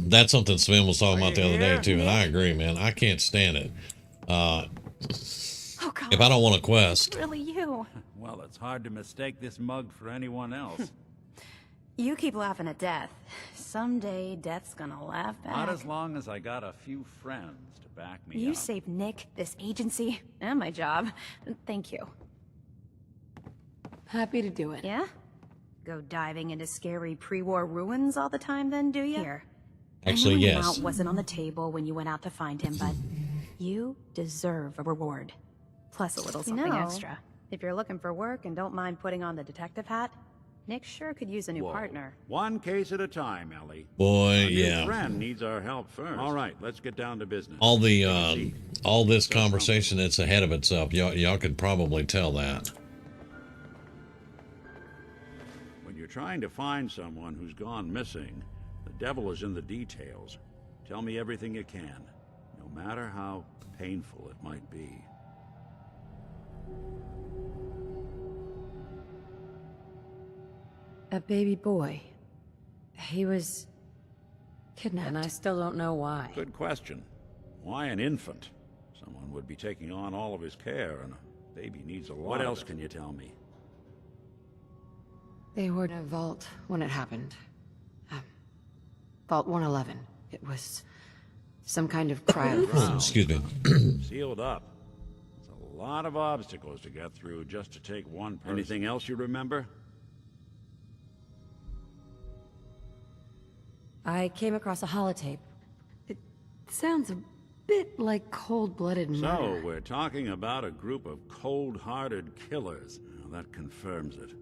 That's something Sven was talking about the other day too, and I agree, man. I can't stand it. Oh God. If I don't want a quest, It's really you. Well, it's hard to mistake this mug for anyone else. You keep laughing at death. Someday Death's gonna laugh back. Not as long as I got a few friends to back me You up. saved Nick, this agency, and my job. Thank you. Happy to do it. Yeah? Go diving into scary pre-war ruins all the time then, do you? Here. actually, I know an yes. amount wasn't on the table when you went out to find him, but you deserve a reward. Plus a little something extra. If you're looking for work and don't mind putting on the detective hat, Nick sure could use a new partner. One case at a time, Ellie. Boy, Our new yeah. friend needs our help first. All right, let's get down to business. All this conversation, it's ahead of itself. Y'all could probably tell that. When you're trying to find someone who's gone missing, the devil is in the details. Tell me everything you can, no matter how painful it might be. A baby boy. He was kidnapped. And I still don't know why. Good question. Why an infant? Someone would be taking on all of his care, and a baby needs a lot. What else can you tell me? They were in a vault when it happened. Vault 111. It was some kind of cryo. Excuse me. Sealed up. It's a lot of obstacles to get through just to take one person. Anything else you remember? I came across a holotape. It sounds a bit like cold-blooded murder. So, we're talking about a group of cold-hearted killers. Well, that confirms it.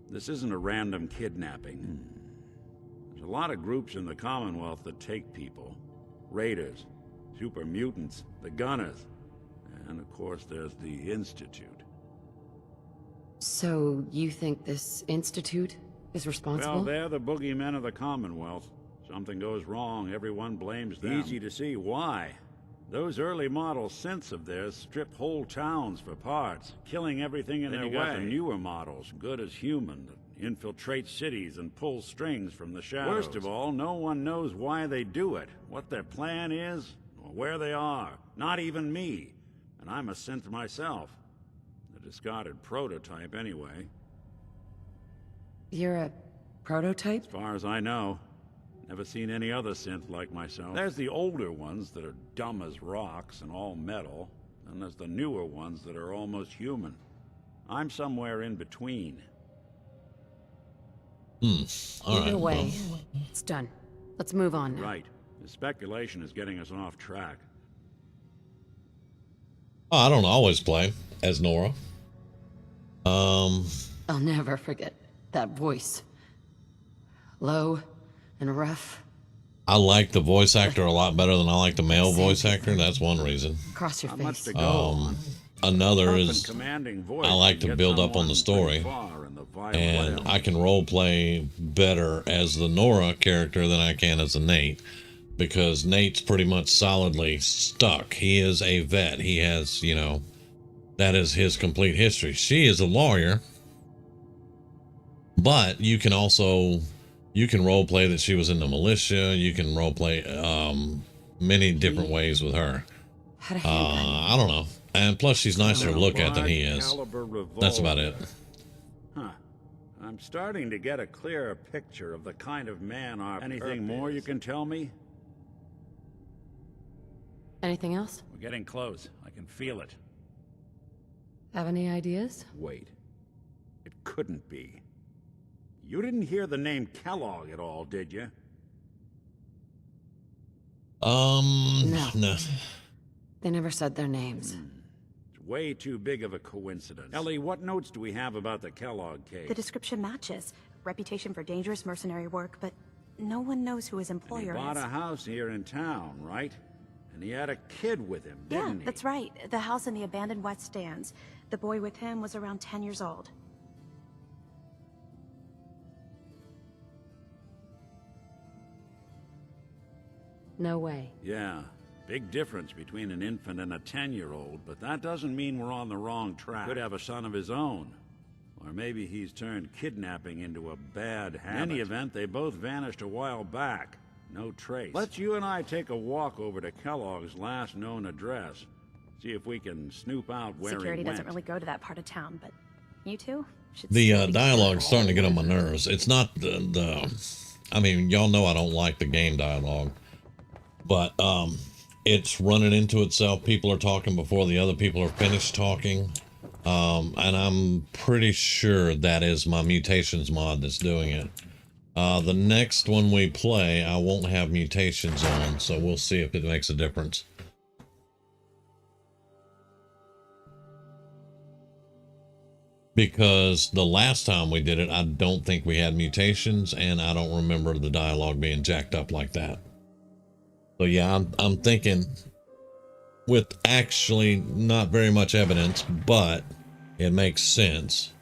This isn't a random kidnapping. There's a lot of groups in the Commonwealth that take people. Raiders, super mutants, the Gunners, and of course there's the Institute. So, you think this Institute is responsible? Well, they're the boogeymen of the Commonwealth. Something goes wrong, everyone blames them. Easy to see why. Those early model synths of theirs strip whole towns for parts, killing everything in their way. Then you got the newer models, good as human, that infiltrate cities and pull strings from the shadows. Worst of all, no one knows why they do it, what their plan is, or where they are. Not even me. And I'm a synth myself. A discarded prototype, anyway. You're a prototype? As far as I know. Never seen any other synth like myself. There's the older ones that are dumb as rocks and all metal, and there's the newer ones that are almost human. I'm somewhere in between. Either way, it's done. Let's move on now. Right. The speculation is getting us off track. Oh, I don't always play as Nora. I'll never forget that voice. Low and rough. I like the voice actor a lot better than I like the male voice actor. That's one reason. Cross your How much face. to go? Another is Commanding voice I like to gets build up on the someone pretty story, far in the vital and element. I can role play better as the Nora character than I can as a Nate, because Nate's pretty much solidly stuck. He is a vet. He has, you know, that is his complete history. She is a lawyer, but you can also, you can role play that she was in the militia. You can role play many different ways with her. I don't know. And plus she's nicer to look at than he is. That's about it. Huh. I'm starting to get a clearer picture of the kind of man our Anything more you can tell me? Anything else? We're getting close. I can feel it. Have any ideas? Wait. It couldn't be. You didn't hear the name Kellogg at all, did you? No. They never said their names. It's way too big of a coincidence. Ellie, what notes do we have about the Kellogg case? The description matches. Reputation for dangerous mercenary work, but no one knows who his He employer bought is. a house here in town, right? And he had a kid with him, Yeah, didn't he? that's right. The house in the abandoned West Stands. The boy with him was around 10 years old. No way. Yeah, big difference between an infant and a 10-year-old, but that doesn't mean we're on the wrong track. Could have a son of his own. Or maybe he's turned kidnapping into a bad habit. In any event, they both vanished a while back. No trace. Let's you and I take a walk over to Kellogg's last known address. See if we can snoop out where Security he went. doesn't really go to that part of town, but you two should The still be dialogue's starting to get on my nerves. It's not I mean, y'all know I don't like the game dialogue, but it's running into itself. People are talking before the other people are finished talking, and I'm pretty sure that is my mutations mod that's doing it. The next one we play, I won't have mutations on, so we'll see if it makes a difference. Because the last time we did it, I don't think we had mutations, and I don't remember the dialogue being jacked up like that. So yeah, I'm thinking with actually not very much evidence, but it makes sense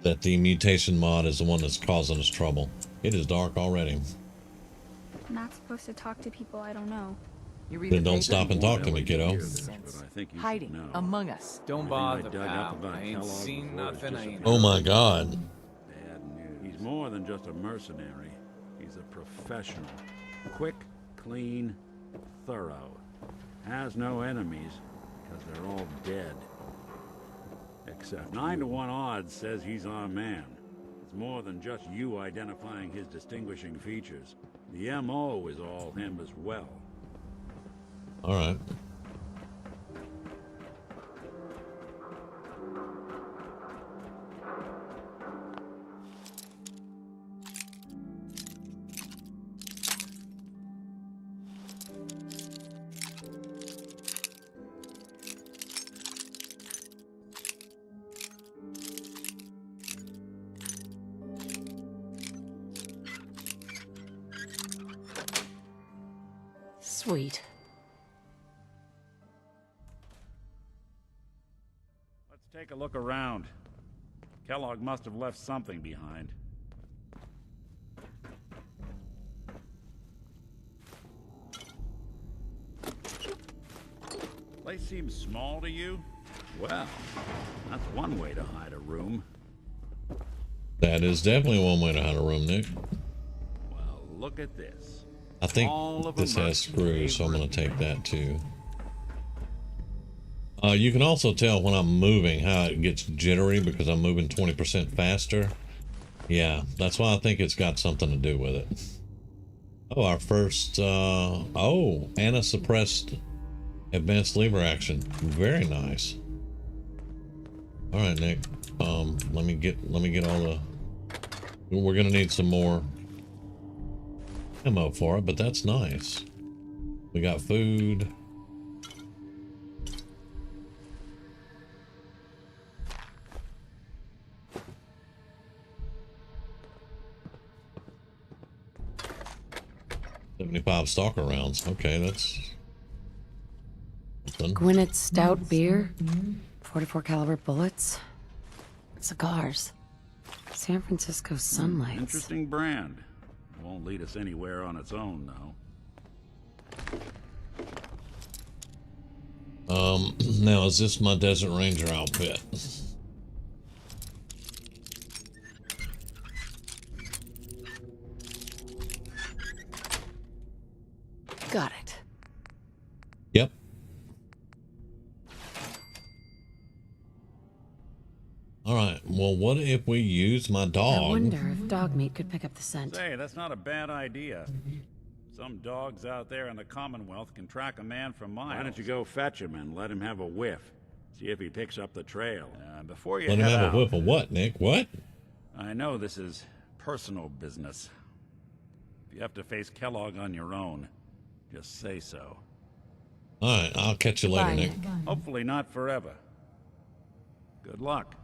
that the mutation mod is the one that's causing us trouble. It is dark already. I'm not supposed to talk to people I don't know. Then don't stop and talk to me, kiddo. Hiding among us. Don't bother, pal. I ain't seen nothing. Oh my God. Bad news. He's more than just a mercenary. He's a professional. Quick, clean, thorough. Has no enemies, because they're all dead. Except 9-to-1 odds says he's our man. It's more than just you identifying his distinguishing features. The MO is all him as well. All right. Sweet. Let's take a look around. Kellogg must have left something behind. Place seems small to you? Well, that's one way to hide a room. That is definitely one way to hide a room, Nick. Well, look at this. I think this has screws, so I'm going to take that too. You can also tell when I'm moving how it gets jittery because I'm moving 20% faster. Yeah, that's why I think it's got something to do with it. Oh, our first, oh, and a suppressed advanced lever action. Very nice. All right, Nick. Let me get all the, we're going to need some more ammo for it, but that's nice. We got food. $75 stalker rounds. Okay, that's something. Gwinnett's stout beer, 44 caliber bullets, cigars, San Francisco sunlights. Interesting brand. Won't lead us anywhere on its own, though. Now is this my Desert Ranger outfit? Got it. Yep. All right. Well, what if we use my dog? I wonder if dog meat could pick up the scent. Say, that's not a bad idea. Some dogs out there in the Commonwealth can track a man for miles. Why don't you go fetch him and let him have a whiff? See if he picks up the trail. Before you let him head have out, a whiff of what, Nick? What? I know this is personal business. If you have to face Kellogg on your own, just say so. All right. I'll catch you later, Nick. Hopefully not forever. Good luck.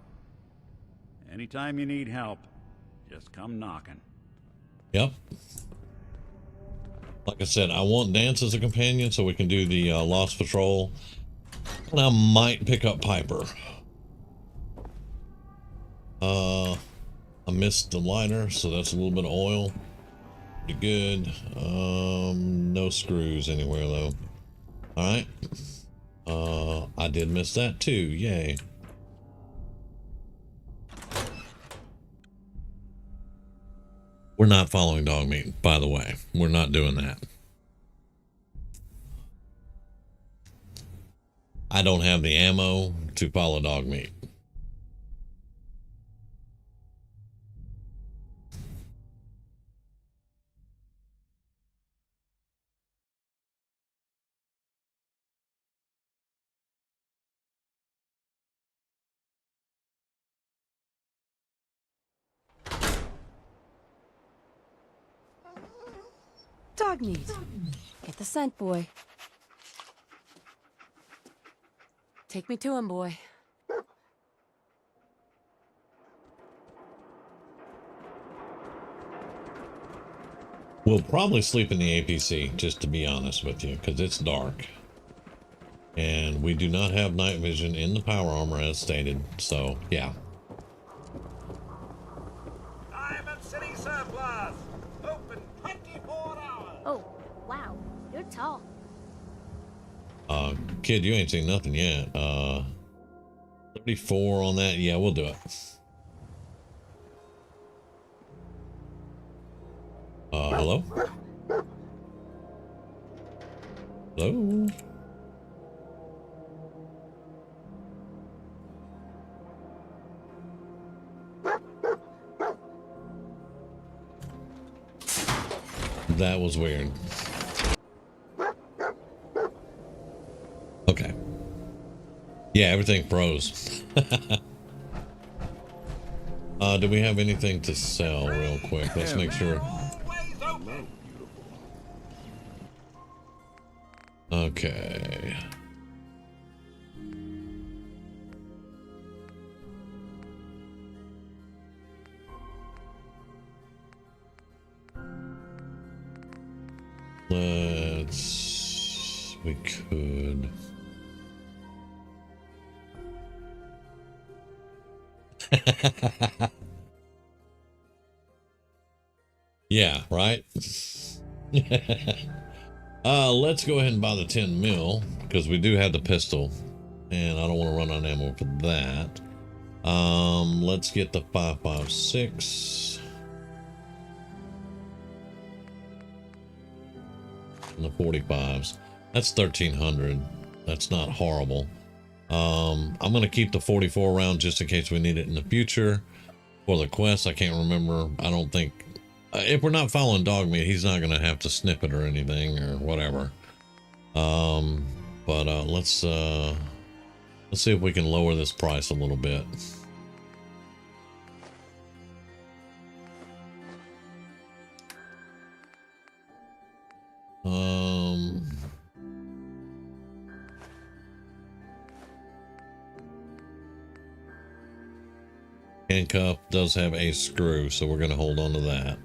Anytime you need help, just come knocking. Yep. Like I said, I want Dance as a companion so we can do the Lost Patrol. And I might pick up Piper. I missed the lighter, so that's a little bit of oil. Pretty good. No screws anywhere though. Alright. I did miss that too. Yay. We're not following dog meat, by the way. We're not doing that. I don't have the ammo to follow dog meat. Dog meat. Get the scent, boy. Take me to him, boy. We'll probably sleep in the APC, just to be honest with you, because it's dark. And we do not have night vision in the power armor as stated, so yeah. Diamond City Surplus! Open 24 hours! Oh, wow. You're tall. Kid, you ain't seen nothing yet. 34 on that. Yeah, we'll do it. Hello? Hello? That was weird. Okay. Yeah, everything froze. Do we have anything to sell real quick? Let's make sure. Okay. We could. Yeah, right? Let's go ahead and buy the 10 mil because we do have the pistol and I don't want to run on ammo for that. Let's get the 5.56 and the 45s. That's 1300. That's not horrible. I'm going to keep the 44 round just in case we need it in the future for the quest. I can't remember. I don't think if we're not following dog meat, he's not going to have to snip it or anything or whatever. But let's see if we can lower this price a little bit. Handcuff does have a screw, so we're going to hold on to that.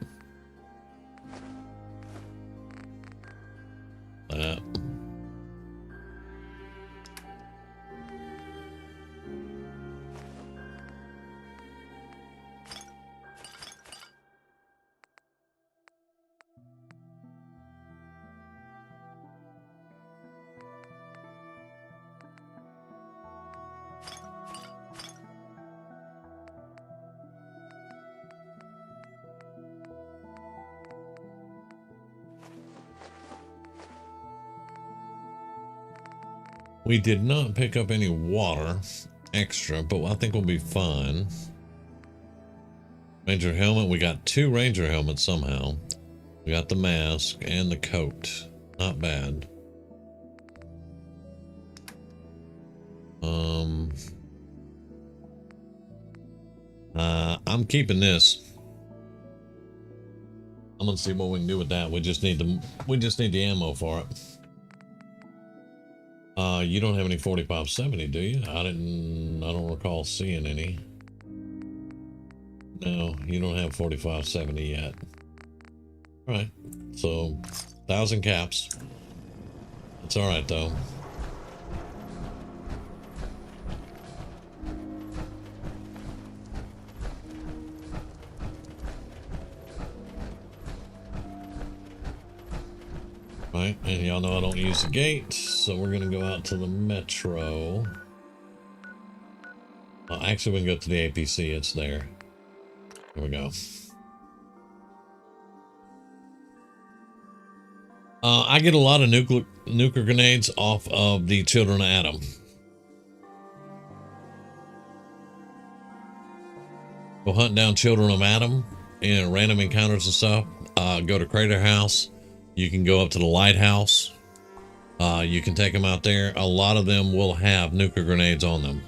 We did not pick up any water extra, but I think we'll be fine. Ranger helmet. We got 2 Ranger helmets somehow. We got the mask and the coat. Not bad. I'm keeping this. I'm gonna see what we can do with that. We just need the ammo for it. You don't have any 4570, do you? I don't recall seeing any. No, you don't have 4570 yet. All right, so 1,000 caps. It's all right though. Right, and y'all know I don't use the gate, so we're gonna go out to the metro. Actually, we can go to the APC. It's there. Here we go. I get a lot of nuclear grenades off of the Children of Atom. Go hunt down Children of Atom in random encounters and stuff. Go to Crater House. You can go up to the lighthouse. You can take them out there. A lot of them will have nuclear grenades on them.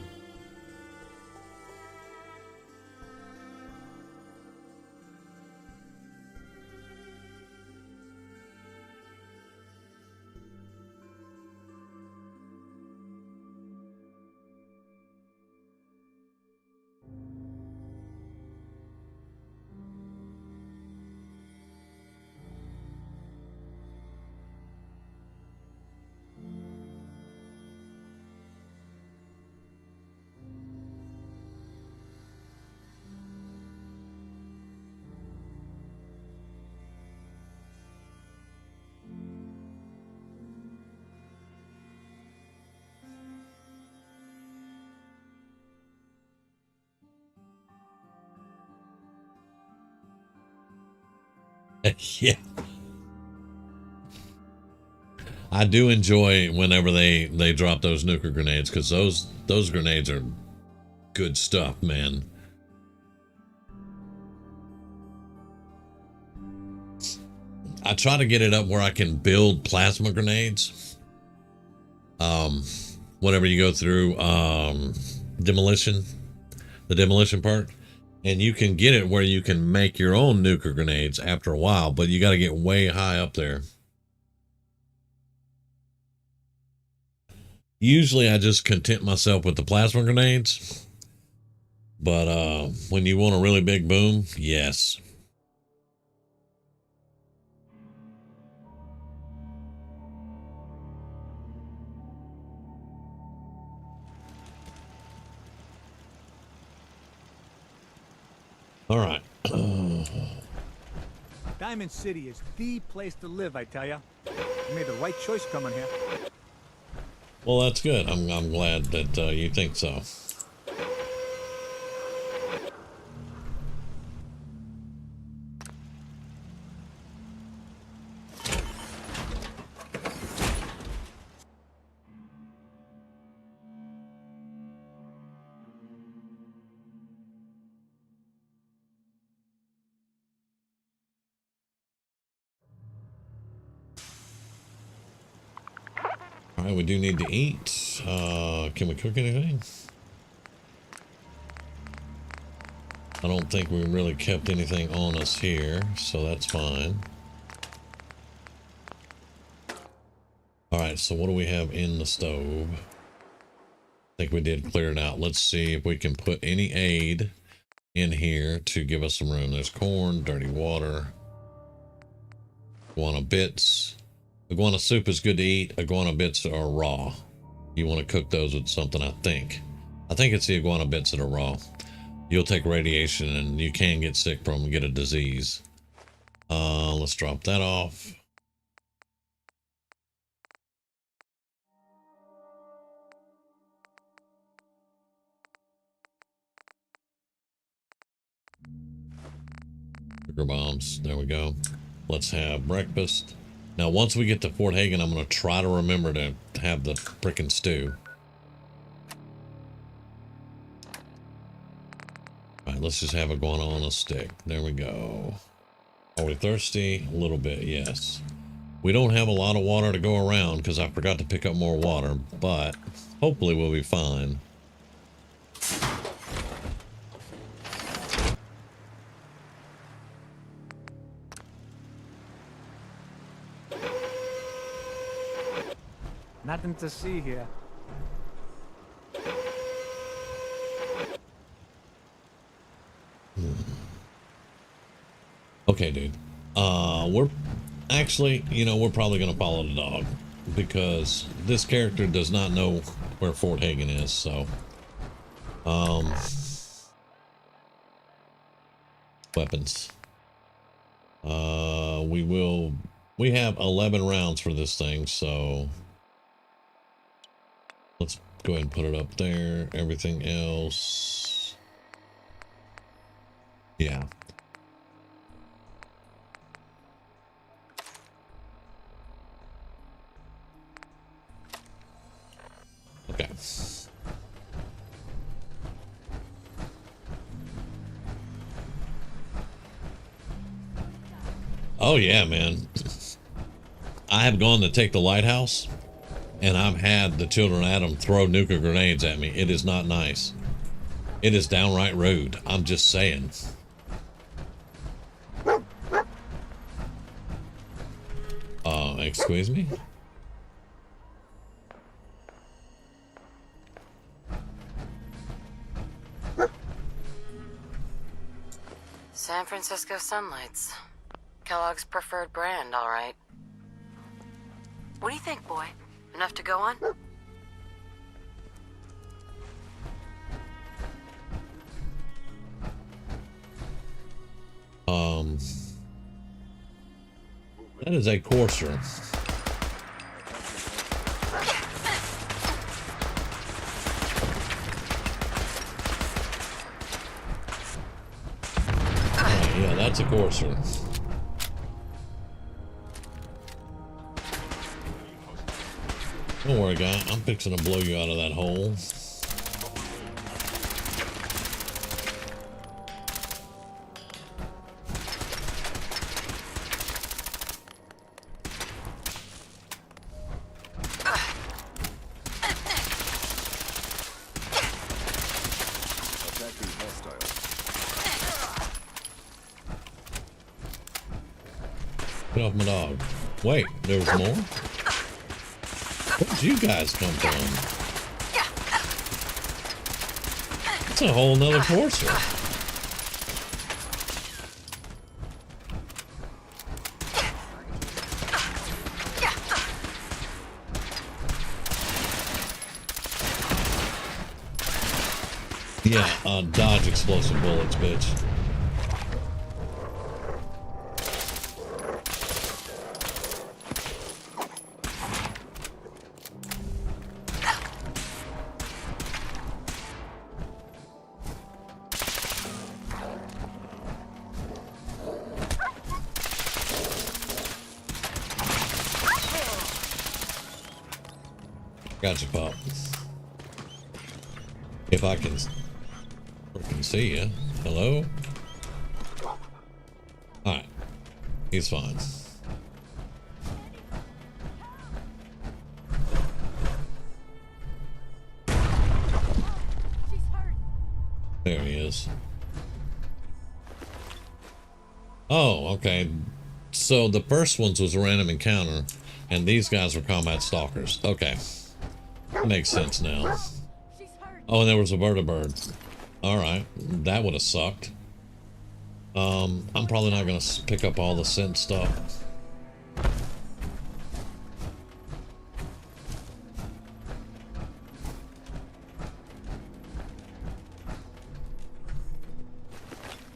Yeah. I do enjoy whenever they drop those nuclear grenades, because those grenades are good stuff, man. I try to get it up where I can build plasma grenades. Whenever you go through demolition, the demolition part. And you can get it where you can make your own nuclear grenades after a while, but you got to get way high up there. Usually I just content myself with the plasma grenades. But when you want a really big boom, yes. All right. Diamond City is the place to live, I tell ya. You made the right choice coming here. Well, that's good. I'm glad that you think so. All right, we do need to eat. Can we cook anything? I don't think we really kept anything on us here, so that's fine. All right, so what do we have in the stove? I think we did clear it out. Let's see if we can put any aid in here to give us some room. There's corn, dirty water, iguana bits. Iguana soup is good to eat. Iguana bits are raw. You want to cook those with something, I think. I think it's the iguana bits that are raw. You'll take radiation and you can get sick from them, get a disease. Let's drop that off. Sugar bombs. There we go. Let's have breakfast. Now, once we get to Fort Hagen, I'm going to try to remember to have the frickin' stew. All right, let's just have iguana on a stick. There we go. Are we thirsty? A little bit, yes. We don't have a lot of water to go around because I forgot to pick up more water, but hopefully we'll be fine. Nothing to see here. Okay, dude. Actually, you know, we're probably going to follow the dog because this character does not know where Fort Hagen is, so weapons. We have 11 rounds for this thing, so let's go ahead and put it up there. Everything else, yeah. Okay. Oh yeah, man. I have gone to take the lighthouse, and I've had the children of Adam throw nuclear grenades at me. It is not nice. It is downright rude. I'm just saying. Excuse me? San Francisco Sunlights. Kellogg's preferred brand, all right. What do you think, boy? Enough to go on? That is a courser. Oh, yeah, that's a courser. Don't worry, guy. I'm fixing to blow you out of that hole. Get off my dog. Wait, there was more? Where'd you guys come from? It's a whole nother courser. Yeah, dodge explosive bullets, bitch. Gotcha, Pop. If I can freaking see you. Hello? Alright. He's fine. There he is. Oh, okay. So the first ones was a random encounter, and these guys were combat stalkers. Okay. Makes sense now. Oh, and there was a vertibird. Alright, that would have sucked. I'm probably not going to pick up all the scent stuff.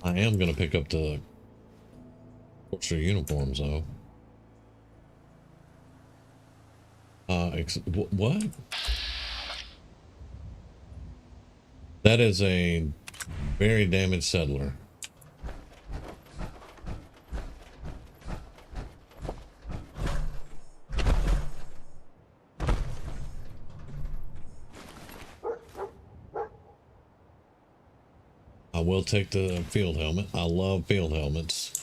I am going to pick up the Orchard uniforms, though. What? That is a very damaged settler. I will take the field helmet. I love field helmets.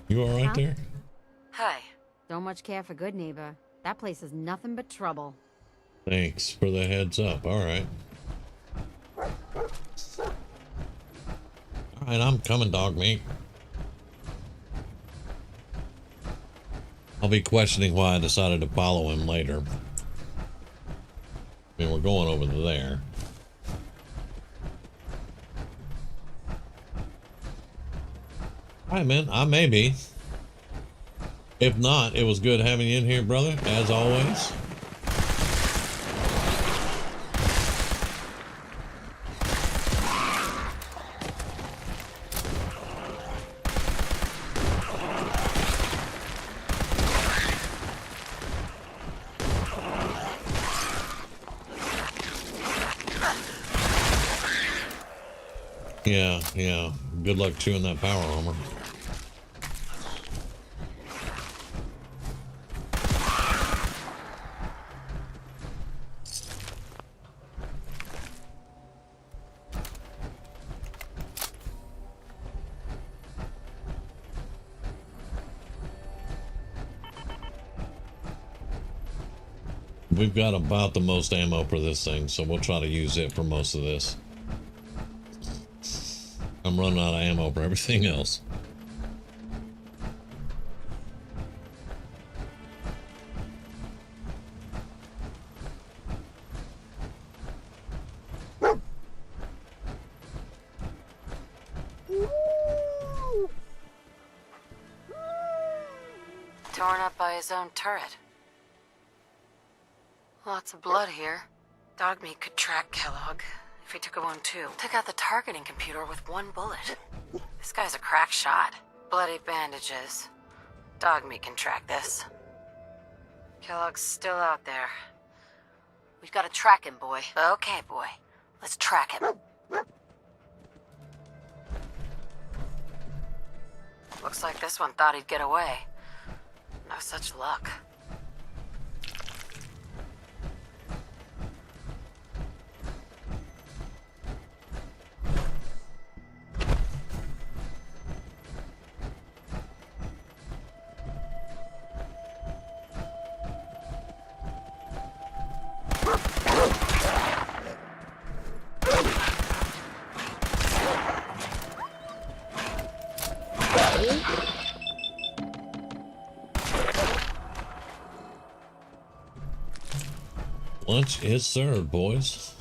You all right there? Hi. Don't much care for good neighbor. That place is nothing but trouble. Thanks for the heads up. All right. All right, I'm coming, dog meat. I'll be questioning why I decided to follow him later. I mean, we're going over to there. All right, man. I may be. If not, it was good having you in here, brother, as always. Yeah. Good luck chewing that power armor. We've got about the most ammo for this thing, so we'll try to use it for most of this. I'm running out of ammo for everything else. Torn up by his own turret. Lots of blood here. Dog meat could track Kellogg if he took one too. Took out the targeting computer with one bullet. This guy's a crack shot. Bloody bandages. Dog meat can track this. Kellogg's still out there. We've got to track him, boy. Okay, boy. Let's track him. Looks like this one thought he'd get away. No such luck. Lunch is served, boys.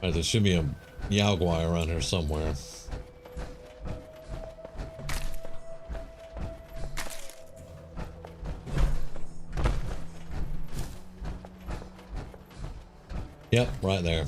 Right, there should be a Yaogwai around here somewhere. Yep, right there.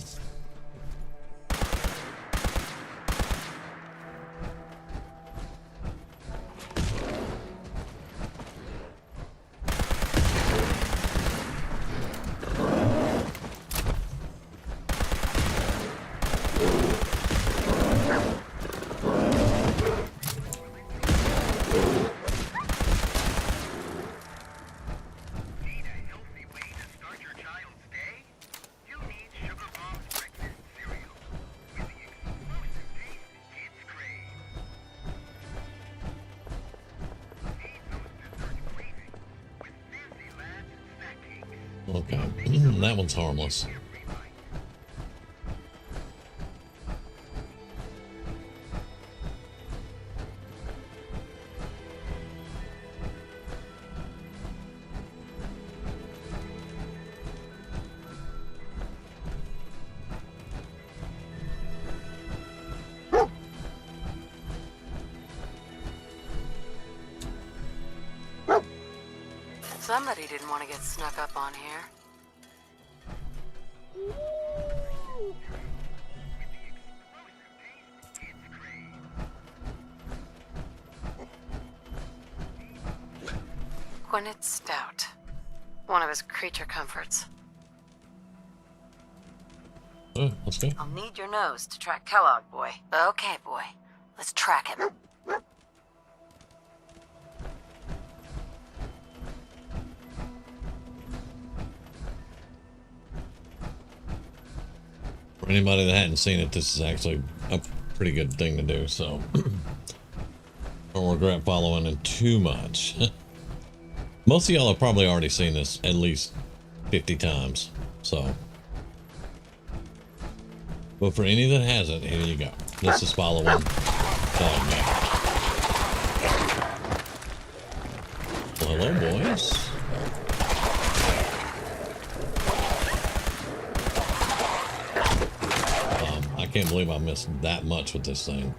Okay, that one's harmless. Somebody didn't want to get snuck up on here. Quinnet Stout. One of his creature comforts. Let's go. I'll need your nose to track Kellogg, boy. Okay, boy. Let's track him. For anybody that hadn't seen it, this is actually a pretty good thing to do, so don't regret following it too much. Most of y'all have probably already seen this at least 50 times, so. But for any that hasn't, here you go. Let's just follow one. Well, hello, boys. can't believe I missed that much with this thing.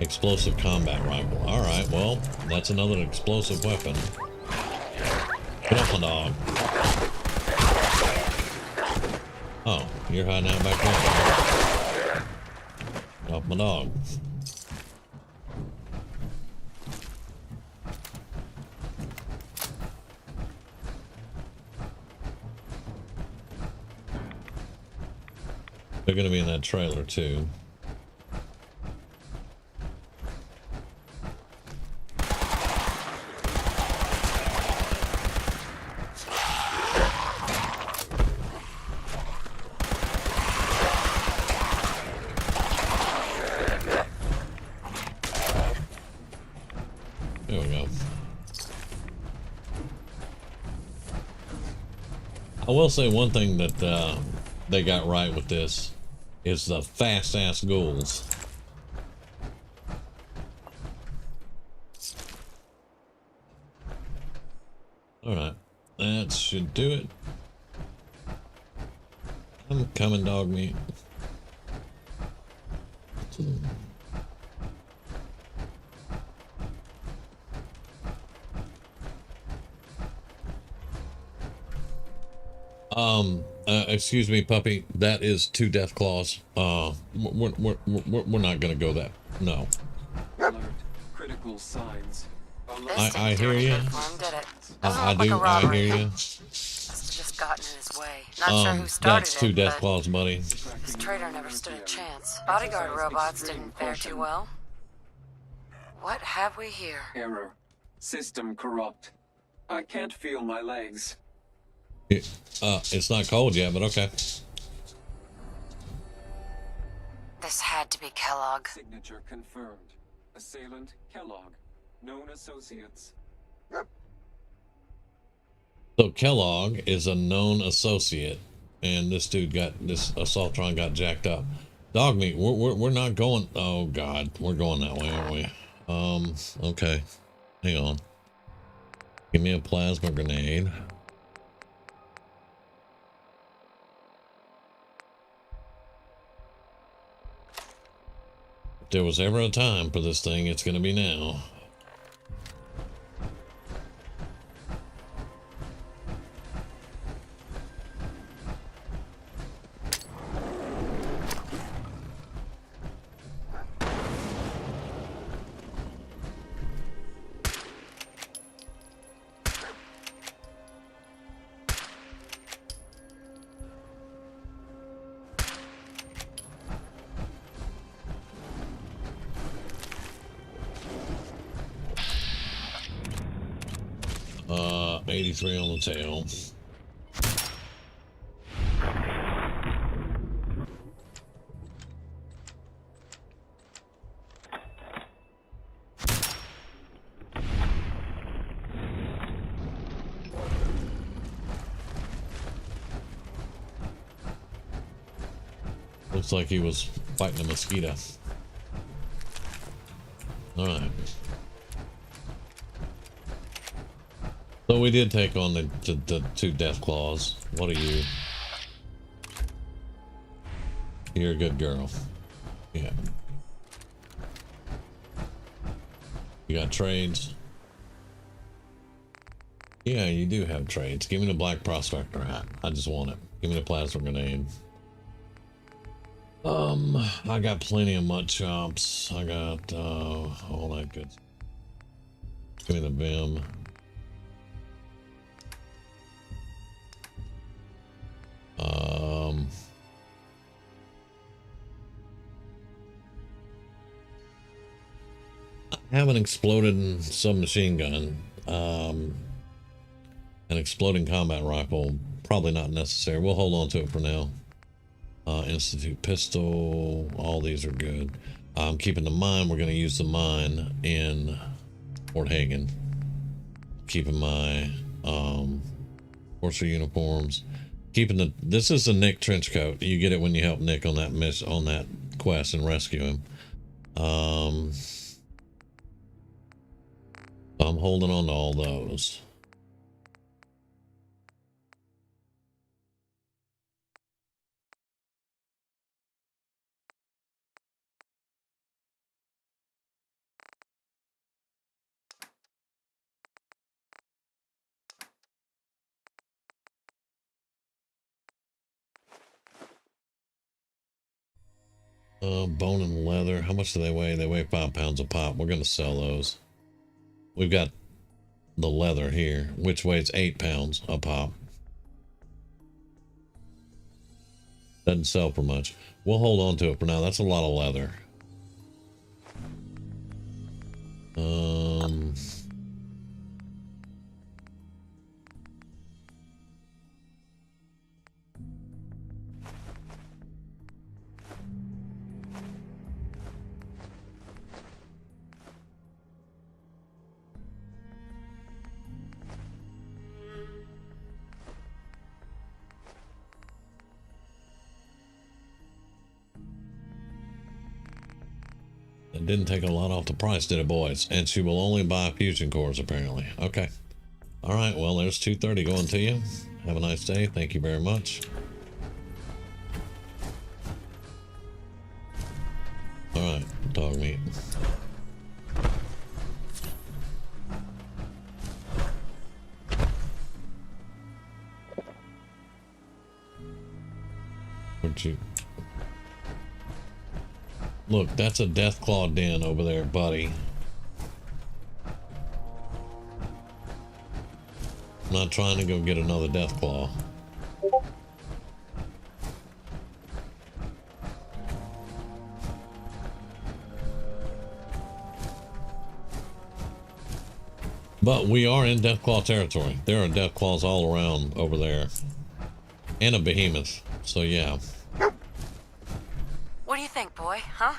Explosive combat rifle. Alright, well, that's another explosive weapon. Get off my dog. Oh, you're hiding out back there. Get off my dog. They're gonna be in that trailer too. There we go. I will say one thing that they got right with this is the fast-ass ghouls. Alright, that should do it. I'm coming, dog meat. Excuse me, puppy. That is 2 death claws. We're not gonna go that. No. Alert. Critical signs. I hear you. I hear you. Must have just gotten in his way. Not sure who started That's 2 death but claws, buddy. this traitor never stood a chance. Bodyguard robots didn't fare too well. What have we here? Error. System corrupt. I can't feel my legs. It's not cold yet, but okay. This had to be Kellogg. Signature confirmed. Assailant Kellogg. Known associates. So Kellogg is a known associate, and this Assaultron got jacked up. Dog meat. We're not going. Oh God, we're going that way, aren't we? Okay. Hang on. Give me a plasma grenade. If there was ever a time for this thing, it's going to be now. Uh, 83 on the tail. Looks like he was fighting a mosquito. All right. So we did take on the 2 death claws. What are you? You're a good girl. Yeah. You got trades? Yeah, you do have trades. Give me the black prospector hat. I just want it. Give me the plasma grenade. I got plenty of mud chops. I got all that good. Give me the Vim. I have an exploded submachine gun. An exploding combat rifle. Probably not necessary. We'll hold on to it for now. Institute pistol. All these are good. Keeping the mine. We're going to use the mine in Fort Hagen. Keeping my Forcer uniforms. Keeping the. This is the Nick trench coat. You get it when you help Nick on that on that quest and rescue him. I'm holding on to all those. Bone and leather. How much do they weigh? They weigh 5 pounds a pop. We're going to sell those. We've got the leather here, which weighs 8 pounds a pop. Doesn't sell for much. We'll hold on to it for now. That's a lot of leather. It didn't take a lot off the price, did it, boys? And she will only buy fusion cores, apparently. Okay. All right. Well, there's 230 going to you. Have a nice day. Thank you very much. All right. Dog meat. Where'd you... Look, that's a Deathclaw den over there, buddy. I'm not trying to go get another Deathclaw. But we are in Deathclaw territory. There are Deathclaws all around over there. And a behemoth. So yeah. What do you think, boy? Huh?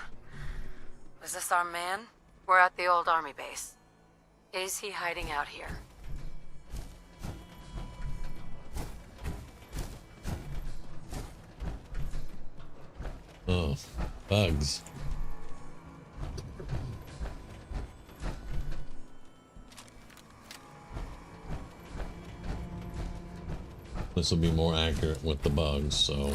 Was this our man? We're at the old army base. Is he hiding out here? Oh, bugs. This will be more accurate with the bugs, so...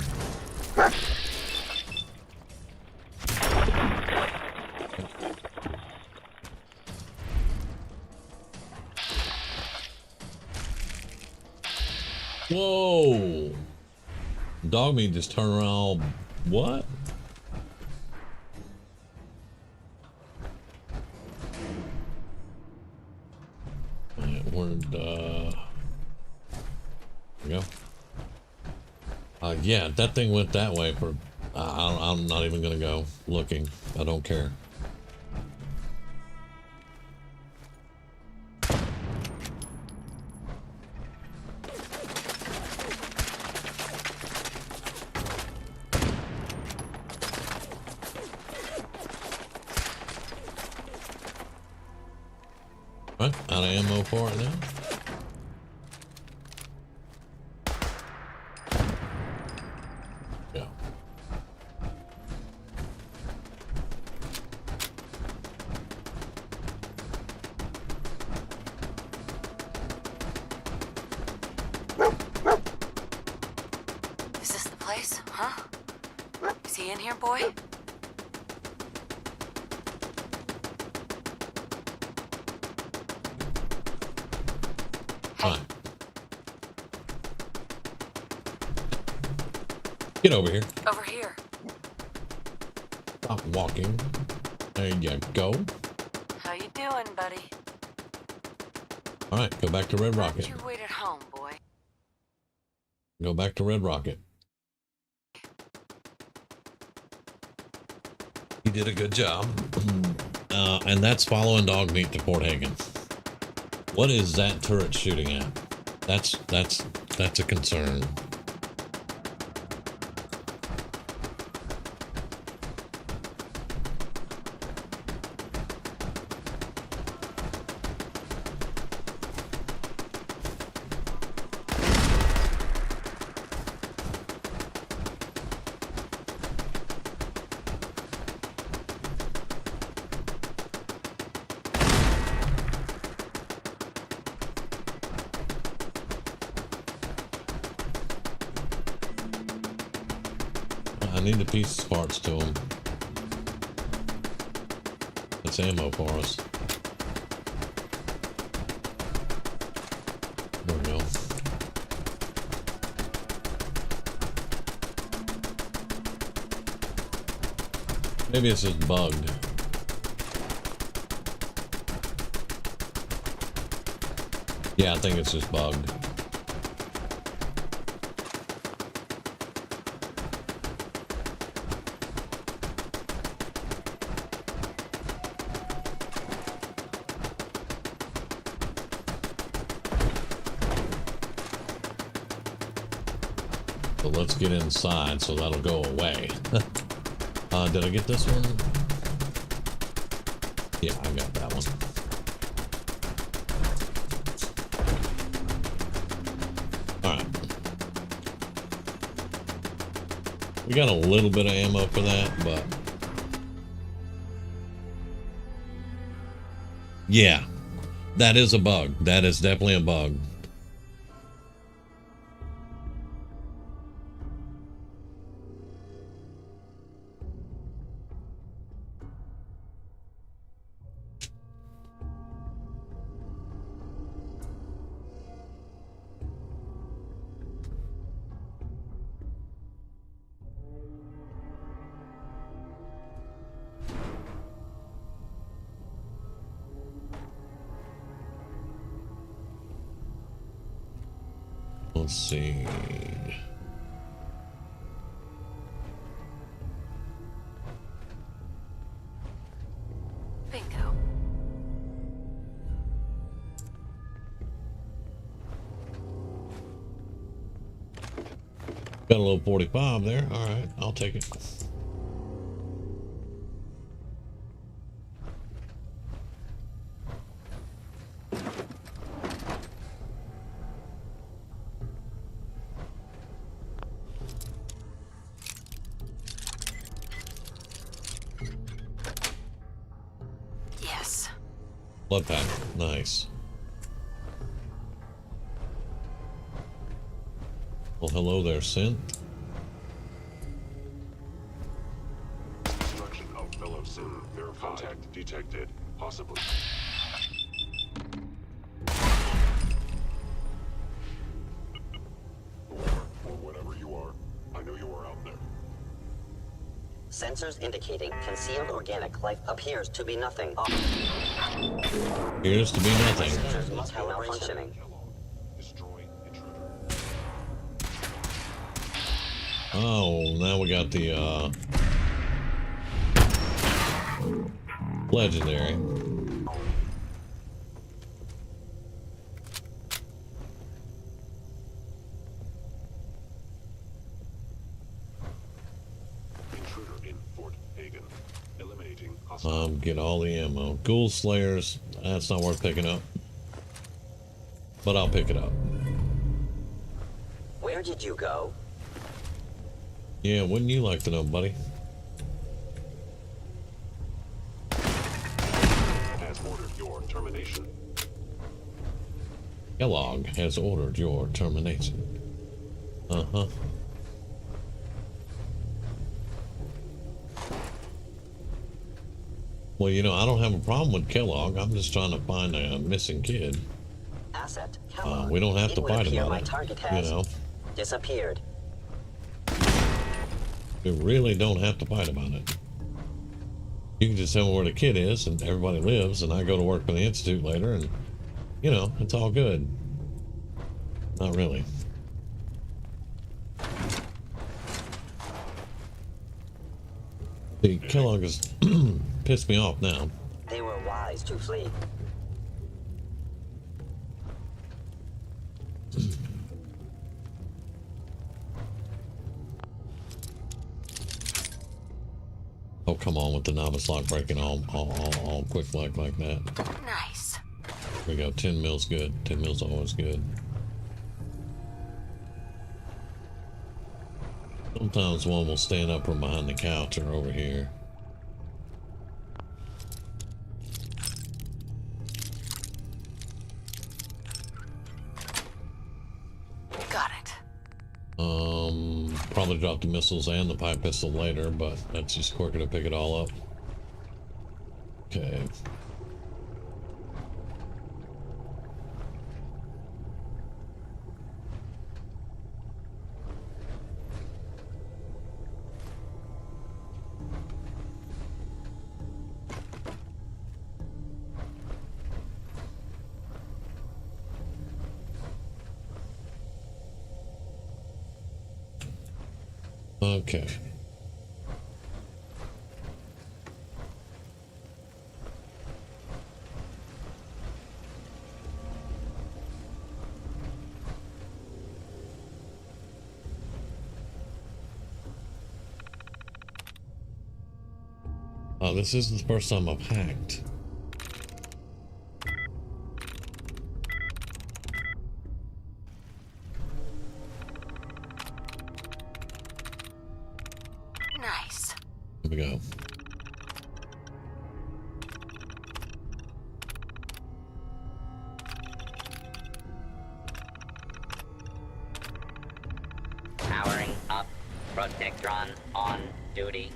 Whoa! Dog meat just turned around all... What? There we go. Yeah, that thing went that way for... I'm not even gonna go looking. I don't care. Right, out of ammo for it now. Yeah. Is this the place? Huh? Is he in here, boy? Fine. Get over here. Over here. Stop walking. There you go. How you doing, buddy? All right, go back to Red Rocket. You wait at home, boy. Go back to Red Rocket. He did a good job. And that's following dog meat to Fort Hagen. What is that turret shooting at? That's a concern. I need the piece parts to them. That's ammo for us. There we go. Maybe it's just bugged. Yeah, I think it's just bugged. So let's get inside so that'll go away. Did I get this one? Yeah, I got that one. Alright. We got a little bit of ammo for that, but... yeah. That is a bug. That is definitely a bug. Let's see. Bingo. Got a little 45 there. All right, I'll take it. Yes. Blood pack. Nice. Well, hello there, Synth. Destruction of fellow Synth. Their contact detected. Possibly. Or whatever you are, I know you are out there. Sensors indicating concealed organic life appears to be nothing. Appears to be nothing. Sensors must be malfunctioning. Oh, now we got the legendary. Get all the ammo. Ghoul Slayers, that's not worth picking up. But I'll pick it up. Where did you go? Yeah, wouldn't you like to know, buddy? Has ordered your termination. Kellogg has ordered your termination. Uh-huh. Well, you know, I don't have a problem with Kellogg. I'm just trying to find a missing kid. Asset. We don't have to fight about my it. Target You has know, disappeared. we really don't have to fight about it. You can just tell me where the kid is and everybody lives, and I go to work for the Institute later, and, you know, it's all good. Not really. See, Kellogg has pissed me off now. They were wise to flee. Oh, come on with the novice lock breaking all quick like that. Nice. Here we go. 10 mils good. 10 mils always good. Sometimes one will stand up from behind the couch or over here. Got it. Probably drop the missiles and the pipe pistol later, but that's just quicker to pick it all up. Okay. Okay. Oh, this isn't the first time I've hacked. Nice. Here we go. Powering up. Protectron on duty.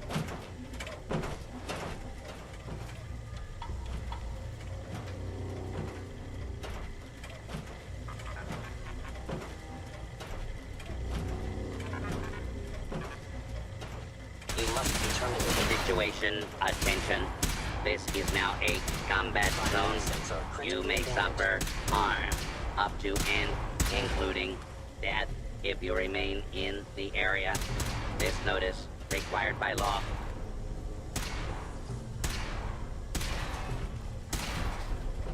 You must determine the situation. Attention. This is now a combat zone. You may suffer harm up to and including death if you remain in the area. This notice required by law.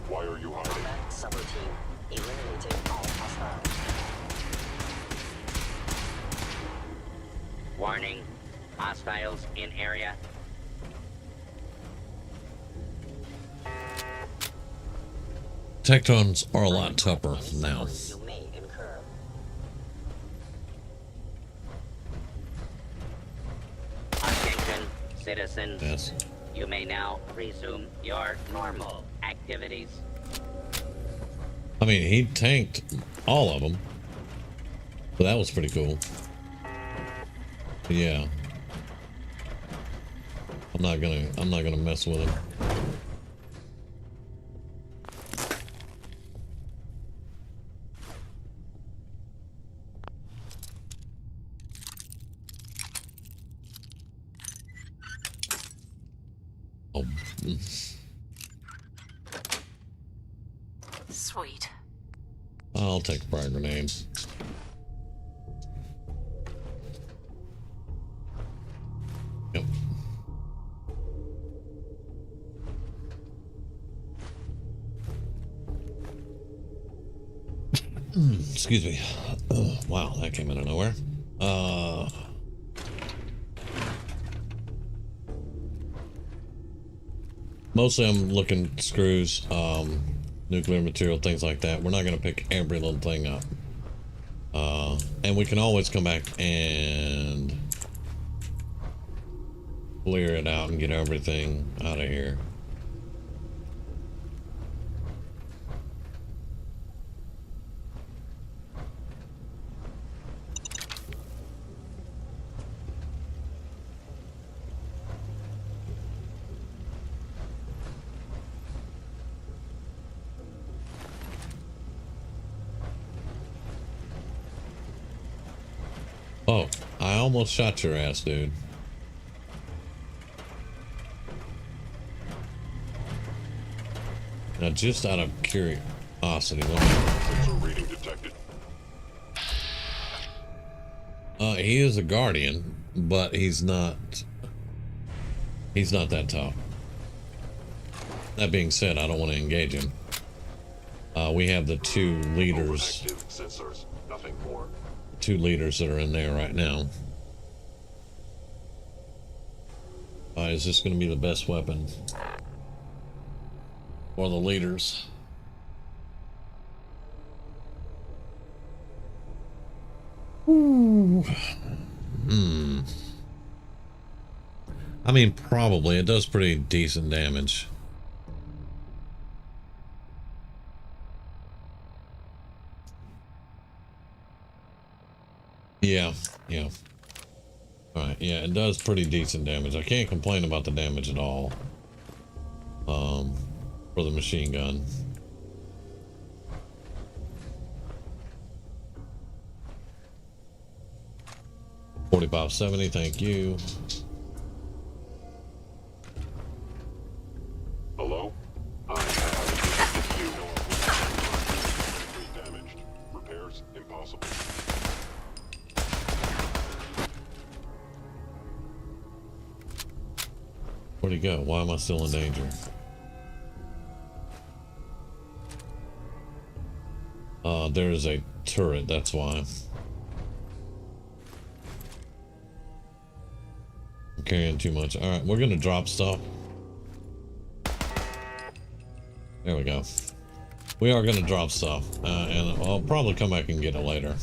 Why are you hiding? Combat subroutine. Eliminating all hostiles. Warning. Hostiles in area. Tectons are a lot tougher now. You may incur. Attention, citizens. Yes. You may now resume your normal activities. I mean, he tanked all of them, but that was pretty cool. But yeah, I'm not gonna mess with him. Oh. Sweet. I'll take a frag grenade. Yep. Excuse me. Wow, that came out of nowhere. Mostly I'm looking at screws, nuclear material, things like that. We're not going to pick every little thing up. And we can always come back and clear it out and get everything out of here. Oh, I almost shot your ass, dude. Now, just out of curiosity, Sensor reading detected. he is a guardian, but he's not that tough. That being said, I don't want to engage him. We have the two leaders. Overactive sensors. Nothing more. Two leaders that are in there right now. Is this going to be the best weapon for the leaders? Ooh. I mean, probably. It does pretty decent damage. Yeah. Alright, yeah, it does pretty decent damage. I can't complain about the damage at all. For the machine gun. $45.70, thank you. Hello? I have you. Damaged. Repairs impossible. Where'd he go? Why am I still in danger? There's a turret, that's why. I'm carrying too much. Alright, we're gonna drop stuff. There we go. We are gonna drop stuff. And I'll probably come back and get it later.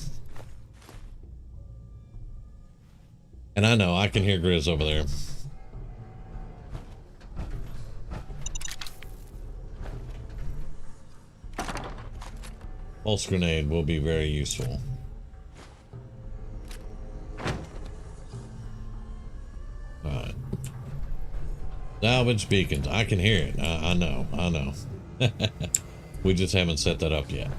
And I know, I can hear Grizz over there. Pulse grenade will be very useful. Alright. Salvage beacons. I can hear it. I know. I know. We just haven't set that up yet.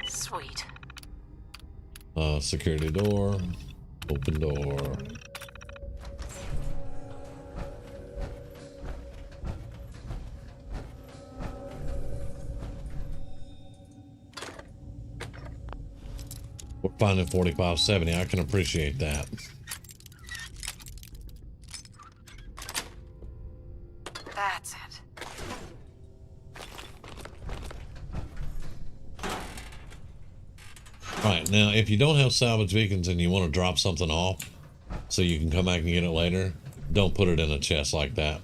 Sweet. Security door. Open door. We're finding 4570. I can appreciate that. That's it. Alright, now if you don't have salvage beacons and you want to drop something off so you can come back and get it later, don't put it in a chest like that.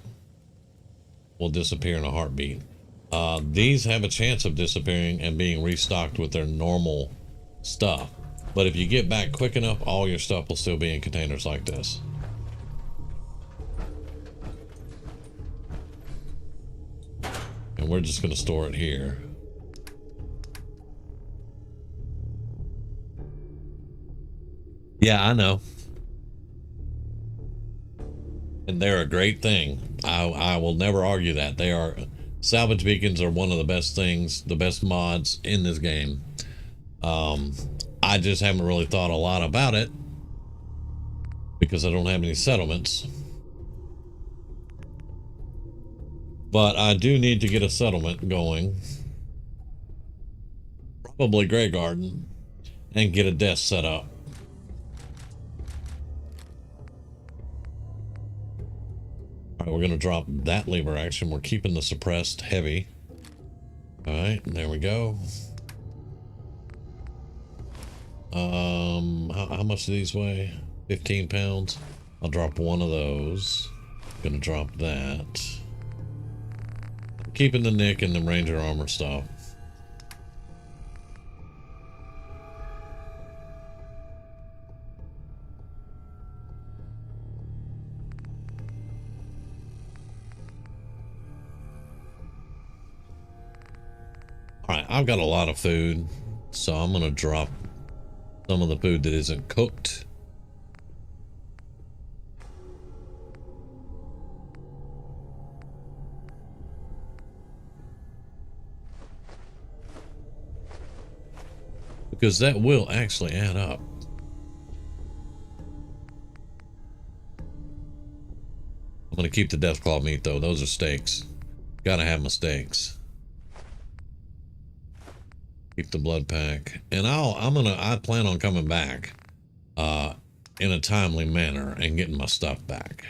Will disappear in a heartbeat. These have a chance of disappearing and being restocked with their normal stuff. But if you get back quick enough, all your stuff will still be in containers like this. And we're just going to store it here. Yeah, I know. And they're a great thing. I will never argue that. They are, salvage beacons are one of the best things, the best mods in this game. I just haven't really thought a lot about it because I don't have any settlements. But I do need to get a settlement going. Probably Grey Garden. And get a desk set up. Alright, we're going to drop that lever action. We're keeping the suppressed heavy. Alright, there we go. How much do these weigh? 15 pounds. I'll drop one of those. Gonna drop that. Keeping the Nick and the Ranger armor stuff. Alright, I've got a lot of food, so I'm gonna drop some of the food that isn't cooked. Because that will actually add up. I'm gonna keep the deathclaw meat though. Those are steaks. Gotta have my steaks. Keep the blood pack, and I plan on coming back in a timely manner and getting my stuff back.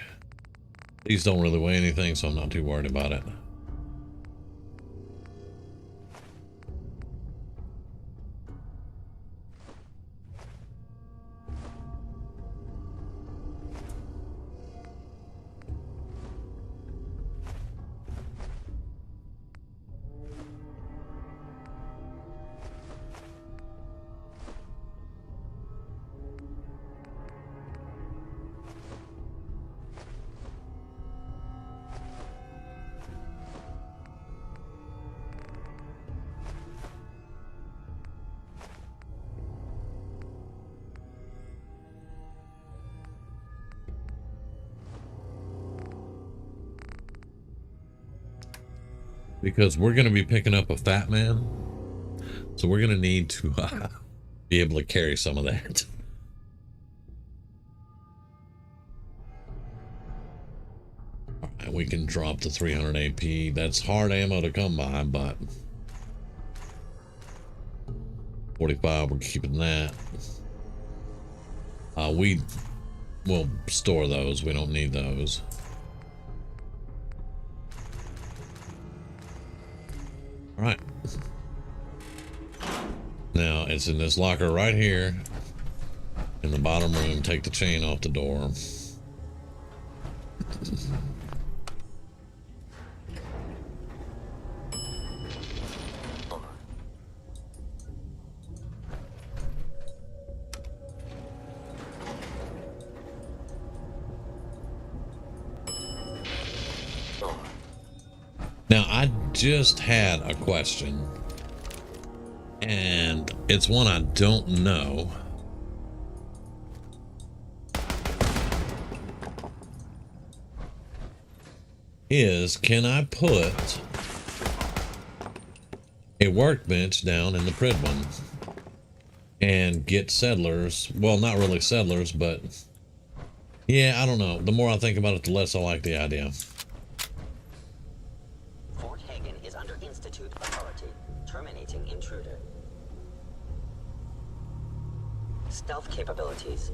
These don't really weigh anything, so I'm not too worried about it. Because we're going to be picking up a fat man, so we're going to need to be able to carry some of that. And we can drop the 300 AP. That's hard ammo to come by, but 45, we're keeping that. We will store those. We don't need those. All right. Now it's in this locker right here in the bottom room. Take the chain off the door. Now, I just had a question, and it's one I don't know. Can I put a workbench down in the Pridwin and get settlers? Well, not really settlers, but yeah, I don't know. The more I think about it, the less I like the idea. Stealth capabilities.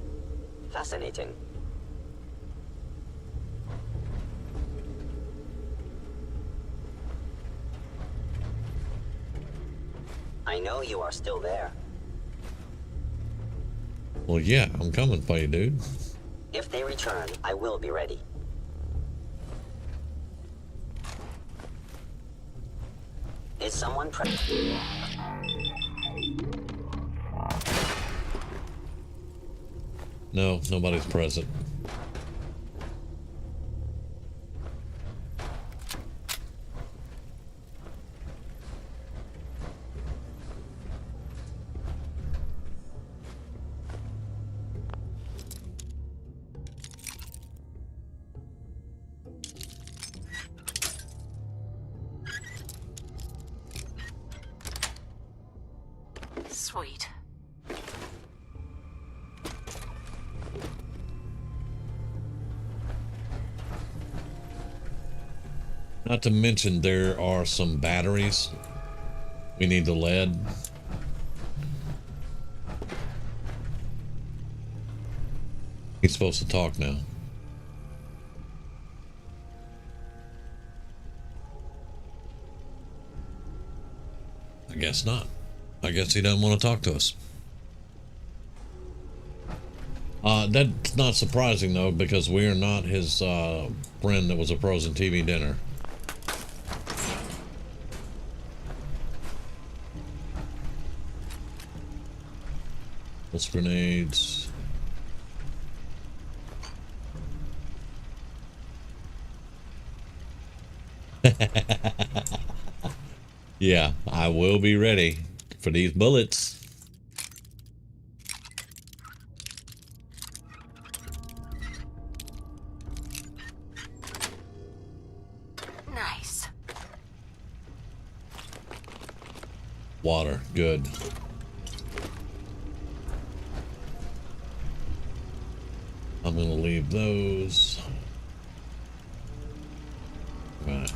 Fascinating. I know you are still there. Well, yeah, I'm coming for you, dude. If they return, I will be ready. Is someone present? No, nobody's present. Sweet. Not to mention there are some batteries. We need the lead. He's supposed to talk now. I guess not. I guess he doesn't want to talk to us. That's not surprising though, because we are not his friend that was a frozen TV dinner. Pulse grenades. Yeah, I will be ready for these bullets. Nice. Water, good. I'm gonna leave those. Right.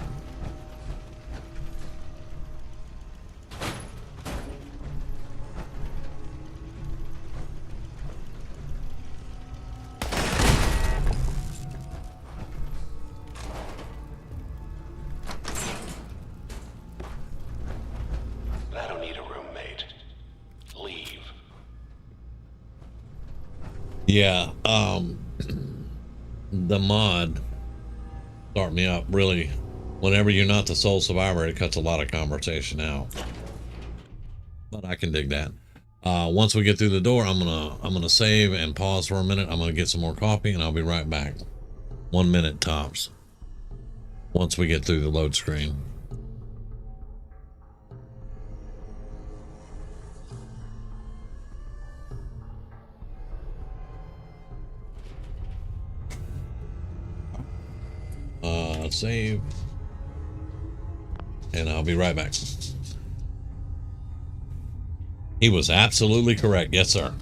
I don't need a roommate. Leave. Yeah, the mod start me up really. Whenever you're not the sole survivor, it cuts a lot of conversation out. But I can dig that. Once we get through the door, I'm gonna save and pause for a minute. I'm gonna get some more coffee and I'll be right back. 1 minute tops. Once we get through the load screen. Save. And I'll be right back. He was absolutely correct. Yes, sir.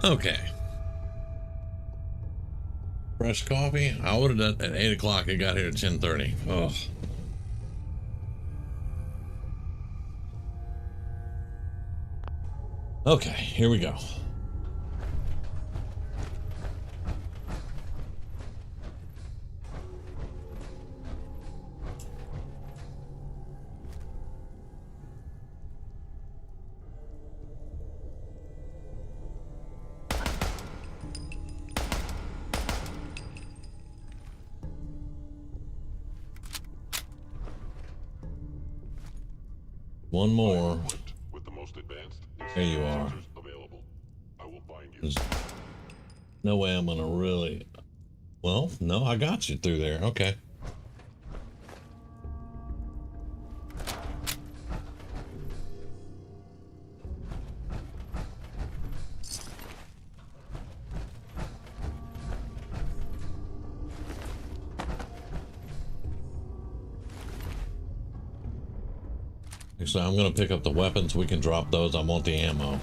Okay. Fresh coffee? I ordered it at 8 o'clock. It got here at 10:30. Oh. Okay, here we go. One more. With the most advanced There you are. available. I will find you. There's no way I'm gonna really. Well, no, I got you through there. Okay. So I'm gonna pick up the weapons. We can drop those. I want the ammo.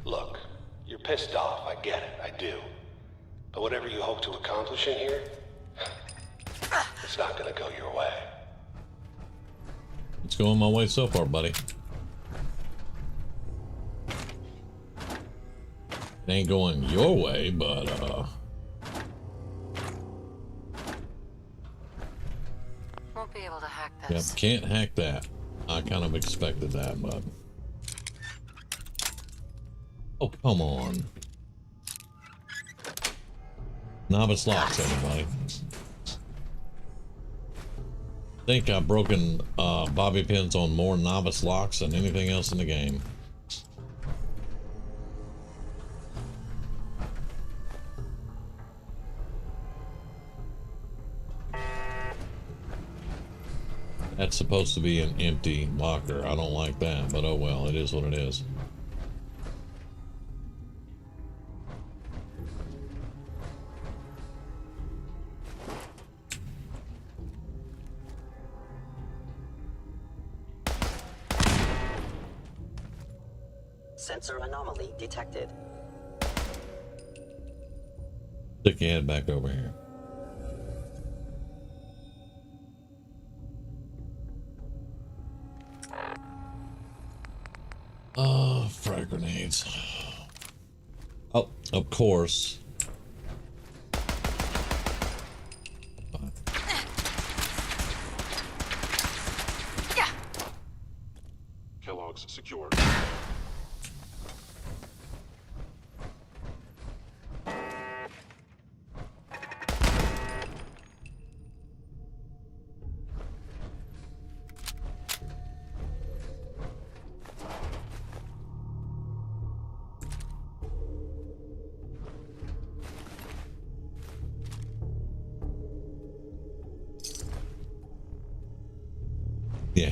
Look, you're pissed off. I get it. I do. But whatever you hope to accomplish in here, it's not gonna go your way. It's going my way so far, buddy. It ain't going your way, but Won't be able to hack yep, this. can't hack that. I kind of expected that, but oh, come on. Novice locks, everybody. I think I've broken bobby pins on more novice locks than anything else in the game. That's supposed to be an empty locker. I don't like that, but oh well, it is what it is. Sensor anomaly detected. Stick your head back over here. Frag grenades. Oh, of course. Kellogg's secured. Yeah.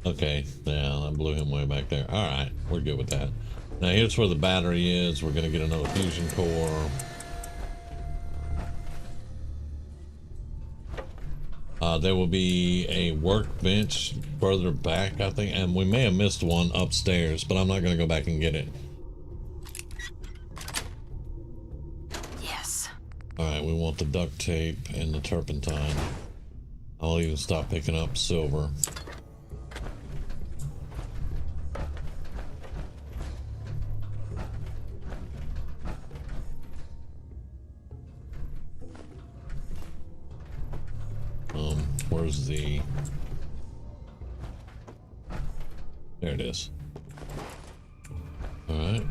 Okay, yeah, that blew him way back there. All right, we're good with that. Now here's where the battery is. We're gonna get another fusion core. There will be a workbench further back, I think, and we may have missed one upstairs, but I'm not gonna go back and get it. Yes. All right, we want the duct tape and the turpentine. I'll even stop picking up silver. Where's the... There it is. All right.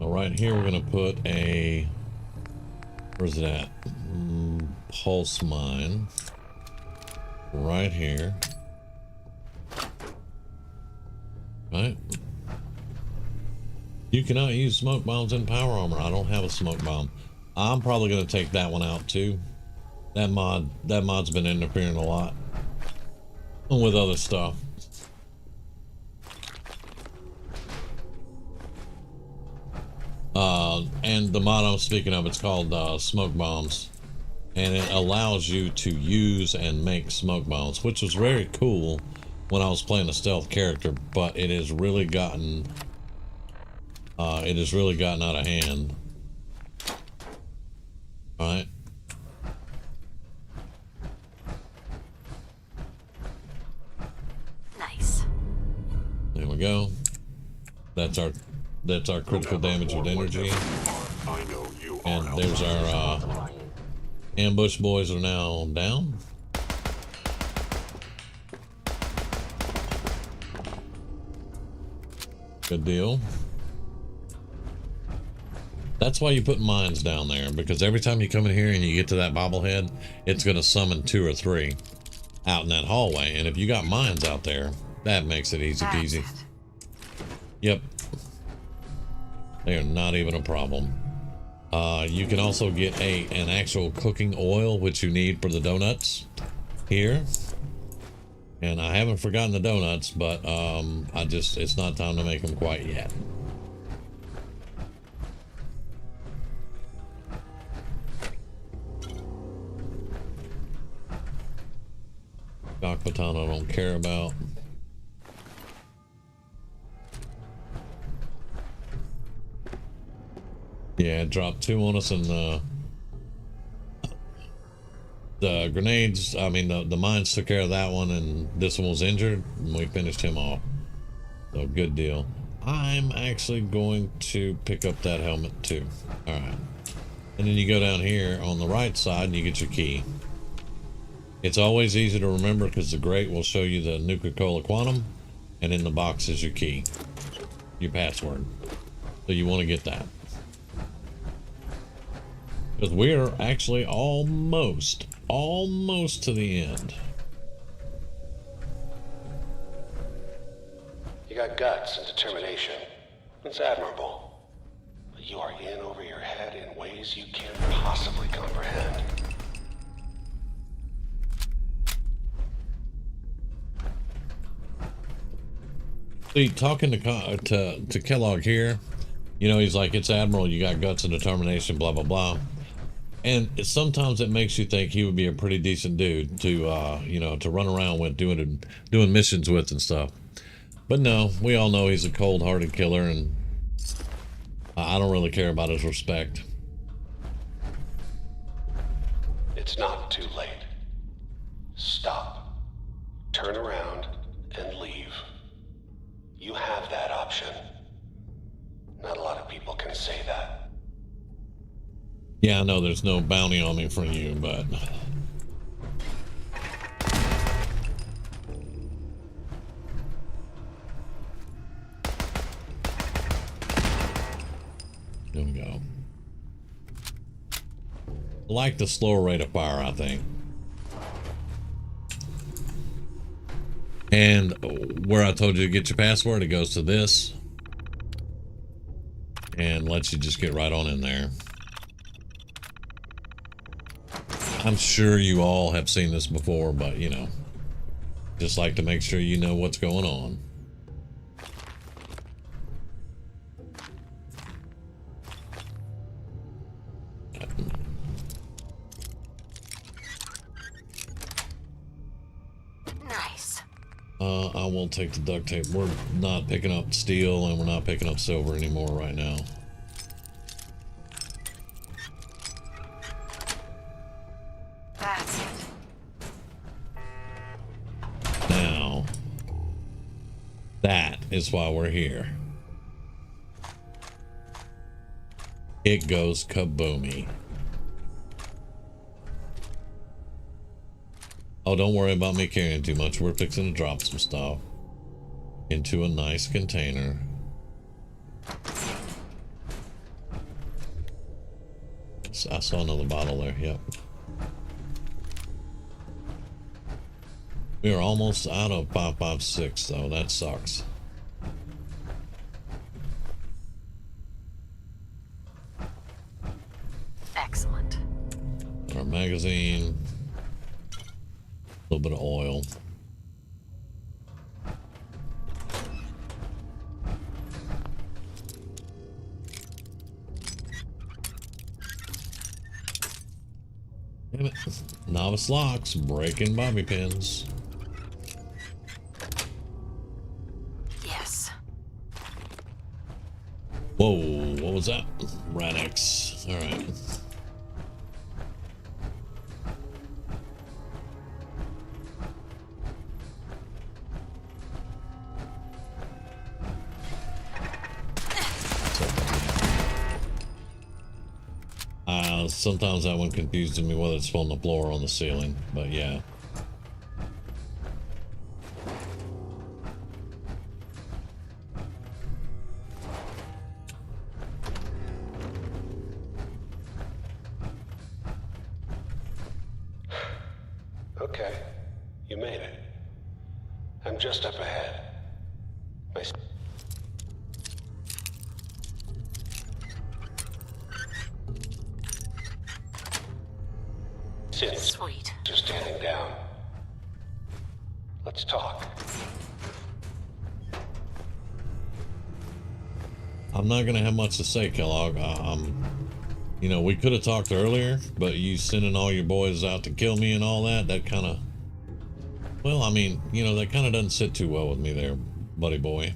Now right here we're gonna put a... Where's it at? Pulse mine. Right here. Right. You cannot use smoke bombs in power armor. I don't have a smoke bomb. I'm probably gonna take that one out too. That mod's been interfering a lot with other stuff. And the mod I'm speaking of, it's called smoke bombs, and it allows you to use and make smoke bombs, which was very cool. when I was playing a stealth character, but it has really gotten out of hand. All right. Nice. There we go. That's our critical damage with energy. And there's our ambush boys are now down. Good deal. That's why you put mines down there, because every time you come in here and you get to that bobblehead, it's going to summon 2 or 3 out in that hallway. And if you got mines out there, that makes it easy peasy. Yep. They are not even a problem. You can also get an actual cooking oil, which you need for the donuts here. And I haven't forgotten the donuts, but it's not time to make them quite yet. Shock baton I don't care about. Yeah, it dropped 2 on us, and the grenades, I mean the mines took care of that one, and this one was injured, and we finished him off. So good deal. I'm actually going to pick up that helmet too. Alright. And then you go down here on the right side and you get your key. It's always easy to remember because the grate will show you the Nuka-Cola Quantum, and in the box is your key, your password. So you want to get that. Because we're actually almost to the end. You got guts and determination. It's admirable. But you are in over your head in ways you can't possibly comprehend. See, talking to Kellogg here, you know, he's like, it's admirable, you got guts and determination, blah, blah, blah. And sometimes it makes you think he would be a pretty decent dude to, you know, to run around with, doing missions with and stuff. But no, we all know he's a cold-hearted killer, and I don't really care about his respect. It's not too late. Stop. Turn around and leave. You have that option. Not a lot of people can say that. Yeah, I know there's no bounty on me from you, but... There we go. I like the slower rate of fire, I think. And where I told you to get your password, it goes to this. And lets you just get right on in there. I'm sure you all have seen this before, but you know, just like to make sure you know what's going on. Nice. I will take the duct tape. We're not picking up steel and we're not picking up silver anymore right now. That's it. Now, that is why we're here. It goes kaboomy. Oh, don't worry about me carrying too much. We're fixing to drop some stuff into a nice container. I saw another bottle there. Yep. We are almost out of 5.56 though. That sucks. Excellent. Our magazine. A little bit of oil. Damn it. Novice locks breaking bobby pins. Whoa, what was that? Radix. All right. Sometimes that one confuses me whether it's on the floor or on the ceiling, but yeah. Okay, you made it. I'm just up ahead. My... Sweet. Just standing down. Let's talk. I'm not gonna have much to say, Kellogg. You know, we could have talked earlier, but you sending all your boys out to kill me and all that kind of... Well, I mean, you know, that kind of doesn't sit too well with me there, buddy boy.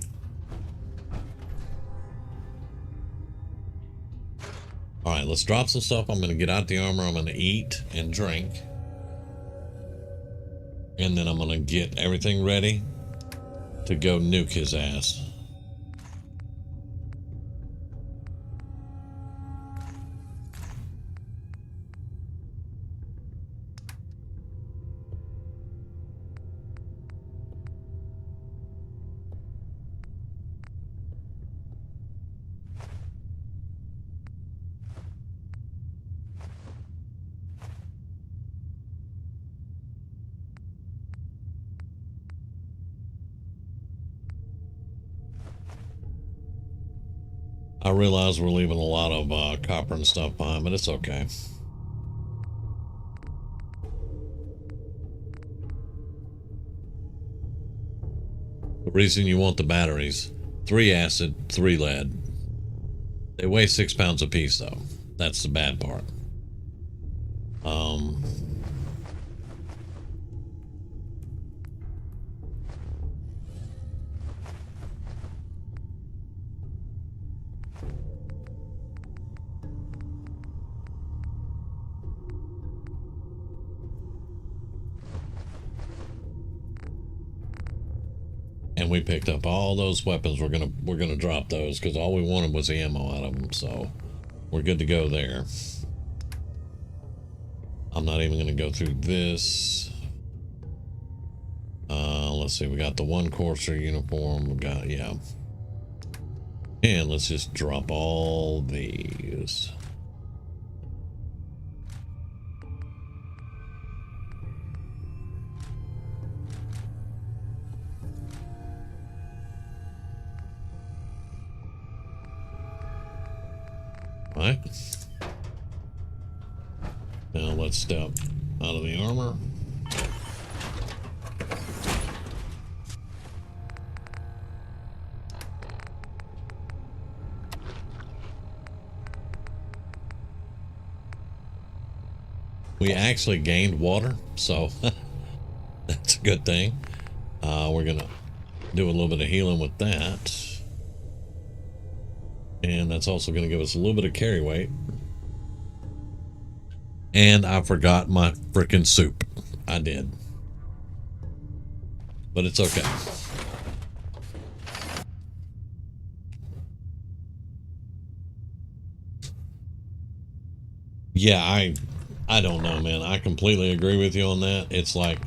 Alright, let's drop some stuff. I'm gonna get out the armor. I'm gonna eat and drink. And then I'm gonna get everything ready to go nuke his ass. I realize we're leaving a lot of copper and stuff behind, but it's okay. The reason you want the batteries: 3 acid, 3 lead. They weigh 6 pounds apiece, though. That's the bad part. And we picked up all those weapons. We're gonna drop those because all we wanted was the ammo out of them. So we're good to go there. I'm not even gonna go through this. Let's see. We got the 1 Courser uniform. We got, yeah. And let's just drop all these. Right. Now let's step out of the armor. We actually gained water, so that's a good thing. We're gonna do a little bit of healing with that. And that's also going to give us a little bit of carry weight. And I forgot my frickin' soup. I did. But it's okay. Yeah, I don't know, man. I completely agree with you on that. It's like,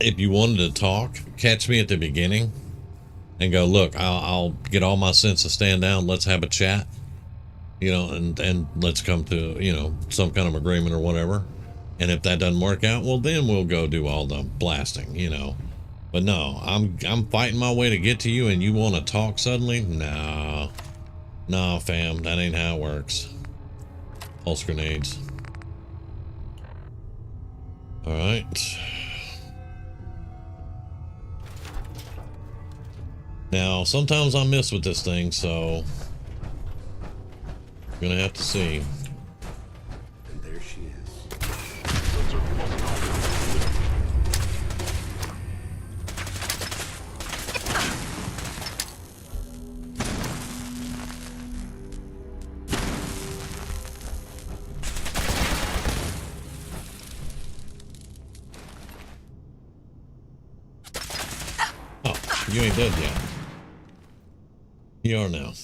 if you wanted to talk, catch me at the beginning. And go, look, I'll get all my sense to stand down. Let's have a chat, you know, and let's come to, you know, some kind of agreement or whatever. And if that doesn't work out, well, then we'll go do all the blasting, you know. But no, I'm fighting my way to get to you, and you want to talk suddenly? No, fam, that ain't how it works. Pulse grenades. All right. Now, sometimes I miss with this thing, so I'm gonna have to see. And there she is. You ain't dead yet. You are now.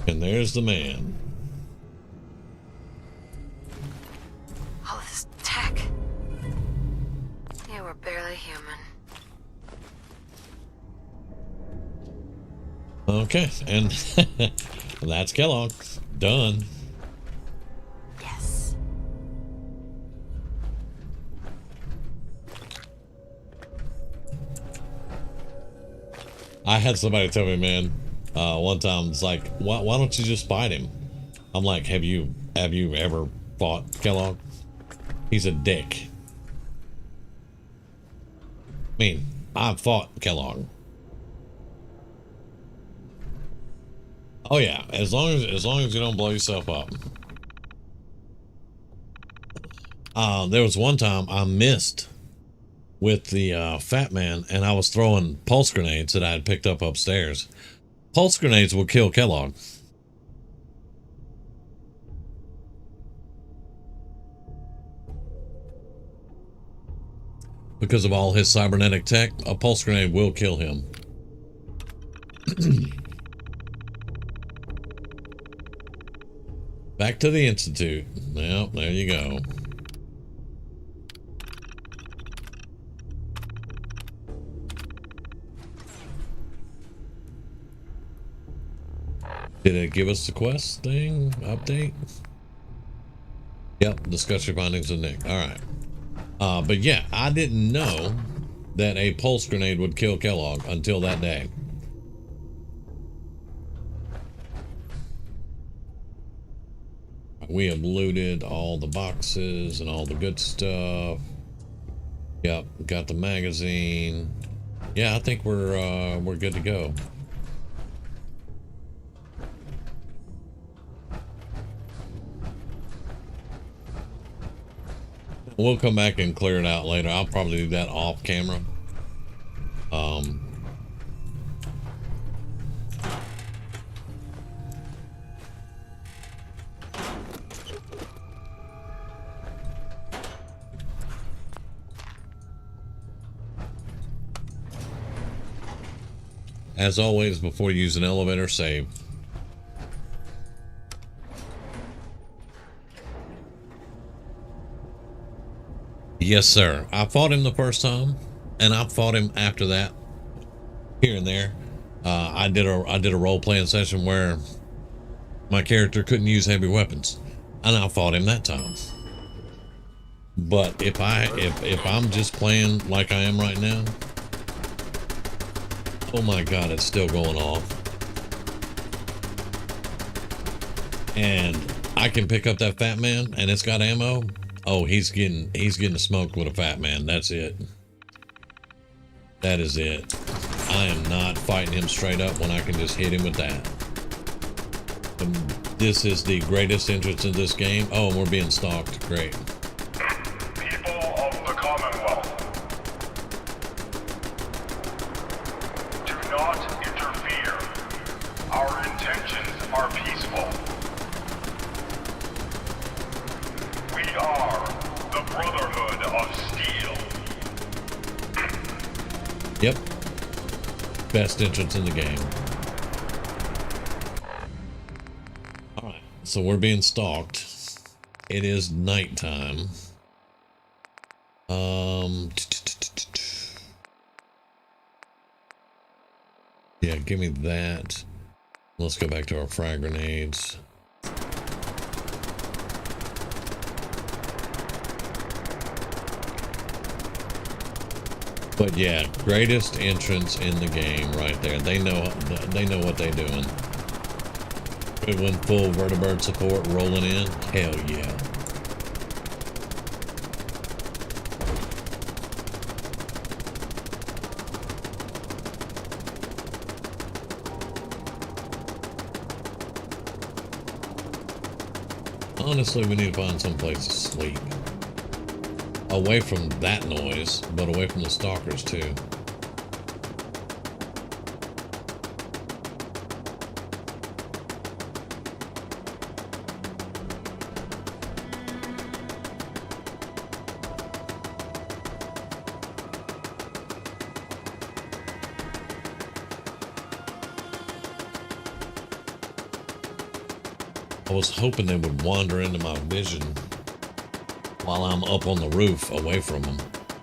And there's the man. All this tech. You were barely human. Okay, and that's Kellogg. Done. Yes. I had somebody tell me, man, one time it's like, why don't you just fight him? I'm like, have you ever fought Kellogg? He's a dick. I mean, I've fought Kellogg. Oh yeah, as long as you don't blow yourself up. There was one time I missed with the fat man, and I was throwing pulse grenades that I had picked up upstairs. Pulse grenades will kill Kellogg. Because of all his cybernetic tech, a pulse grenade will kill him. Back to the Institute. Well, there you go. Did it give us the quest thing? Update? Yep, discuss your findings with Nick. Alright. But yeah, I didn't know that a pulse grenade would kill Kellogg until that day. We have looted all the boxes and all the good stuff. Yep, got the magazine. Yeah, I think we're good to go. We'll come back and clear it out later. I'll probably do that off camera. As always, before you use an elevator, save. Yes, sir. I fought him the first time, and I fought him after that, here and there. I did a role-playing session where my character couldn't use heavy weapons, and I fought him that time. But if I'm just playing like I am right now, oh my God, it's still going off, and I can pick up that fat man, and it's got ammo. Oh, he's getting smoked with a fat man. That's it. That is it. I am not fighting him straight up when I can just hit him with that. This is the greatest entrance in this game. Oh, and we're being stalked. Great. People of the Commonwealth, do not interfere. Our intentions are peaceful. We are the Brotherhood of Steel. Yep. Best entrance in the game. Alright, so we're being stalked. It is nighttime. Yeah, give me that. Let's go back to our frag grenades. But yeah, greatest entrance in the game right there. They know what they're doing. When full vertibird support rolling in, hell yeah. Honestly, we need to find some place to sleep. Away from that noise, but away from the stalkers too. was hoping they would wander into my vision while I'm up on the roof away from them.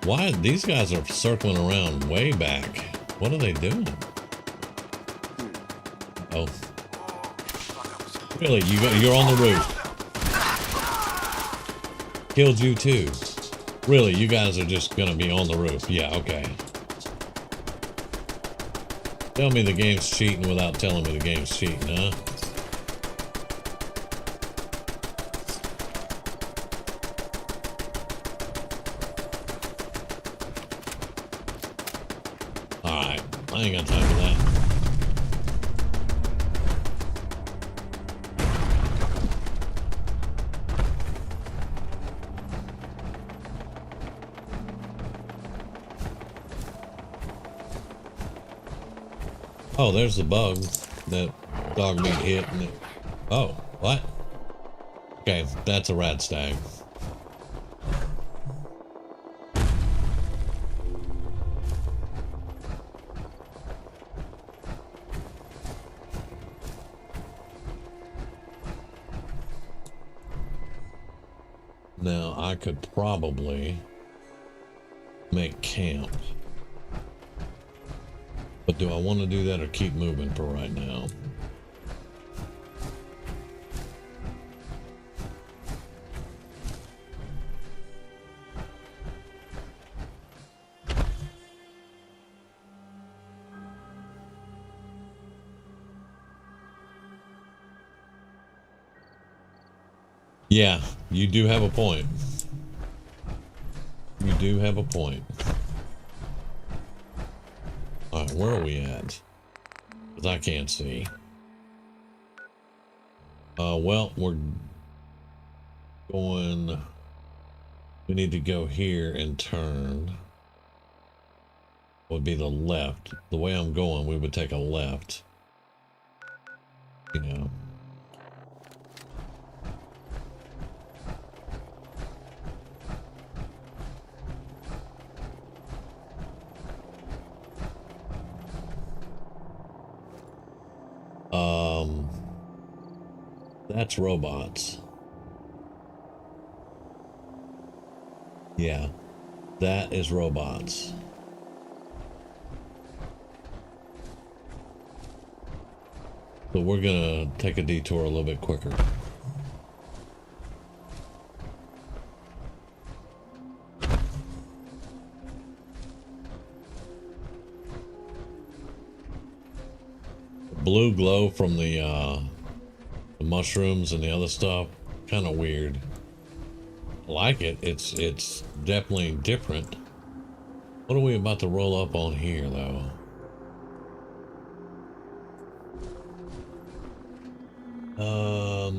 Why? These guys are circling around way back. What are they doing? Oh. Really? You're on the roof. Killed you too. Really? You guys are just gonna be on the roof? Yeah, okay. Tell me the game's cheating without telling me the game's cheating, huh? Alright, I ain't got time for that. Oh, there's the bug that dog meat hit. And it, oh, what? Okay, that's a rat stag. Now, I could probably make camp. But do I want to do that or keep moving for right now? Yeah, you do have a point. You do have a point. Alright, where are we at? Because I can't see. Well, we're going... We need to go here and turn. Would be the left. The way I'm going, we would take a left. You know. That's robots. Yeah, that is robots. So we're gonna take a detour a little bit quicker. Blue glow from the mushrooms and the other stuff, kind of weird. I like it. It's definitely different. What are we about to roll up on here, though?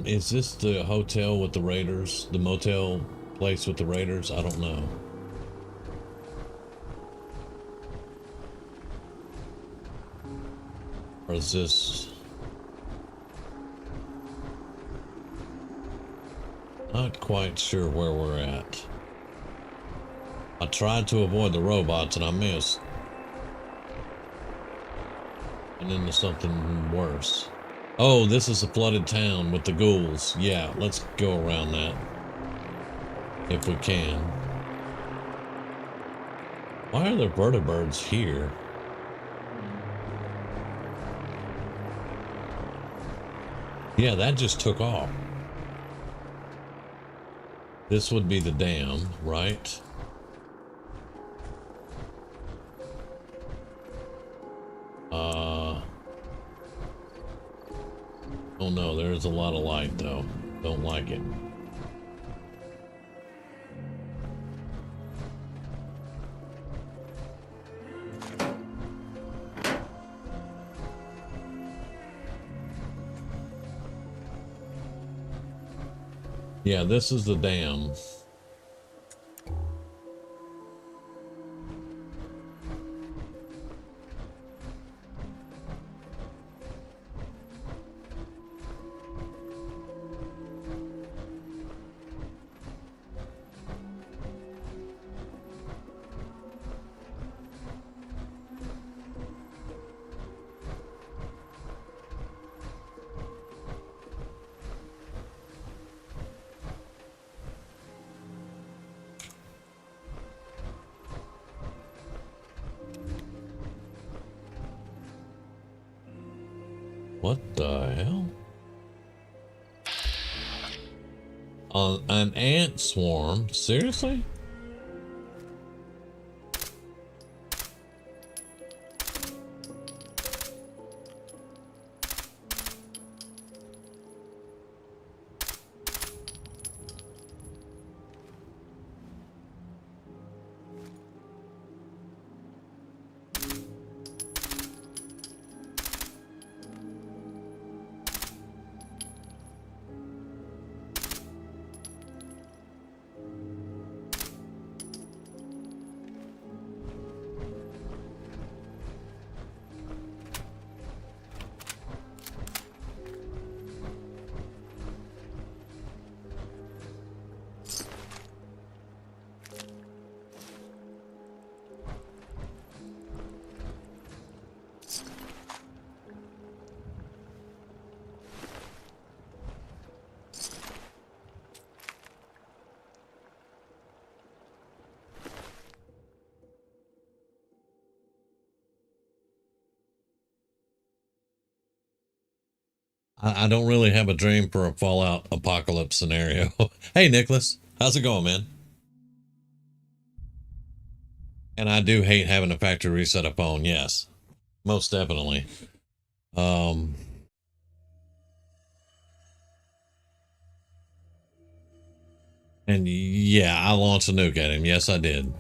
Is this the hotel with the raiders? The motel place with the raiders? I don't know. Or is this... Not quite sure where we're at. I tried to avoid the robots and I missed. And then there's something worse. Oh, this is a flooded town with the ghouls. Yeah, let's go around that. If we can. Why are there vertibirds here? Yeah, that just took off. This would be the dam, right? Oh no, there's a lot of light though. Don't like it. Yeah, this is the dam. What the hell? An ant swarm? Seriously? I don't really have a dream for a Fallout apocalypse scenario. Hey, Nicholas. How's it going, man? And I do hate having a factory reset a phone. Yes, most definitely. And yeah, I launched a nuke at him. Yes, I did.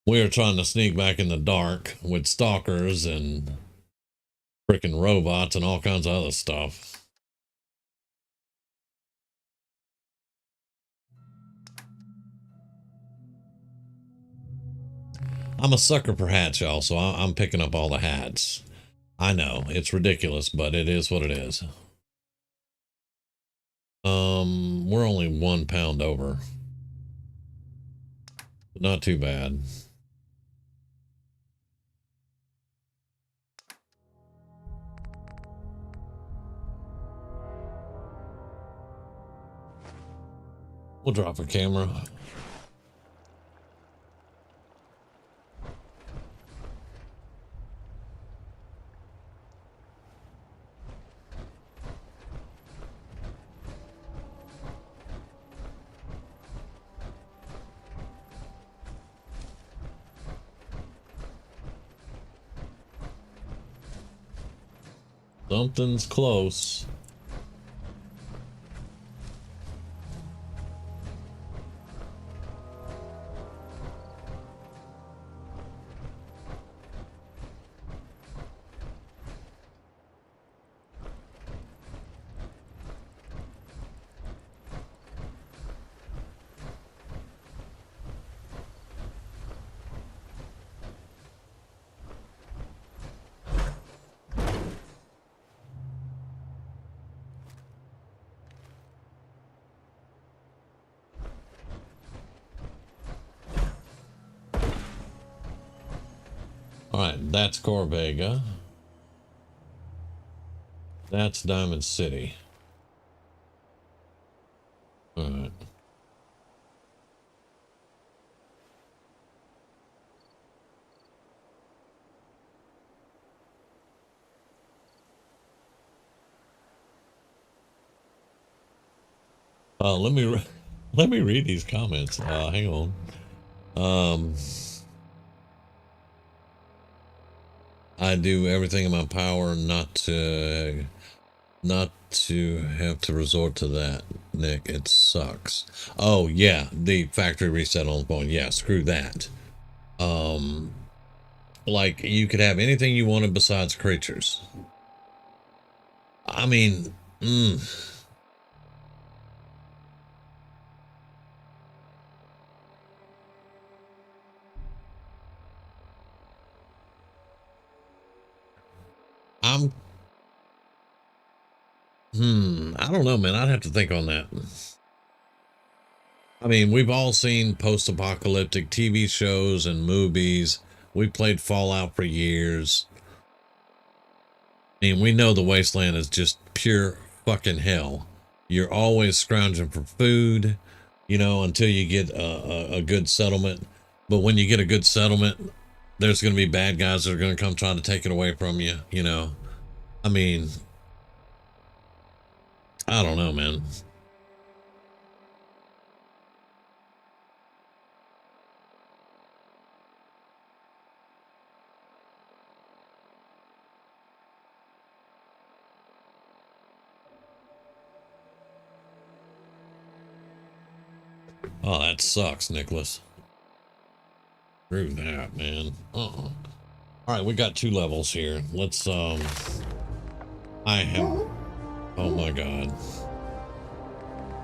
We were trying to sneak back in the dark with stalkers and freaking robots and all kinds of other stuff. I'm a sucker for hats, y'all, so I'm picking up all the hats. I know, it's ridiculous, but it is what it is. We're only 1 pound over. Not too bad. We'll drop a camera. Something's close. All right, that's Corvega. That's Diamond City. All right. Let me read these comments. Hang on. I do everything in my power not to have to resort to that, Nick. It sucks. Oh yeah, the factory reset on the phone. Yeah, screw that. Like you could have anything you wanted besides creatures. I mean, I don't know, man. I'd have to think on that. I mean, we've all seen post-apocalyptic TV shows and movies. We played Fallout for years. I mean, we know the wasteland is just pure fucking hell. You're always scrounging for food, you know, until you get a good settlement. But when you get a good settlement, there's going to be bad guys that are going to come trying to take it away from you, you know. I mean, I don't know, man. Oh, that sucks, Nicholas. Screw that, man. All right, we got 2 levels here. Let's I have, oh my god,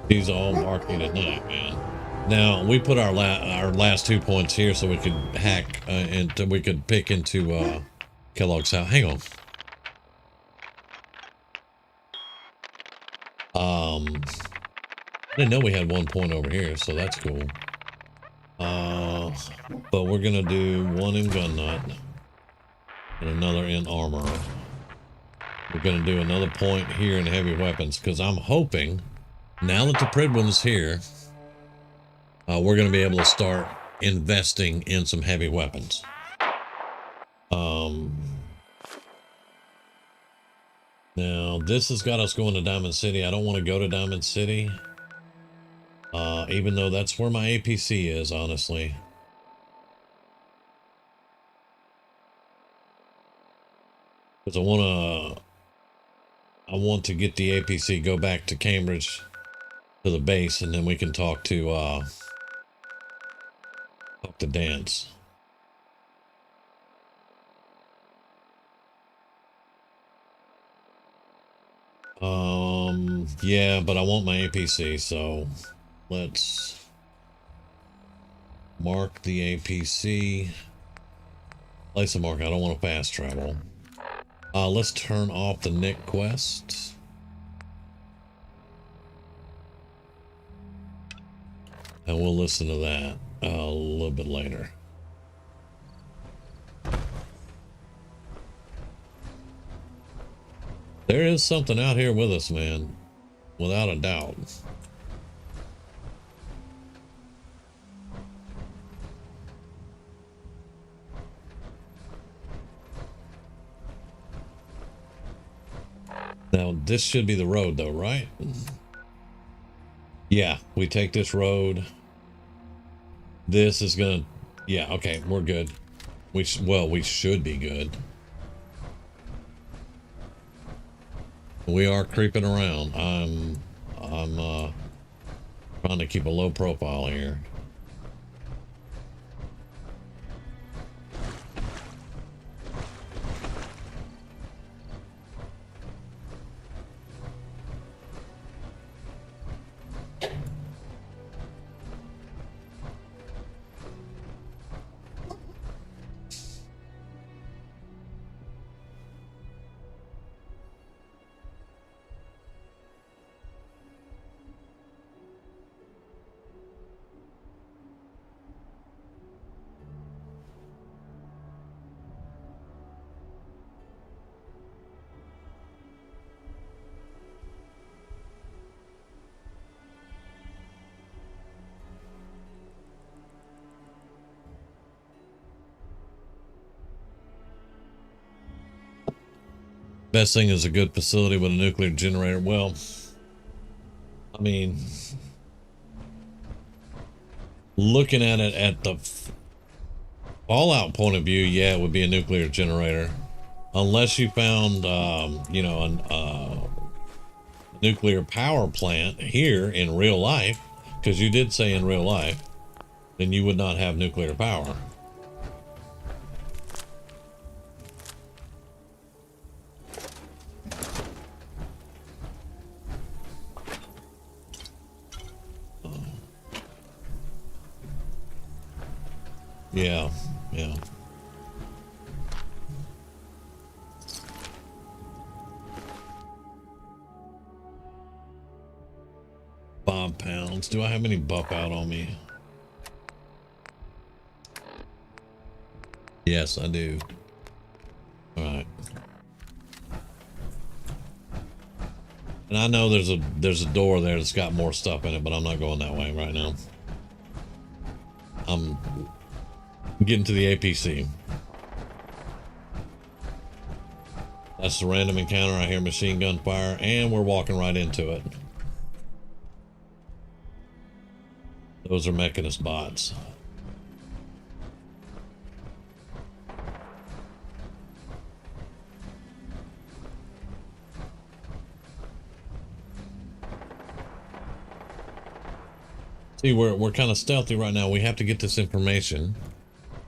he's all barking at night, man. Now we put our last 2 points here so we could hack and we could pick into Kellogg's house. Hang on. I didn't know we had 1 point over here, so that's cool. But we're gonna do 1 in gun nut and another in armor. We're gonna do another point here in heavy weapons because I'm hoping now that the Pridwin's here, we're gonna be able to start investing in some heavy weapons. Now this has got us going to Diamond City. I don't want to go to Diamond City. Even though that's where my APC is, honestly. Because I want to get the APC, go back to Cambridge, to the base, and then we can talk to Dance. Yeah, but I want my APC, so let's mark the APC. Place a mark. I don't want to fast travel. Let's turn off the Nick quest. And we'll listen to that a little bit later. There is something out here with us, man. Without a doubt. Now, this should be the road, though, right? Yeah, we take this road. This is gonna... Yeah, okay, we're good. Well, we should be good. We are creeping around. I'm trying to keep a low profile here. Best thing is a good facility with a nuclear generator. Well, I mean, looking at it at the Fallout point of view, yeah, it would be a nuclear generator. Unless you found, you know, a nuclear power plant here in real life, because you did say in real life, then you would not have nuclear power. Yeah, yeah. £5. Do I have any buff out on me? Yes, I do. All right. And I know there's a door there that's got more stuff in it, but I'm not going that way right now. I'm getting to the APC. That's the random encounter. I hear machine gun fire, and we're walking right into it. Those are mechanist bots. See, we're kind of stealthy right now. We have to get this information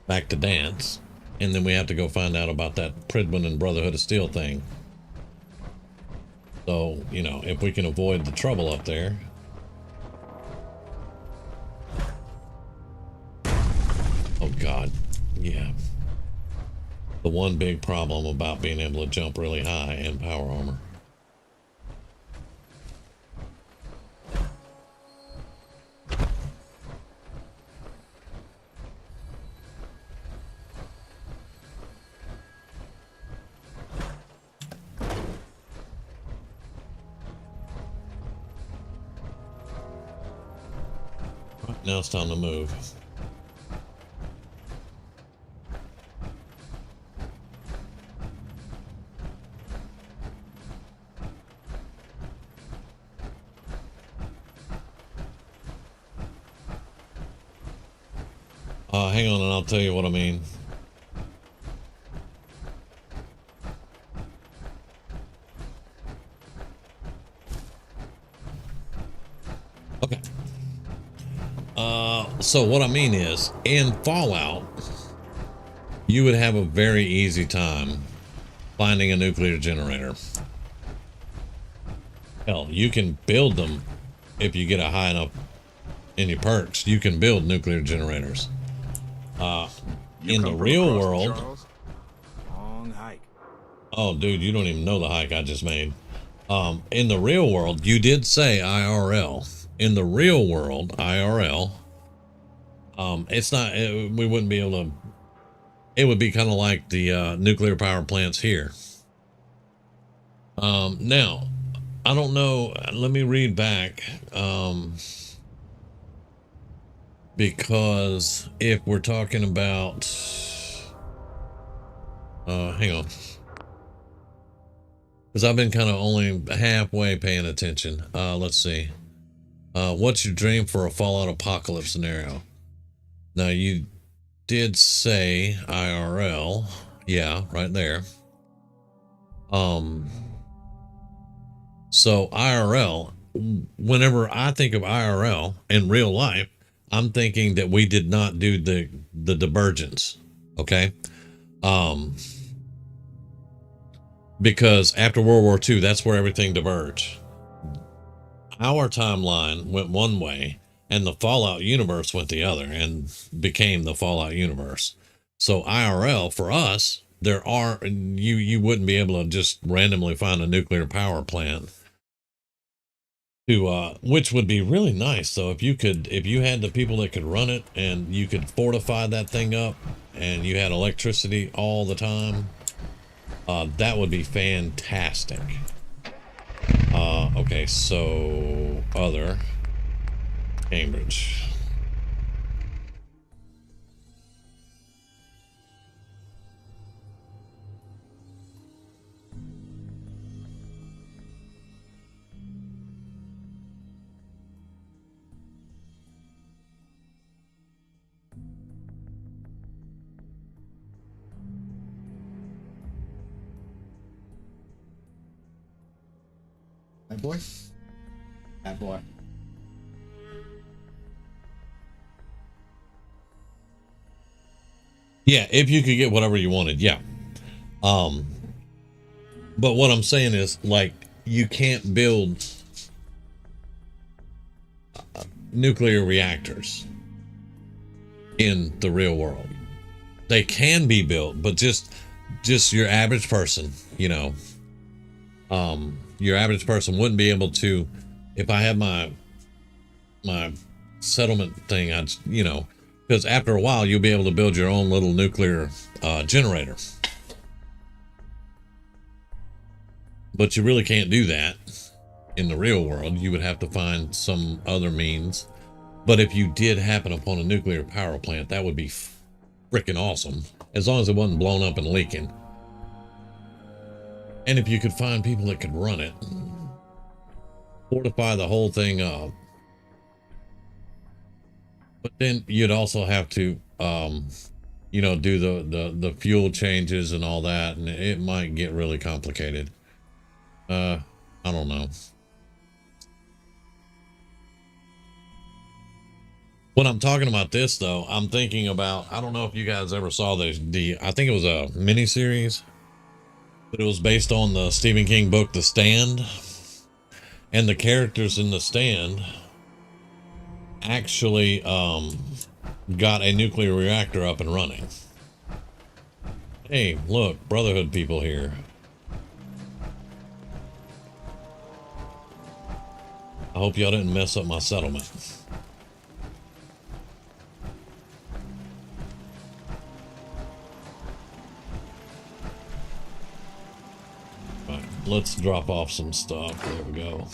back to Dance, and then we have to go find out about that Pridman and Brotherhood of Steel thing. So, you know, if we can avoid the trouble up there. Oh God, yeah. The one big problem about being able to jump really high in power armor. Now it's time to move. Hang on and I'll tell you what I mean. Okay. So what I mean is, in Fallout, you would have a very easy time finding a nuclear generator. Hell, you can build them if you get a high enough in your perks. You can build nuclear generators. In the real world, long hike. Oh, dude, you don't even know the hike I just made. In the real world, you did say IRL. In the real world, IRL, it's not, we wouldn't be able to, it would be kind of like the nuclear power plants here. Now, I don't know, let me read back, because if we're talking about, hang on. Because I've been kind of only halfway paying attention. Let's see. What's your dream for a Fallout apocalypse scenario? Now, you did say IRL. Yeah, right there. So IRL, whenever I think of IRL in real life, I'm thinking that we did not do the divergence. Okay. Because after World War II, that's where everything diverged. Our timeline went one way, and the Fallout universe went the other, and became the Fallout universe. So IRL, for us, there are, you wouldn't be able to just randomly find a nuclear power plant. Which would be really nice, though, if you had the people that could run it, and you could fortify that thing up, and you had electricity all the time. That would be fantastic. Okay, so other Cambridge. My boy? Bad boy. Yeah, if you could get whatever you wanted, yeah. But what I'm saying is, like, you can't build nuclear reactors in the real world. They can be built, but just your average person, you know, your average person wouldn't be able to. If I had my settlement thing, I'd, you know, because after a while you'll be able to build your own little nuclear generator, but you really can't do that in the real world. You would have to find some other means. But if you did happen upon a nuclear power plant, that would be freaking awesome. As long as it wasn't blown up and leaking. And if you could find people that could run it, fortify the whole thing up. But then you'd also have to, you know, do the fuel changes and all that, and it might get really complicated. I don't know. When I'm talking about this, though, I'm thinking about, I don't know if you guys ever saw the I think it was a miniseries, but it was based on the Stephen King book, The Stand. And the characters in The Stand actually got a nuclear reactor up and running. Hey, look, Brotherhood people here. I hope y'all didn't mess up my settlement. All right, let's drop off some stuff. There we go.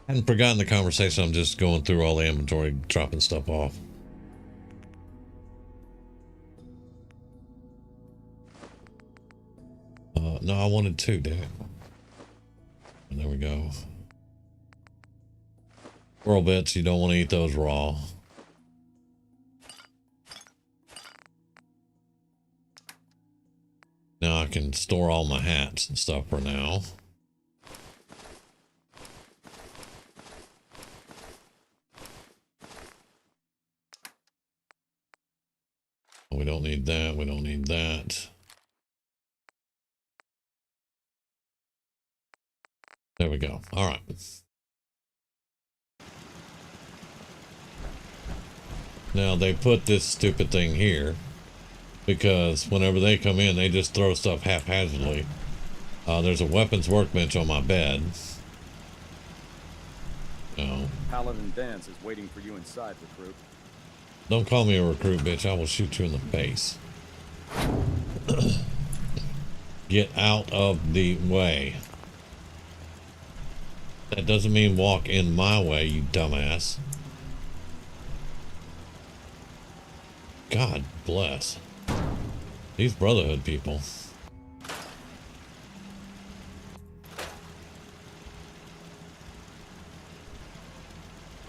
I hadn't forgotten the conversation. I'm just going through all the inventory, dropping stuff off. No, I wanted two, damn it. And there we go. Squirrel bits, you don't want to eat those raw. Now I can store all my hats and stuff for now. We don't need that. We don't need that. There we go. All right. Now they put this stupid thing here because whenever they come in, they just throw stuff haphazardly. There's a weapons workbench on my bed. No. Paladin Dance is waiting for you inside, recruit. Don't call me a recruit, bitch. I will shoot you in the face. Get out of the way. That doesn't mean walk in my way, you dumbass. God bless. These Brotherhood people.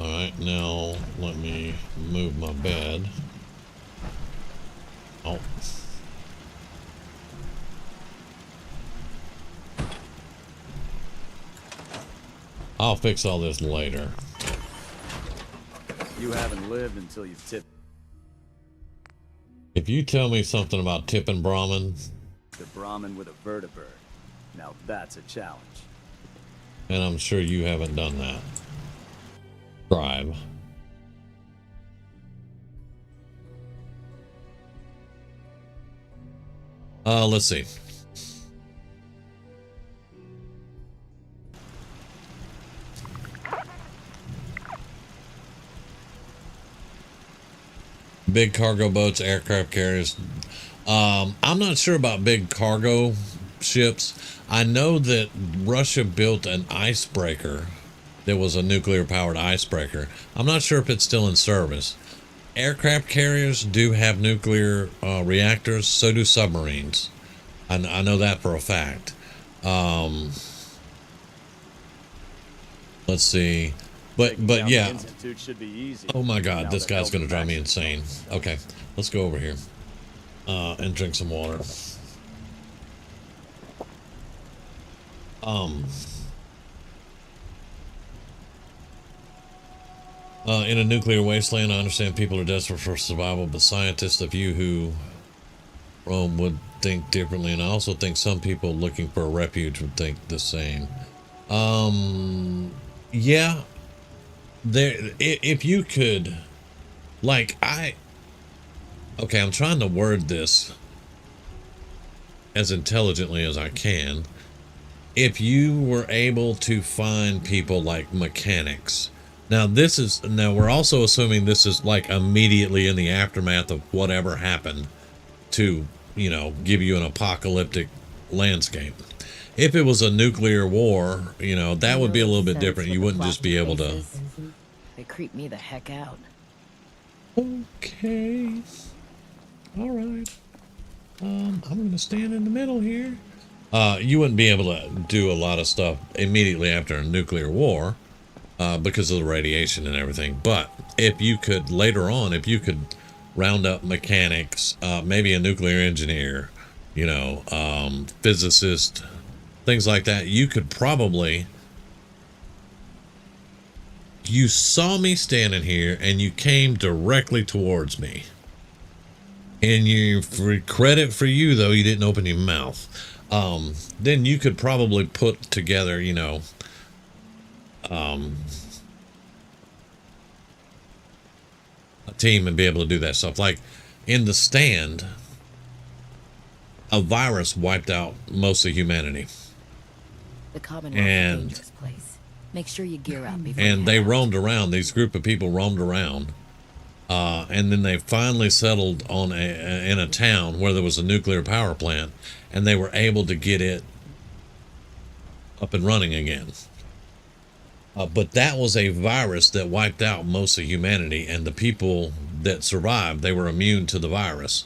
Alright, now let me move my bed. Oh. I'll fix all this later. You haven't lived until you've tipped. If you tell me something about tipping Brahmin... The Brahmin with a vertibird. Now that's a challenge. And I'm sure you haven't done that. Drive. Let's see. Big cargo boats, aircraft carriers. I'm not sure about big cargo ships. I know that Russia built an icebreaker. There was a nuclear powered icebreaker. I'm not sure if it's still in service. Aircraft carriers do have nuclear reactors. So do submarines. I know that for a fact. Let's see. But yeah. Should be easy. Oh my God, this guy's gonna drive me insane. Okay, let's go over here and drink some water. In a nuclear wasteland, I understand people are desperate for survival, but scientists of you who roam would think differently, and I also think some people looking for a refuge would think the same. Yeah, if you could, like, okay, I'm trying to word this as intelligently as I can. If you were able to find people like mechanics, now we're also assuming this is like immediately in the aftermath of whatever happened to, you know, give you an apocalyptic landscape. If it was a nuclear war, you know, that would be a little bit different. You wouldn't just be able to. They creep me the heck out. Okay. All right. I'm going to stand in the middle here. You wouldn't be able to do a lot of stuff immediately after a nuclear war because of the radiation and everything. But if you could, later on, if you could round up mechanics, maybe a nuclear engineer, you know, physicist, things like that, you could probably... You saw me standing here and you came directly towards me. And you, for credit for you, though, you didn't open your mouth. Then you could probably put together, you know, a team and be able to do that stuff. Like in The Stand, a virus wiped out most of humanity. The Commonwealth's a dangerous place. Make sure you gear up before And they roamed around. These group of people roamed around. And then they finally settled on in a town where there was a nuclear power plant, and they were able to get it up and running again. But that was a virus that wiped out most of humanity, and the people that survived, they were immune to the virus.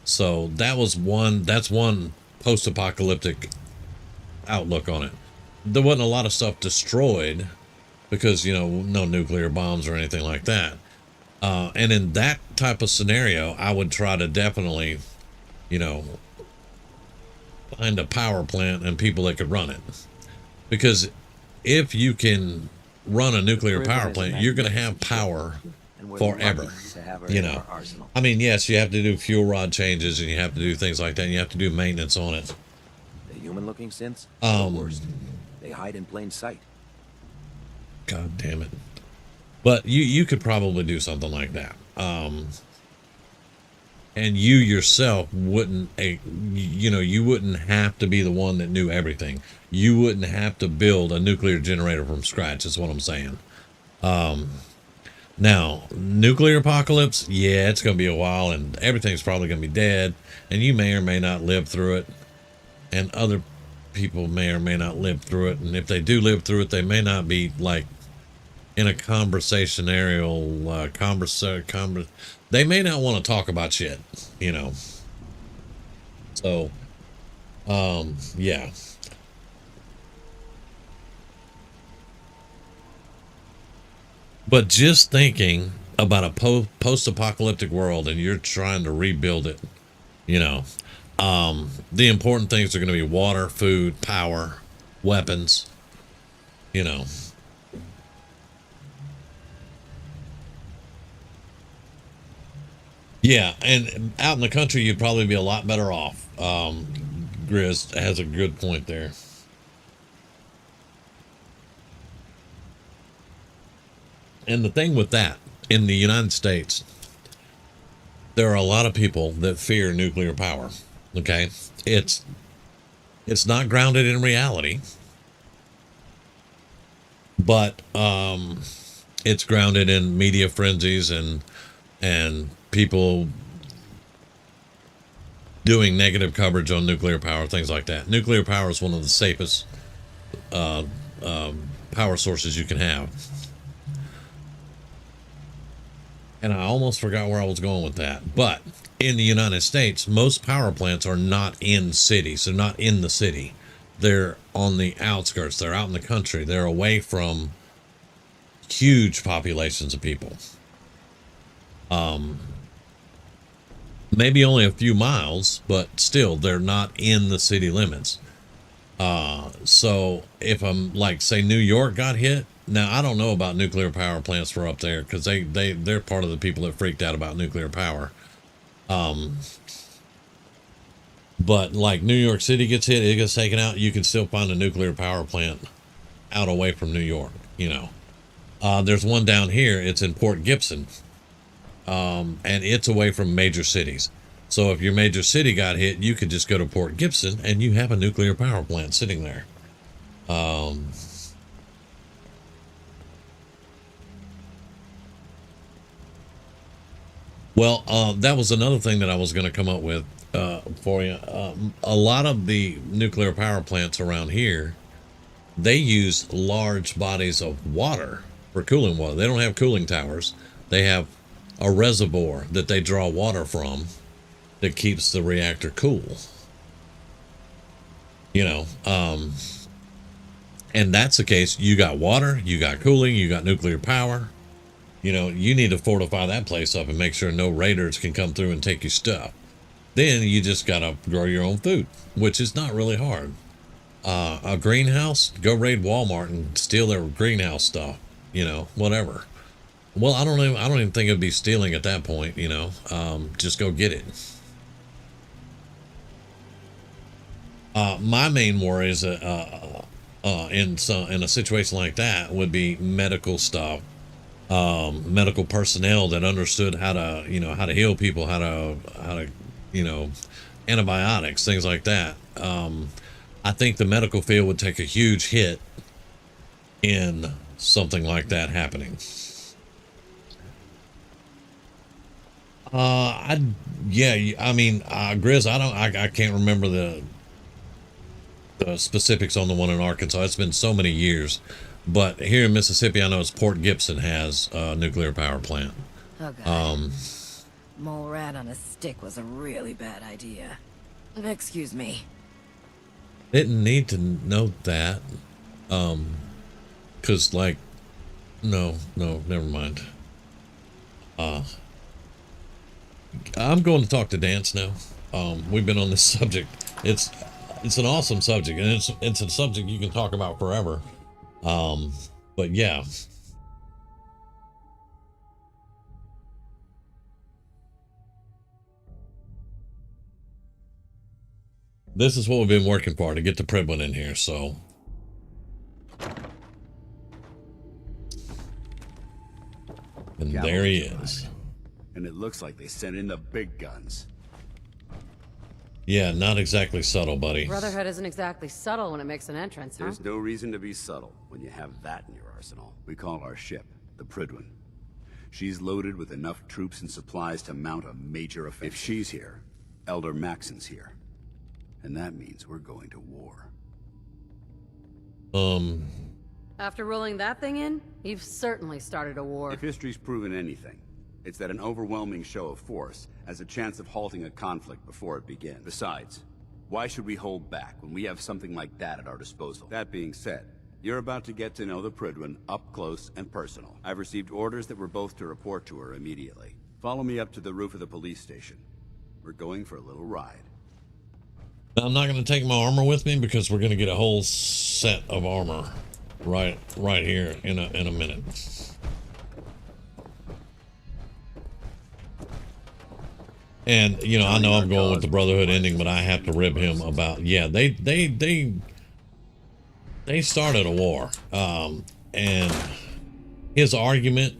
So that's one post-apocalyptic outlook on it. There wasn't a lot of stuff destroyed because, you know, no nuclear bombs or anything like that. And in that type of scenario, I would try to definitely, you know, find a power plant and people that could run it. Because if you can run a nuclear power plant, you're going to have power forever. You know, I mean, yes, you have to do fuel rod changes and you have to do things like that. And you have to do maintenance on it. The human-looking synths? The worst. They hide in plain sight. God damn it. But you could probably do something like that. And you yourself wouldn't, you know, you wouldn't have to be the one that knew everything. You wouldn't have to build a nuclear generator from scratch, is what I'm saying. Now, nuclear apocalypse, yeah, it's going to be a while and everything's probably going to be dead. And you may or may not live through it. And other people may or may not live through it. And if they do live through it, they may not be like in a conversational they may not want to talk about shit, you know. So yeah, but just thinking about a post-apocalyptic world and you're trying to rebuild it, you know, the important things are going to be water, food, power, weapons, you know. Yeah, and out in the country, you'd probably be a lot better off. Grizz has a good point there. And the thing with that, in the United States, there are a lot of people that fear nuclear power. Okay, it's not grounded in reality, but it's grounded in media frenzies and people doing negative coverage on nuclear power, things like that. Nuclear power is one of the safest power sources you can have. And I almost forgot where I was going with that. But in the United States, most power plants are not in cities. They're not in the city. They're on the outskirts. They're out in the country. They're away from huge populations of people. Maybe only a few miles, but still, they're not in the city limits. So if I'm like, say New York got hit, now I don't know about nuclear power plants for up there because they're part of the people that freaked out about nuclear power. But like New York City gets hit, it gets taken out, you can still find a nuclear power plant out away from New York, you know. There's one down here, it's in Port Gibson. And it's away from major cities. So if your major city got hit, you could just go to Port Gibson and you have a nuclear power plant sitting there. Well, that was another thing that I was going to come up with for you. A lot of the nuclear power plants around here, they use large bodies of water for cooling water. They don't have cooling towers. They have a reservoir that they draw water from that keeps the reactor cool. You know, and that's the case. You got water, you got cooling, you got nuclear power. You know, you need to fortify that place up and make sure no raiders can come through and take your stuff. Then you just gotta grow your own food, which is not really hard. A greenhouse, go raid Walmart and steal their greenhouse stuff, you know, whatever. Well, I don't even think it'd be stealing at that point, you know. Just go get it. My main worry is in a situation like that would be medical stuff, medical personnel that understood how to, you know, how to heal people, how to, you know, antibiotics, things like that. I think the medical field would take a huge hit in something like that happening. Yeah, I mean, Grizz, I can't remember the specifics on the one in Arkansas. It's been so many years, but here in Mississippi, I know it's Port Gibson has a nuclear power plant. Oh, God. Mole rat on a stick was a really bad idea. Excuse me. Didn't need to note that, cause like, no, never mind. I'm going to talk to Dance now. We've been on this subject. It's an awesome subject, and it's a subject you can talk about forever. But yeah. This is what we've been working for, to get the Pribwin in here, so. And there he is. And it looks like they sent in the big guns. Yeah, not exactly subtle, buddy. Brotherhood isn't exactly subtle when it makes an entrance, huh? There's no reason to be subtle when you have that in your arsenal. We call our ship the Prydwen. She's loaded with enough troops and supplies to mount a major offensive. If she's here, Elder Maxon's here. And that means we're going to war. After rolling that thing in, you've certainly started a war. If history's proven anything, it's that an overwhelming show of force has a chance of halting a conflict before it begins. Besides, why should we hold back when we have something like that at our disposal? That being said, you're about to get to know the Prydwen up close and personal. I've received orders that we're both to report to her immediately. Follow me up to the roof of the police station. We're going for a little ride. I'm not going to take my armor with me because we're going to get a whole set of armor right here in a minute. And you know, I know I'm going with the Brotherhood ending, but I have to rib him about, yeah, they started a war, and his argument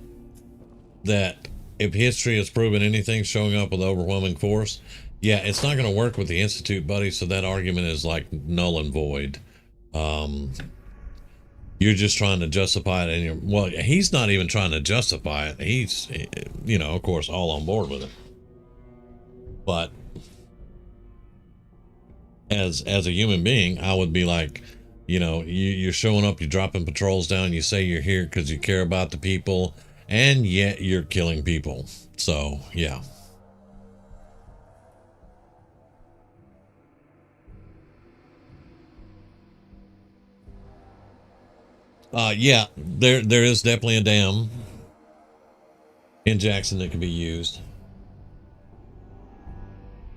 that if history has proven anything, showing up with overwhelming force, yeah, it's not going to work with the Institute, buddy. So that argument is like null and void. You're just trying to justify it, and well, he's not even trying to justify it. He's, you know, of course, all on board with it. But as a human being, I would be like, you know, you're showing up, you're dropping patrols down, you say you're here because you care about the people, and yet you're killing people. So yeah. Yeah, there is definitely a dam in Jackson that can be used.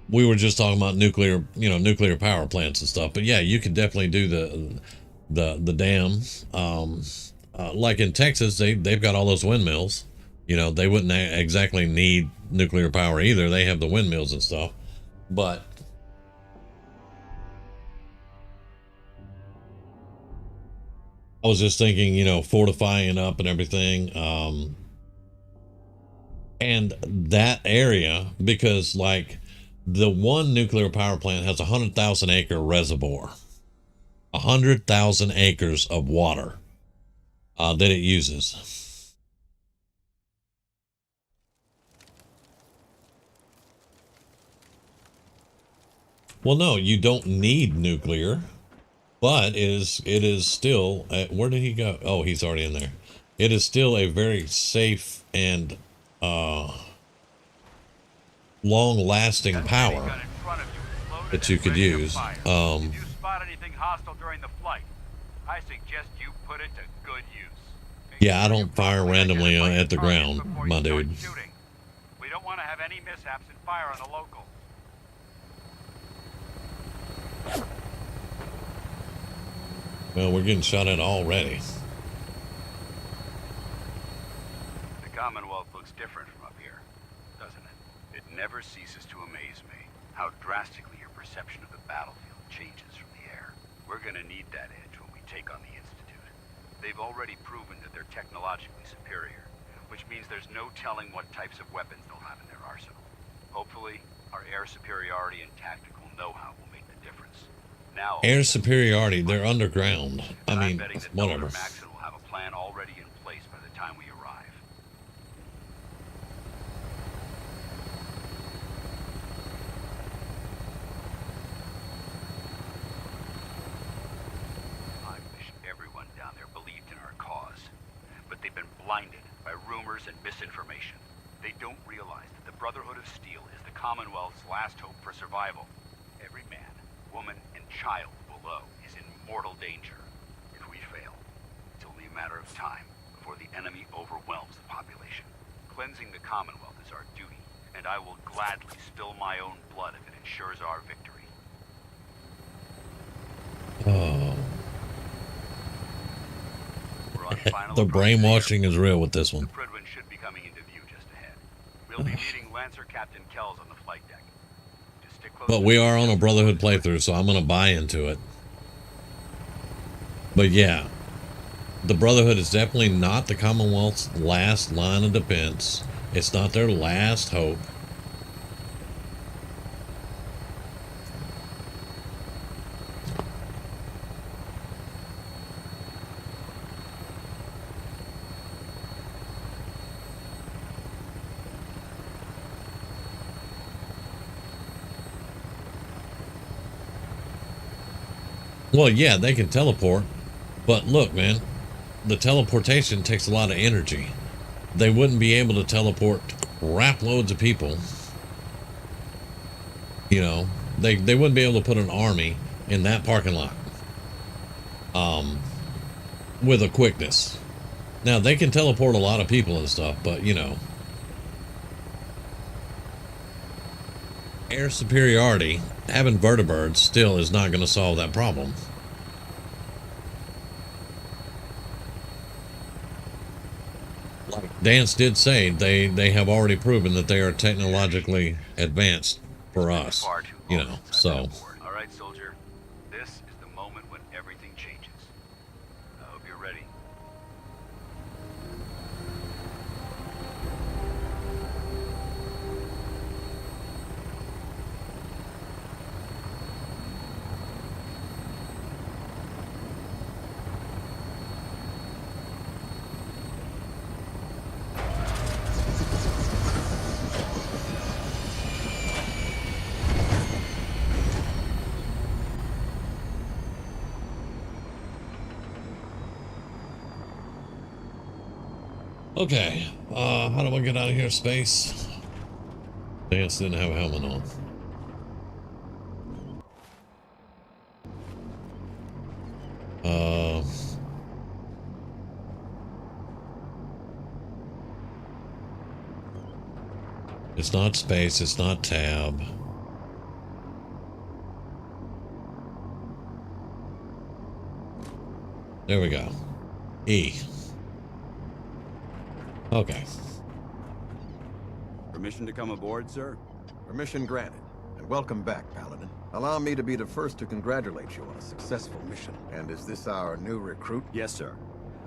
we were just talking about nuclear, nuclear power plants and stuff. But yeah, you could definitely do the dam. Like in Texas, they've got all those windmills. They wouldn't exactly need nuclear power either. They have the windmills and stuff. But I was just thinking, fortifying up and everything. And that area, because like the one nuclear power plant has 100,000 acre reservoir, 100,000 acres of water that it uses. Well, no, you don't need nuclear, but it is still. Where did he go? Oh, he's already in there. It is still a very safe and long-lasting power that you could use. If you spot anything hostile during the flight, I suggest you put it to good use. Yeah, I don't fire randomly at the ground, my dude. We don't want to have any mishaps and fire on the locals. Well, we're getting shot at already. The Commonwealth looks different from up here, doesn't it? It never ceases to amaze me how drastically your perception of the battlefield changes from the air. We're gonna need that edge when we take on the Institute. They've already proven that they're technologically superior, which means there's no telling what types of weapons they'll have in their arsenal. Hopefully, our air superiority and tactical know-how will make the difference. Now, Air superiority, they're underground. I mean, whatever. Maxon will have a plan already in place by the time we arrive. I wish everyone down there believed in our cause, but they've been blinded by rumors and misinformation. They don't realize that the Brotherhood of Steel is the Commonwealth's last hope for survival. Every man, woman, and child below is in mortal danger. If we fail, it's only a matter of time before the enemy overwhelms the population. Cleansing the Commonwealth is our duty, and I will gladly spill my own blood if it ensures our victory. Oh. The brainwashing is real with this one. Pridwin should be coming into view just ahead. We'll be meeting Lancer Captain Kells on the flight deck. Just stick close. But we are on a Brotherhood playthrough, so I'm going to buy into it. But yeah, the Brotherhood is definitely not the Commonwealth's last line of defense. It's not their last hope. Well, yeah, they can teleport, but look, man, the teleportation takes a lot of energy. They wouldn't be able to teleport crap loads of people. They wouldn't be able to put an army in that parking lot with a quickness. Now, they can teleport a lot of people and stuff, but, air superiority, having vertibirds still is not going to solve that problem. Like Dance did say, they have already proven that they are technologically advanced for us, so. All right, soldier. This is the moment when everything changes. I hope you're ready. Okay, how do I get out of here, space? Dance didn't have a helmet on. It's not space, it's not tab. There we go. E. Okay. Permission to come aboard, sir? Permission granted. And welcome back, Paladin. Allow me to be the first to congratulate you on a successful mission. And is this our new recruit? Yes, sir.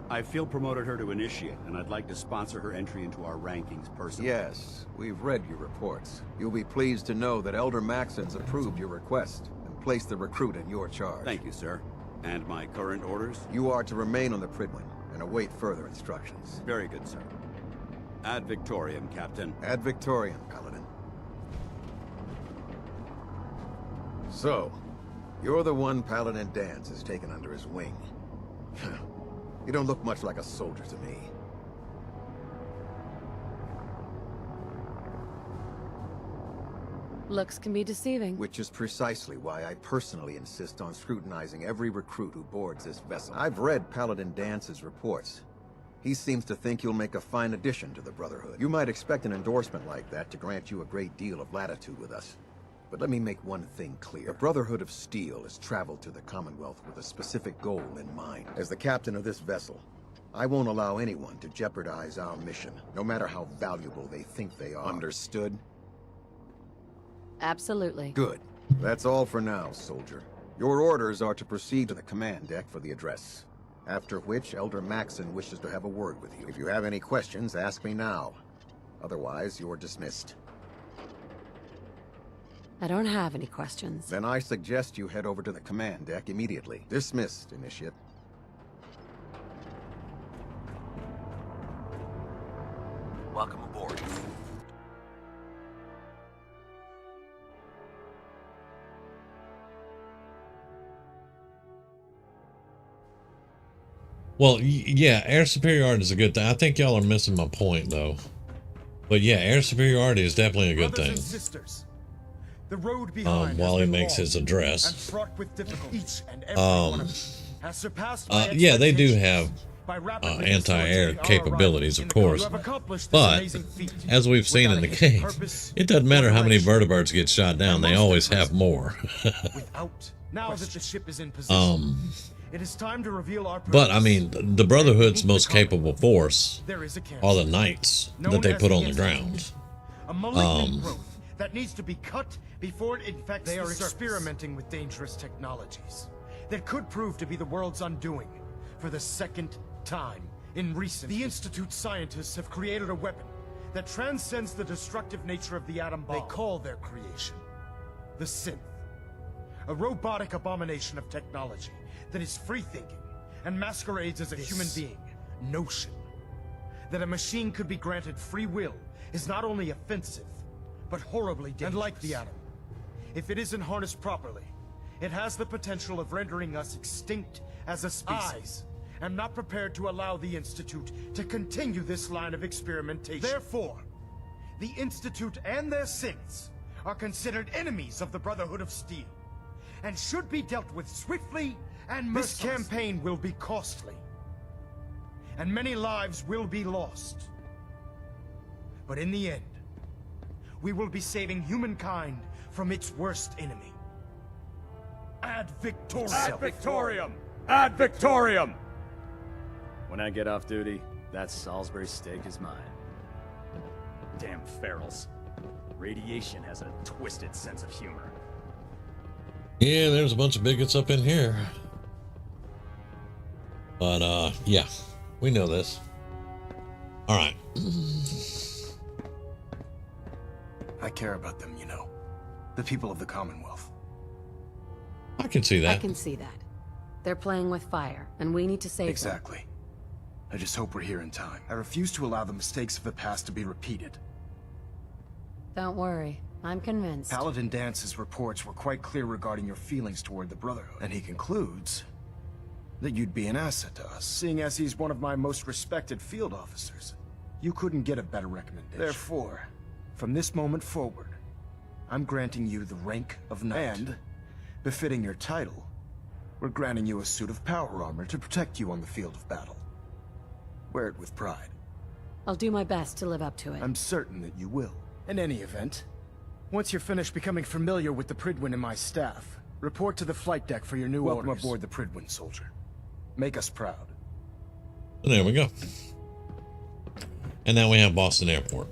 I feel promoted her to initiate, and I'd like to sponsor her entry into our rankings personally. Yes, we've read your reports. You'll be pleased to know that Elder Maxon's approved your request and placed the recruit in your charge. Thank you, sir. And my current orders? You are to remain on the Pridwin and await further instructions. Very good, sir. Ad Victoriam, Captain. Ad Victoriam, Paladin. So, you're the one Paladin Danse has taken under his wing. You don't look much like a soldier to me. Looks can be deceiving. Which is precisely why I personally insist on scrutinizing every recruit who boards this vessel. I've read Paladin Dance's reports. He seems to think you'll make a fine addition to the Brotherhood. You might expect an endorsement like that to grant you a great deal of latitude with us. But let me make one thing clear. The Brotherhood of Steel has traveled to the Commonwealth with a specific goal in mind. As the captain of this vessel, I won't allow anyone to jeopardize our mission, no matter how valuable they think they are. Understood? Absolutely. Good. That's all for now, soldier. Your orders are to proceed to the command deck for the address. After which, Elder Maxon wishes to have a word with you. If you have any questions, ask me now. Otherwise, you're dismissed. I don't have any questions. Then I suggest you head over to the command deck immediately. Dismissed, Initiate. Welcome aboard. Well, yeah, air superiority is a good thing. I think y'all are missing my point, though. But yeah, air superiority is definitely a good thing. Sisters, the road behind while he makes his address. And fraught with difficulty. Each and every one of us has surpassed yeah, they do have anti-air capabilities, of course. But as we've seen in the game, it doesn't matter how many vertibirds get shot down; they always have more. Now that the ship is in position, it is time to reveal our purpose. But I mean, the Brotherhood's most capable force are the knights that they put on the ground. A malignant growth that needs to be cut before it infects the surface. They are experimenting with dangerous technologies that could prove to be the world's undoing for the second time in recent. The Institute scientists have created a weapon that transcends the destructive nature of the atom bomb. They call their creation the synth, a robotic abomination of technology that is free-thinking and masquerades as a human being. Notion that a machine could be granted free will is not only offensive, but horribly dangerous. And like the atom, if it isn't harnessed properly, it has the potential of rendering us extinct as a species. I am not prepared to allow the Institute to continue this line of experimentation. Therefore, the Institute and their synths are considered enemies of the Brotherhood of Steel, and should be dealt with swiftly and mercilessly. This campaign will be costly, and many lives will be lost. But in the end, we will be saving humankind from its worst enemy. Ad Victoriam! Ad Victoriam! Ad Victoriam! When I get off duty, that Salisbury steak is mine. Damn ferals. Radiation has a twisted sense of humor. Yeah, there's a bunch of bigots up in here. But, yeah, we know this. All right. I care about them, you know. The people of the Commonwealth. I can see that. I can see that. They're playing with fire, and we need to save them. Exactly. I just hope we're here in time. I refuse to allow the mistakes of the past to be repeated. Don't worry. I'm convinced. Paladin Dance's reports were quite clear regarding your feelings toward the Brotherhood. And he concludes that you'd be an asset to us, seeing as he's one of my most respected field officers. You couldn't get a better recommendation. Therefore, from this moment forward, I'm granting you the rank of knight. And, befitting your title, we're granting you a suit of power armor to protect you on the field of battle. Wear it with pride. I'll do my best to live up to it. I'm certain that you will. In any event, once you're finished becoming familiar with the Pridwin and my staff, report to the flight deck for your new orders. Welcome aboard the Pridwin, soldier. Make us proud. And there we go. And now we have Boston Airport.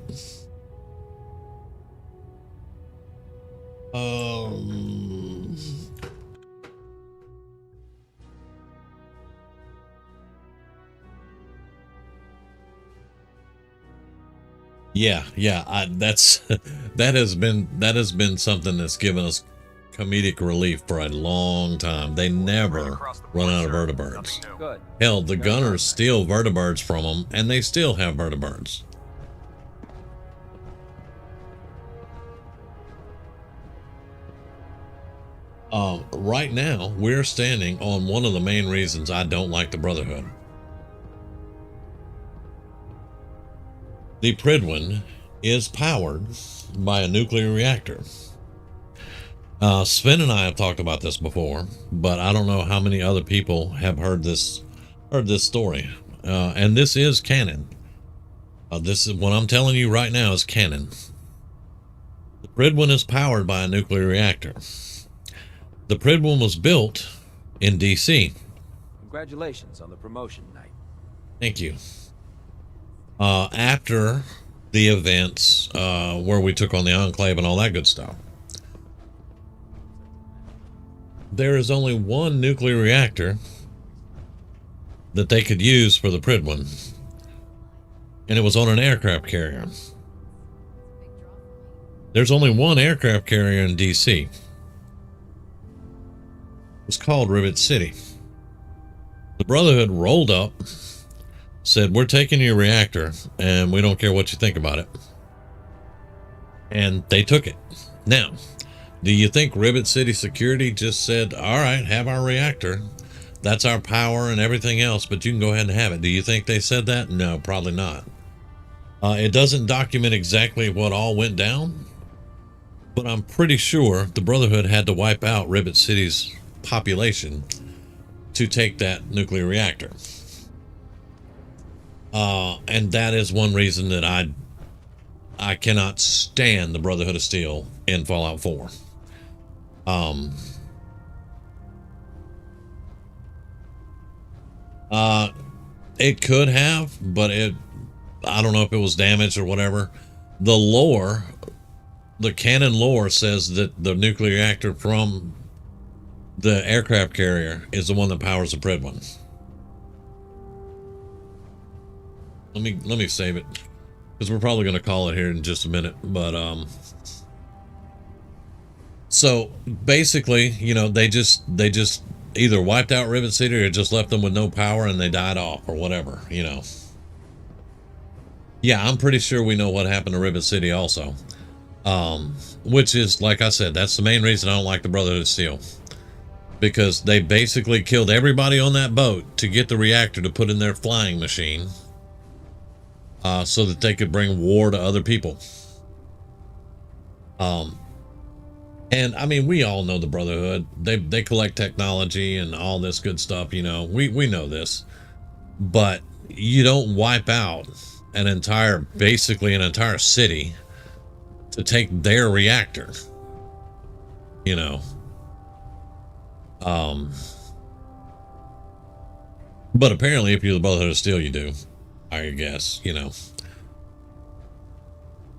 Yeah, that's that has been something that's given us comedic relief for a long time. They never run out of vertibirds. Good. Hell, the gunners steal vertibirds from them, and they still have vertibirds. Right now, we're standing on one of the main reasons I don't like the Brotherhood. The Prydwen is powered by a nuclear reactor. Sven and I have talked about this before, but I don't know how many other people have heard this story. And this is canon. This is what I'm telling you right now is canon. The Prydwen is powered by a nuclear reactor. The Prydwen was built in DC. Congratulations on the promotion, Knight. Thank you. After the events where we took on the Enclave and all that good stuff. There is only one nuclear reactor that they could use for the Prydwen, and it was on an aircraft carrier. There's only one aircraft carrier in DC. It was called Rivet City. The Brotherhood rolled up, said, "We're taking your reactor, and we don't care what you think about it." And they took it. Now, do you think Rivet City Security just said, "All right, have our reactor. That's our power and everything else, but you can go ahead and have it"? Do you think they said that? No, probably not. It doesn't document exactly what all went down, but I'm pretty sure the Brotherhood had to wipe out Rivet City's population to take that nuclear reactor. And that is one reason that I cannot stand the Brotherhood of Steel in Fallout 4. It could have, but I don't know if it was damaged or whatever. The lore, the canon lore says that the nuclear reactor from the aircraft carrier is the one that powers the Prydwen. Let me save it, because we're probably going to call it here in just a minute. But so basically, you know, they just either wiped out Rivet City or just left them with no power and they died off or whatever, you know. Yeah, I'm pretty sure we know what happened to Rivet City also. Which is, like I said, that's the main reason I don't like the Brotherhood of Steel. Because they basically killed everybody on that boat to get the reactor to put in their flying machine. So that they could bring war to other people. And I mean, we all know the Brotherhood. They collect technology and all this good stuff, you know. We know this. But you don't wipe out basically an entire city to take their reactor. You know. But apparently if you're the Brotherhood of Steel, you do. I guess, you know.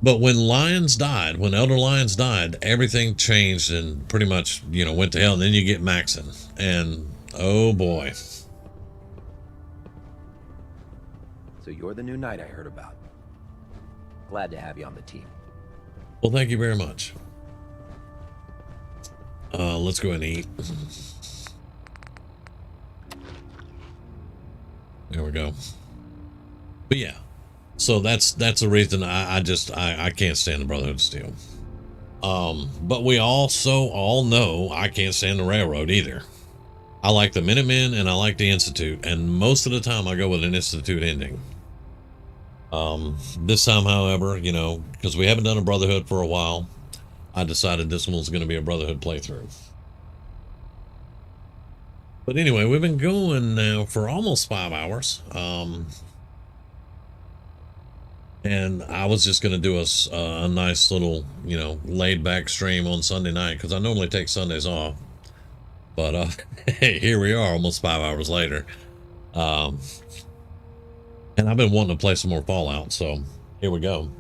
But when Elder Lyons died, everything changed and pretty much, you know, went to hell. And then you get Maxon. And, oh boy. So you're the new Knight I heard about. Glad to have you on the team. Well, thank you very much. Let's go ahead and eat. There we go. But yeah. So that's the reason I can't stand the Brotherhood of Steel. But we also all know I can't stand the Railroad either. I like the Minutemen and I like the Institute, and most of the time I go with an Institute ending. This time, however, you know, because we haven't done a Brotherhood for a while, I decided this one was going to be a Brotherhood playthrough. But anyway, we've been going now for almost 5 hours. And I was just going to do a nice little, you know, laid back stream on Sunday night, because I normally take Sundays off. But hey, here we are almost 5 hours later. And I've been wanting to play some more Fallout, so here we go.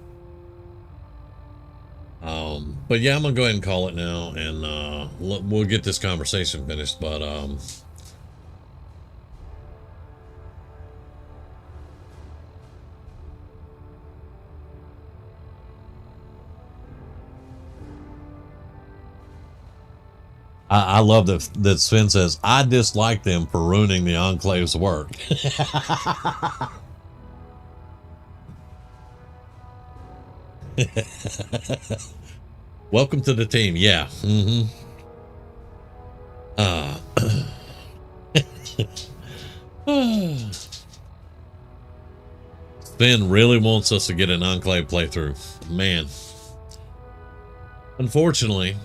But yeah, I'm gonna go ahead and call it now, and we'll get this conversation finished. But I love that Sven says, I dislike them for ruining the Enclave's work. Welcome to the team. Yeah. Sven really wants us to get an Enclave playthrough. Man. Unfortunately,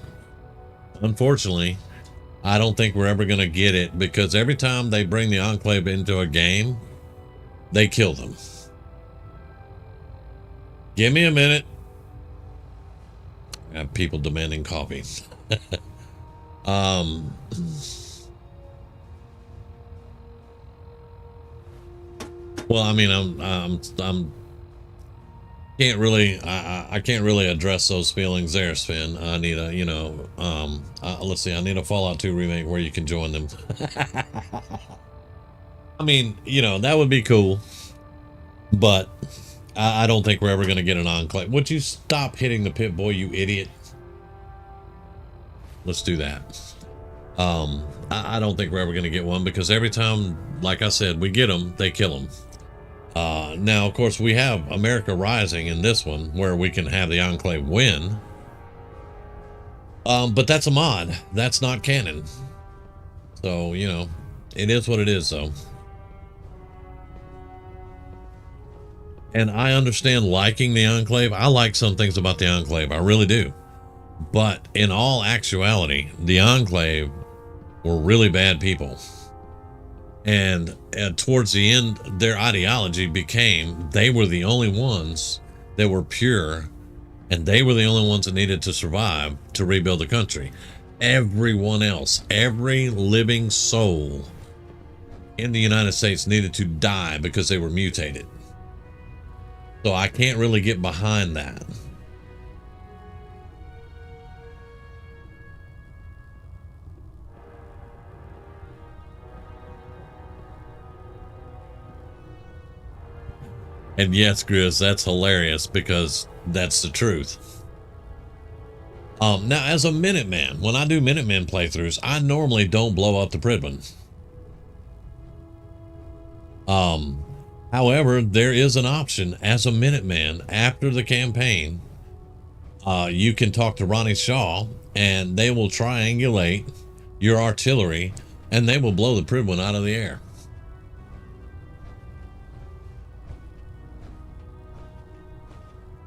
I don't think we're ever going to get it, because every time they bring the Enclave into a game, they kill them. Give me a minute. I have people demanding coffee. Well, I mean, I can't really address those feelings there, Sven. I need a, you know, let's see, I need a Fallout 2 remake where you can join them. I mean, you know, that would be cool, but I don't think we're ever going to get an Enclave. Would you stop hitting the pit, boy, you idiot? Let's do that. I don't think we're ever going to get one, because every time, like I said, we get them, they kill them. Now, of course, we have America Rising in this one, where we can have the Enclave win. But that's a mod. That's not canon. So, you know, it is what it is, though. And I understand liking the Enclave. I like some things about the Enclave. I really do. But in all actuality, the Enclave were really bad people. And towards the end, their ideology became they were the only ones that were pure, and they were the only ones that needed to survive to rebuild the country. Everyone else, every living soul in the United States needed to die because they were mutated. So I can't really get behind that. And yes, Chris, that's hilarious, because that's the truth. Now, as a Minuteman, when I do Minuteman playthroughs, I normally don't blow up the Pridman. However, there is an option as a Minuteman after the campaign. You can talk to Ronnie Shaw, and they will triangulate your artillery, and they will blow the Pridman out of the air.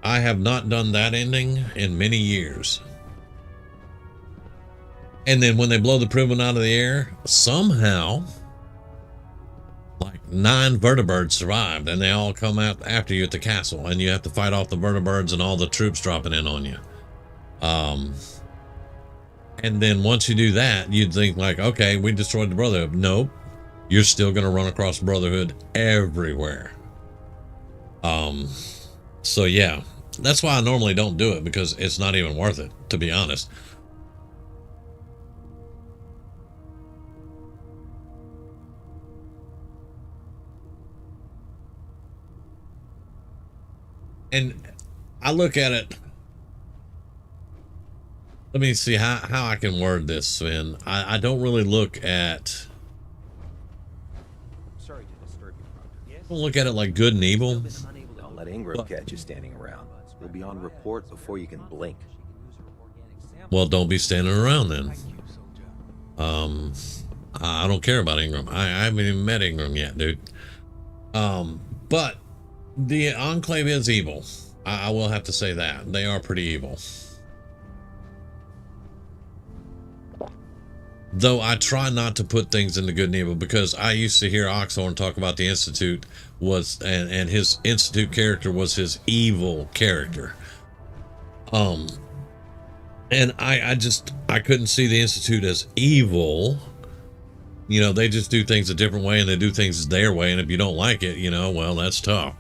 I have not done that ending in many years. And then when they blow the Pridman out of the air, somehow, like 9 vertibirds survived, and they all come out after you at the castle, and you have to fight off the vertibirds and all the troops dropping in on you. And then once you do that, you'd think like, okay, we destroyed the Brotherhood. Nope. You're still going to run across Brotherhood everywhere. So yeah, that's why I normally don't do it, because it's not even worth it, to be honest. And I look at it. Let me see how I can word this, Sven. I don't really look at. Sorry to disturb you. I don't look at it like good and evil. Don't let Ingram catch you standing around. You'll be on report before you can blink. Well, don't be standing around then. I don't care about Ingram. I haven't even met Ingram yet, dude. But the Enclave is evil. I will have to say that. They are pretty evil. Though I try not to put things into good and evil, because I used to hear Oxhorn talk about the Institute was, and his Institute character was his evil character. And I couldn't see the Institute as evil, You know, they just do things a different way, and they do things their way, and if you don't like it, you know, well, that's tough.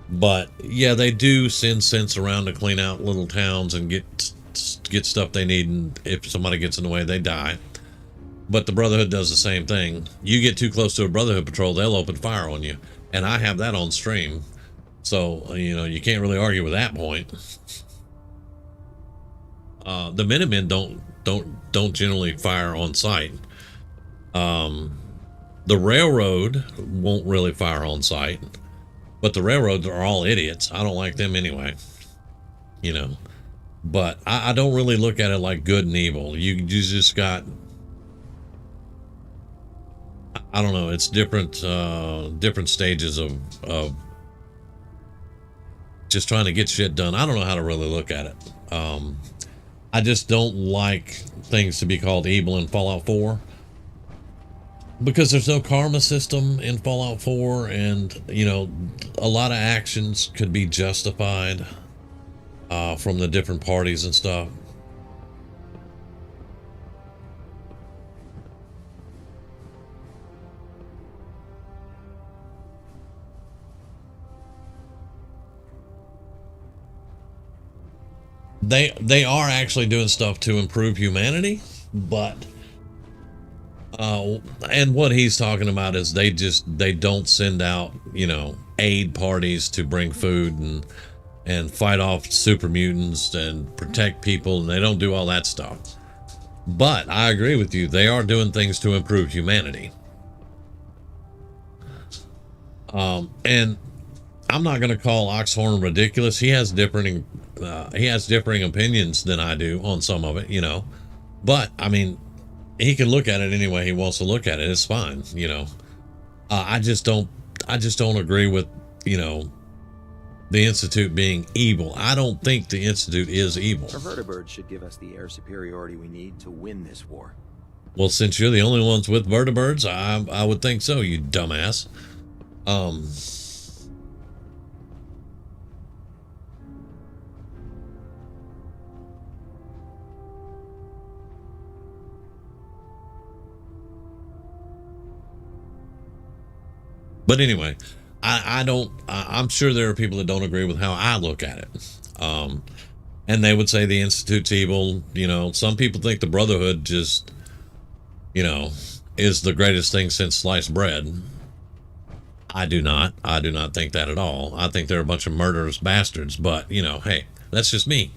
But yeah, they do send synths around to clean out little towns and get stuff they need, and if somebody gets in the way, they die. But the Brotherhood does the same thing. You get too close to a Brotherhood patrol, they'll open fire on you, and I have that on stream, so you know, you can't really argue with that point. The Minutemen don't generally fire on sight. The Railroad won't really fire on sight, but the Railroads are all idiots. I don't like them anyway, you know. But I don't really look at it like good and evil. You just got, I don't know, it's different stages of just trying to get shit done. I don't know how to really look at it. I just don't like things to be called evil in Fallout 4. Because there's no karma system in Fallout 4, and, you know, a lot of actions could be justified from the different parties and stuff. They are actually doing stuff to improve humanity, but and what he's talking about is they don't send out, you know, aid parties to bring food and fight off super mutants and protect people, and they don't do all that stuff. But I agree with you, they are doing things to improve humanity. And I'm not going to call Oxhorn ridiculous. He has differing opinions than I do on some of it, you know. But I mean, he can look at it any way he wants to look at it. It's fine, you know. I just don't agree with, you know, the Institute being evil. I don't think the Institute is evil. Our vertibirds should give us the air superiority we need to win this war. Well, since you're the only ones with vertibirds, I would think so, you dumbass. But anyway, I'm sure there are people that don't agree with how I look at it. And they would say the Institute's evil. You know, some people think the Brotherhood just, you know, is the greatest thing since sliced bread. I do not think that at all. I think they're a bunch of murderous bastards, but, you know, hey, that's just me.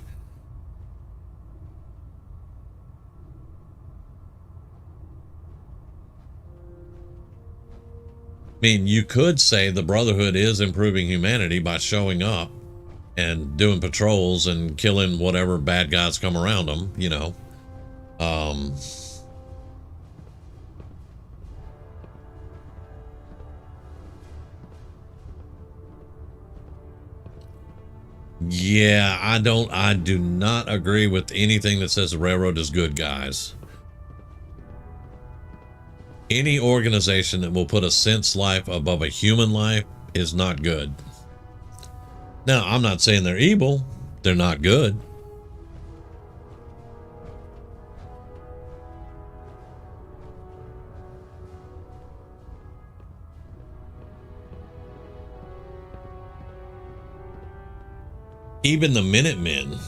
I mean, you could say the Brotherhood is improving humanity by showing up and doing patrols and killing whatever bad guys come around them, you know. Yeah, I do not agree with anything that says the Railroad is good guys. Any organization that will put a synth's life above a human life is not good. Now, I'm not saying they're evil. They're not good. Even the Minutemen.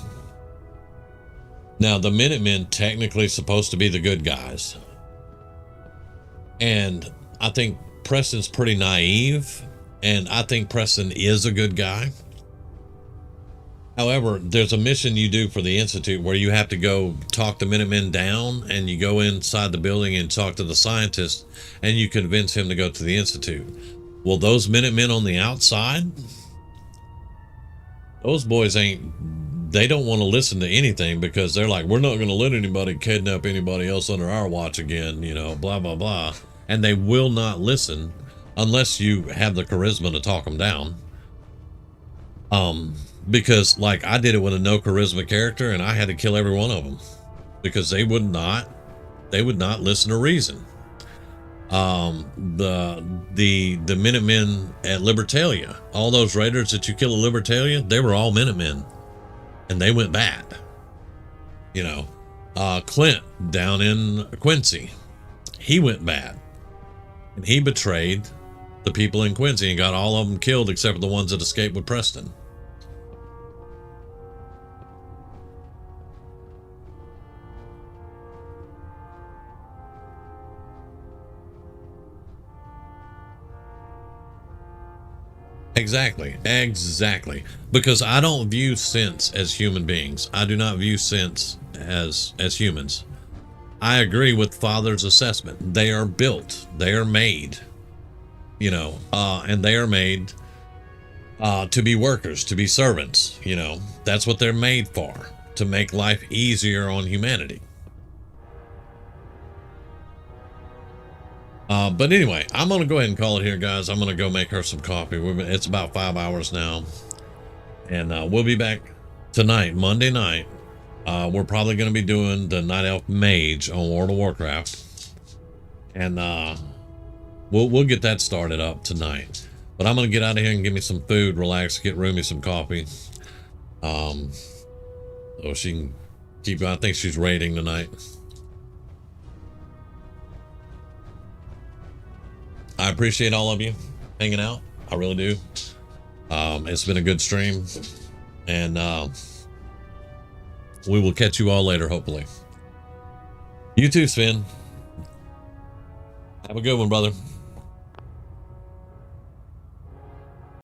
Now, the Minutemen technically supposed to be the good guys. And I think Preston's pretty naive, and I think Preston is a good guy. However, there's a mission you do for the Institute where you have to go talk the Minutemen down, and you go inside the building and talk to the scientist, and you convince him to go to the Institute. Well, those Minutemen on the outside, those boys they don't want to listen to anything, because they're like, we're not going to let anybody kidnap anybody else under our watch again, you know, blah, blah, blah. And they will not listen unless you have the charisma to talk them down. Because like I did it with a no charisma character, and I had to kill every one of them because they would not listen to reason. The Minutemen at Libertalia, all those raiders that you kill at Libertalia, they were all Minutemen, and they went bad. You know, Clint down in Quincy, he went bad. And he betrayed the people in Quincy and got all of them killed except for the ones that escaped with Preston. Exactly. Because I don't view synths as human beings. I do not view synths as humans. I agree with Father's assessment. They are built. They are made. You know, and they are made to be workers, to be servants. You know, that's what they're made for, to make life easier on humanity. But anyway, I'm going to go ahead and call it here, guys. I'm going to go make her some coffee. It's about 5 hours now. And we'll be back tonight, Monday night. We're probably going to be doing the Night Elf Mage on World of Warcraft. And we'll get that started up tonight. But I'm going to get out of here and get me some food, relax, get Rumi some coffee. So she can keep going. I think she's raiding tonight. I appreciate all of you hanging out. I really do. It's been a good stream. And we will catch you all later, hopefully. You too, Sven. Have a good one, brother.